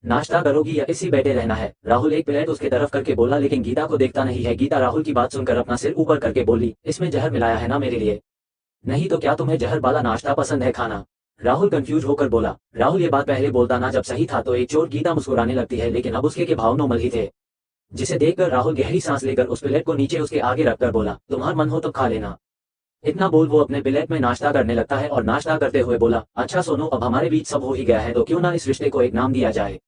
Speaker 2: नाश्ता करोगी या इसी बैठे रहना है, राहुल एक प्लेट उसके तरफ करके बोला, लेकिन गीता को देखता नहीं है। गीता राहुल की बात सुनकर अपना सिर ऊपर करके बोली, इसमें जहर मिलाया है ना मेरे लिए, नहीं तो क्या तुम्हें जहर वाला नाश्ता पसंद है खाना। राहुल कंफ्यूज होकर बोला। राहुल ये बात पहले बोलता ना जब सही था तो एक चोट गीता मुस्कुराने लगती है, लेकिन अब उसके भाव नॉर्मल ही थे, जिसे देखकर राहुल गहरी सांस लेकर उस प्लेट को नीचे उसके आगे रखकर बोला, तुम्हारा मन हो तो खा लेना। इतना बोल वो अपने प्लेट में नाश्ता करने लगता है और नाश्ता करते हुए बोला, अच्छा सोनू, अब हमारे बीच सब हो ही गया है तो क्यों ना इस रिश्ते को एक नाम दिया जाए।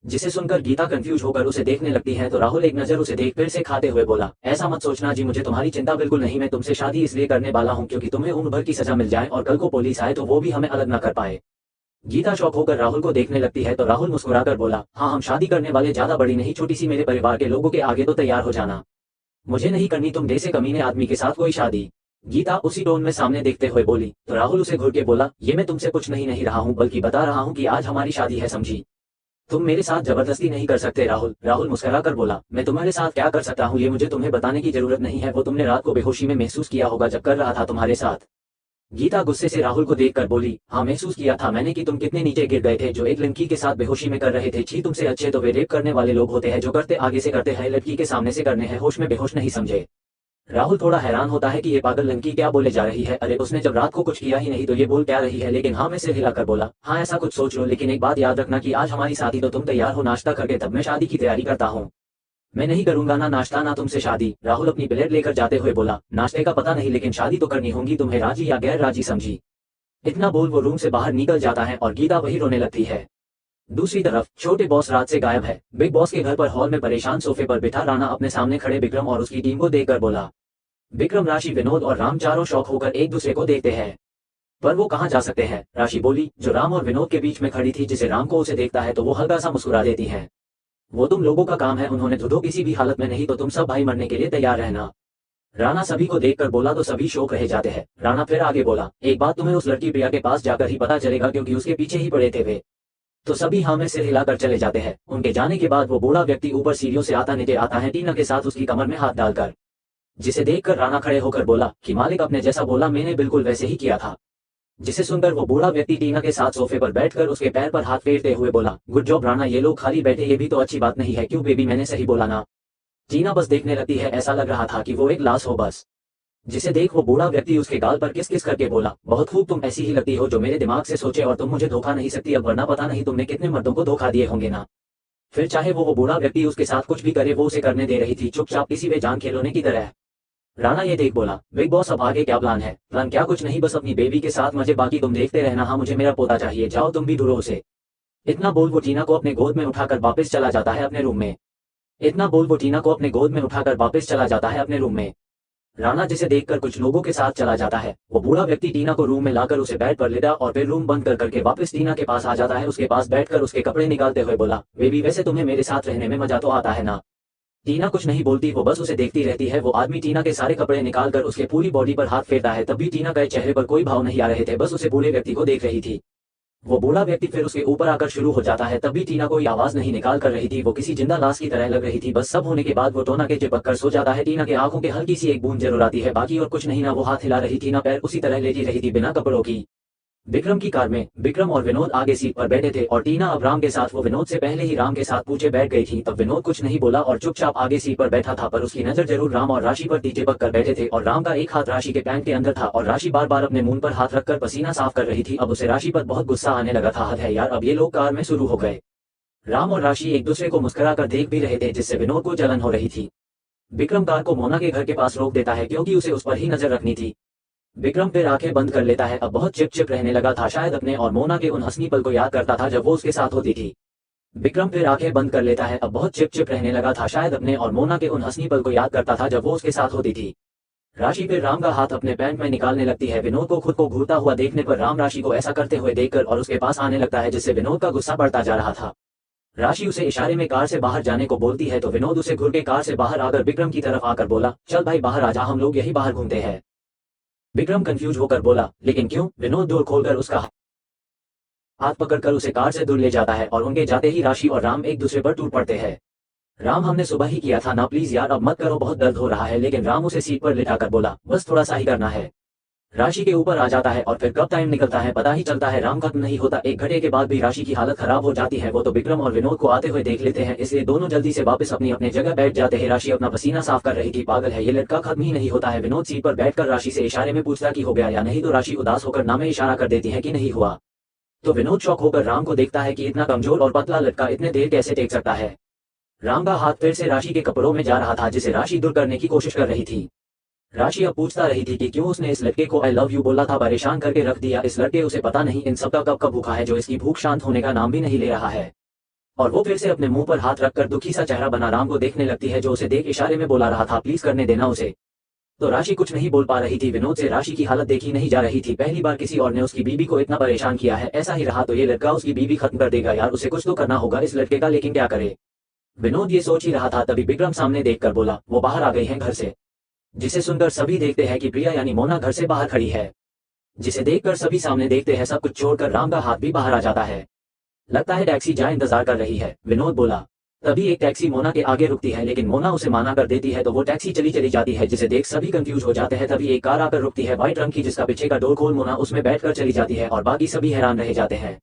Speaker 2: जिसे सुनकर गीता कंफ्यूज होकर उसे देखने लगती है तो राहुल एक नजर उसे देख फिर से खाते हुए बोला, ऐसा मत सोचना जी, मुझे तुम्हारी चिंता बिल्कुल नहीं, मैं तुमसे शादी इसलिए करने वाला हूँ क्योंकि तुम्हें उम्र भर की सजा मिल जाए और कल को पुलिस आए तो वो भी हमें अलग न कर पाए। गीता शौक होकर राहुल को देखने लगती है तो राहुल मुस्कुराकर बोला, हाँ हम शादी करने वाले, ज्यादा बड़ी नहीं छोटी सी, मेरे परिवार के लोगों के आगे तो तैयार हो जाना, मुझे नहीं करनी तुम जैसे कमीने आदमी के साथ कोई शादी। गीता उसी टोन में सामने देखते हुए बोली तो राहुल उसे घूर के बोला, ये मैं तुमसे कुछ नहीं रहा हूँ, बल्कि बता रहा हूँ कि आज हमारी शादी है, समझी, तुम मेरे साथ जबरदस्ती नहीं कर सकते। राहुल मुस्कुरा कर बोला, मैं तुम्हारे साथ क्या कर सकता हूँ ये मुझे तुम्हें बताने की जरूरत नहीं है, वो तुमने रात को बेहोशी में महसूस किया होगा जब कर रहा था तुम्हारे साथ। गीता गुस्से से राहुल को देखकर बोली, हाँ महसूस किया था मैंने कि तुम कितने नीचे गिर गए थे, जो एक लड़की के साथ बेहोशी में कर रहे थे। छी, तुमसे अच्छे तो वे रेप करने वाले लोग होते हैं जो करते आगे से करते हैं, लड़की के सामने से करने हैं, होश में बेहोश नहीं, समझे। राहुल थोड़ा हैरान होता है कि ये पागल लड़की क्या बोले जा रही है, अरे उसने जब रात को कुछ किया ही नहीं तो ये बोल क्या रही है। लेकिन हाँ मैं सिर हिलाकर बोला, हाँ ऐसा कुछ सोच लो, लेकिन एक बात याद रखना कि आज हमारी शादी, तो तुम तैयार हो नाश्ता करके, तब मैं शादी की तैयारी करता हूँ। मैं नहीं करूंगा ना नाश्ता ना तुमसे शादी। राहुल अपनी प्लेट लेकर जाते हुए बोला, नाश्ते का पता नहीं लेकिन शादी तो करनी होगी, तुम्हें राजी या गैर राजी, समझी। इतना बोल वो रूम से बाहर निकल जाता है और गीता वही रोने लगती है। दूसरी तरफ छोटे बॉस रात से गायब है। बिग बॉस के घर पर हॉल में परेशान सोफे पर बिठा राणा अपने सामने खड़े विक्रम और उसकी टीम को देखकर बोला। विक्रम, राशि, विनोद और राम चारों शौक होकर एक दूसरे को देखते हैं, पर वो कहाँ जा सकते हैं। राशि बोली, जो राम और विनोद के बीच में खड़ी थी, जिसे राम को उसे देखता है तो वो हल्का सा मुस्कुरा देती है। वो तुम लोगों का काम है, उन्होंने धुधो किसी भी हालत में नहीं तो तुम सब भाई मरने के लिए तैयार रहना। राणा सभी को देखकर बोला तो सभी शौक रह जाते हैं। राणा फिर आगे बोला, एक बात तुम्हें उस लड़की प्रिया के पास जाकर ही पता चलेगा, क्योंकि उसके पीछे ही पड़े थे वे। तो सभी हाँ में सिर हिलाकर चले जाते हैं। उनके जाने के बाद वो बूढ़ा व्यक्ति ऊपर सीढ़ियों से आता नीचे आता है, टीना के साथ उसकी कमर में हाथ डालकर, जिसे देखकर राणा खड़े होकर बोला कि मालिक अपने जैसा बोला, मैंने बिल्कुल वैसे ही किया था। जिसे सुनकर वो बूढ़ा व्यक्ति टीना के साथ सोफे पर बैठकर उसके पैर पर हाथ फेरते हुए बोला, गुड जॉब राणा, ये लोग खाली बैठे ये भी तो अच्छी बात नहीं है, क्यों बेबी मैंने सही बोला ना। टीना बस देखने लगती है, ऐसा लग रहा था कि वो एक लाश हो बस। जिसे देख वो बूढ़ा व्यक्ति उसके गाल पर किस किस करके बोला, बहुत खूब, तुम ऐसी ही लगती हो जो मेरे दिमाग से सोचे, और तुम मुझे धोखा नहीं सकती अब, वरना पता नहीं तुमने कितने मर्दों को धोखा दिए होंगे ना। फिर चाहे वो बूढ़ा व्यक्ति उसके साथ कुछ भी करे, वो उसे करने दे रही थी चुपचाप किसी वे जान खिलौने की तरह। राणा ये देख बोला, बिग बॉस अब आगे क्या प्लान है। प्लान क्या, कुछ नहीं, बस अपनी बेबी के साथ मजे, बाकी तुम देखते रहना। हाँ मुझे मेरा पोता चाहिए, जाओ तुम भी ढूंढो उसे। इतना बोल वो टीना को अपने गोद में उठाकर वापस चला जाता है अपने रूम में। राणा जिसे देखकर कुछ लोगों के साथ चला जाता है। वो बूढ़ा व्यक्ति टीना को रूम में लाकर उसे बेड पर लेटा और फिर रूम बंद कर करके वापस टीना के पास आ जाता है। उसके पास बैठकर उसके कपड़े निकालते हुए बोला, बेबी वैसे तुम्हें मेरे साथ रहने में मजा तो आता है ना। टीना कुछ नहीं बोलती, वो बस उसे देखती रहती है। वो आदमी टीना के सारे कपड़े निकालकर उसके पूरी बॉडी पर हाथ फेरता है, तब भी टीना के चेहरे पर कोई भाव नहीं आ रहे थे, बस उसे बूढ़े व्यक्ति को देख रही थी। वो बूढ़ा व्यक्ति फिर उसके ऊपर आकर शुरू हो जाता है, तब भी टीना कोई आवाज नहीं निकाल कर रही थी। वो किसी जिंदा लाश की तरह लग रही थी। बस सब होने के बाद वो टोना के चिपक कर सो जाता है। टीना के आंखों के हल्की सी एक बूंद जरूर आती है, बाकी और कुछ नहीं। ना वो हाथ हिला रही थी ना पैर, उसी तरह लेटी रही थी बिना कपड़ों की। विक्रम की कार में विक्रम और विनोद आगे सीट पर बैठे थे और टीना अब राम के साथ। वो विनोद से पहले ही राम के साथ पूछे बैठ गई थी, तब विनोद कुछ नहीं बोला और चुपचाप आगे सीट पर बैठा था, पर उसकी नजर जरूर राम और राशि पर चिपक कर बैठे थे। और राम का एक हाथ राशि के पैंट के अंदर था और राशि बार बार अपने मुंह पर हाथ रखकर पसीना साफ कर रही थी। अब उसे राशि पर बहुत गुस्सा आने लगा था। हद है यार, अब ये लोग कार में शुरू हो गए। राम और राशि एक दूसरे को मुस्कुराकर देख भी रहे थे, जिससे विनोद को जलन हो रही थी। विक्रम कार को मोना के घर के पास रोक देता है, क्योंकि उसे उस पर ही नजर रखनी थी। विक्रम फिर आंखें बंद कर लेता है। अब बहुत चिप रहने लगा था, शायद अपने और मोना के उन हंसनी पल को याद करता था जब वो उसके साथ होती थी। विक्रम फिर आंखें बंद कर लेता है। अब बहुत चिप रहने लगा था, शायद अपने और मोना के उन हंसनी पल को याद करता था जब वो उसके साथ होती थी। राशि फिर राम का हाथ अपने पैंट में निकालने लगती है। विनोद को खुद को घूरता हुआ देखने पर राम राशि को ऐसा करते हुए देखकर और उसके पास आने लगता है, जिससे विनोद का गुस्सा बढ़ता जा रहा था। राशि उसे इशारे में कार से बाहर जाने को बोलती है, तो विनोद उसे घूर के कार से बाहर आकर विक्रम की तरफ आकर बोला, चल भाई बाहर आजा, हम लोग यही बाहर घूमते हैं। विक्रम कंफ्यूज होकर बोला, लेकिन क्यों। विनोद डोर खोलकर उसका हाथ पकड़कर उसे कार से दूर ले जाता है और उनके जाते ही राशि और राम एक दूसरे पर टूट पड़ते हैं। राम, हमने सुबह ही किया था ना, प्लीज यार अब मत करो, बहुत दर्द हो रहा है। लेकिन राम उसे सीट पर लिटाकर बोला, बस थोड़ा सा ही करना है। राशि के ऊपर आ जाता है और फिर कब टाइम निकलता है पता ही चलता है। राम खत्म नहीं होता। एक घंटे के बाद भी राशि की हालत खराब हो जाती है। वो तो विक्रम और विनोद को आते हुए देख लेते हैं, इसलिए दोनों जल्दी से वापस अपनी अपनी जगह बैठ जाते हैं। राशि अपना पसीना साफ कर रही थी। पागल है ये लड़का, खत्म ही नहीं होता है। विनोद सीट पर बैठकर राशि से इशारे में पूछता कि हो गया या नहीं, तो राशि उदास होकर ना में इशारा कर देती है कि नहीं हुआ। तो विनोद शौक होकर राम को देखता है कि इतना कमजोर और पतला लड़का इतने देर कैसे टेक सकता है। राम का हाथ फिर से राशि के कपड़ों में जा रहा था, जिसे राशि दूर करने की कोशिश कर रही थी। राशि अब पूछता रही थी कि क्यों उसने इस लड़के को आई लव यू बोला था, परेशान करके रख दिया। इस लड़के उसे पता नहीं इन सबका कब कब भूखा है, जो इसकी भूख शांत होने का नाम भी नहीं ले रहा है। और वो फिर से अपने मुंह पर हाथ रखकर दुखी सा चेहरा बना राम को देखने लगती है, जो उसे देख इशारे में बोला रहा था, प्लीज करने देना उसे। तो राशि कुछ नहीं बोल पा रही थी। विनोद से राशि की हालत देखी नहीं जा रही थी। पहली बार किसी और ने उसकी बीबी को इतना परेशान किया है। ऐसा ही रहा तो ये लड़का उसकी बीबी खत्म कर देगा यार, उसे कुछ तो करना होगा इस लड़के का, लेकिन क्या करे। विनोद ये सोच ही रहा था, तभी विक्रम सामने देखकर बोला, वो बाहर आ गई हैं घर से। जिसे सुनकर सभी देखते हैं कि प्रिया यानी मोना घर से बाहर खड़ी है। जिसे देखकर सभी सामने देखते हैं। सब कुछ छोड़कर राम का हाथ भी बाहर आ जाता है। लगता है टैक्सी जहाँ इंतजार कर रही है, विनोद बोला। तभी एक टैक्सी मोना के आगे रुकती है, लेकिन मोना उसे माना कर देती है, तो वो टैक्सी चली जाती है, जिसे देख सभी कंफ्यूज हो जाते हैं। तभी एक कार आकर रुकती है व्हाइट रंग की, जिसका पीछे का डोर खोल मोना उसमें बैठकर चली जाती है और बाकी सभी हैरान रह जाते हैं।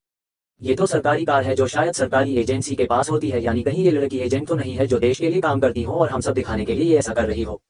Speaker 2: ये तो सरकारी कार है जो शायद सरकारी एजेंसी के पास होती है, यानी कहीं ये लड़की एजेंट तो नहीं है जो देश के लिए काम करती हो और हम सब दिखाने के लिए ये ऐसा कर रही हो।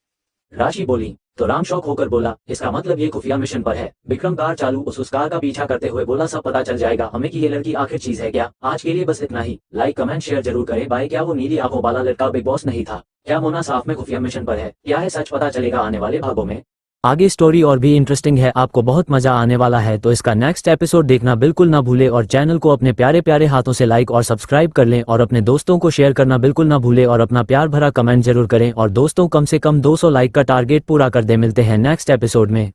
Speaker 2: राशि बोली तो राम शौक होकर बोला, इसका मतलब ये खुफिया मिशन पर है। विक्रम कार चालू उस कार का पीछा करते हुए बोला, सब पता चल जाएगा हमें कि ये लड़की आखिर चीज है क्या। आज के लिए बस इतना ही। लाइक कमेंट शेयर जरूर करें। बाय। क्या वो नीली आंखों वाला लड़का बिग बॉस नहीं था? क्या मोना साफ में खुफिया मिशन पर है? क्या है सच? पता चलेगा आने वाले भागों में।
Speaker 3: आगे स्टोरी और भी इंटरेस्टिंग है, आपको बहुत मजा आने वाला है, तो इसका नेक्स्ट एपिसोड देखना बिल्कुल ना भूले और चैनल को अपने प्यारे प्यारे हाथों से लाइक और सब्सक्राइब कर लें और अपने दोस्तों को शेयर करना बिल्कुल ना भूले और अपना प्यार भरा कमेंट जरूर करें और दोस्तों कम से कम 200 लाइक का टारगेट पूरा कर दे। मिलते हैं नेक्स्ट एपिसोड में।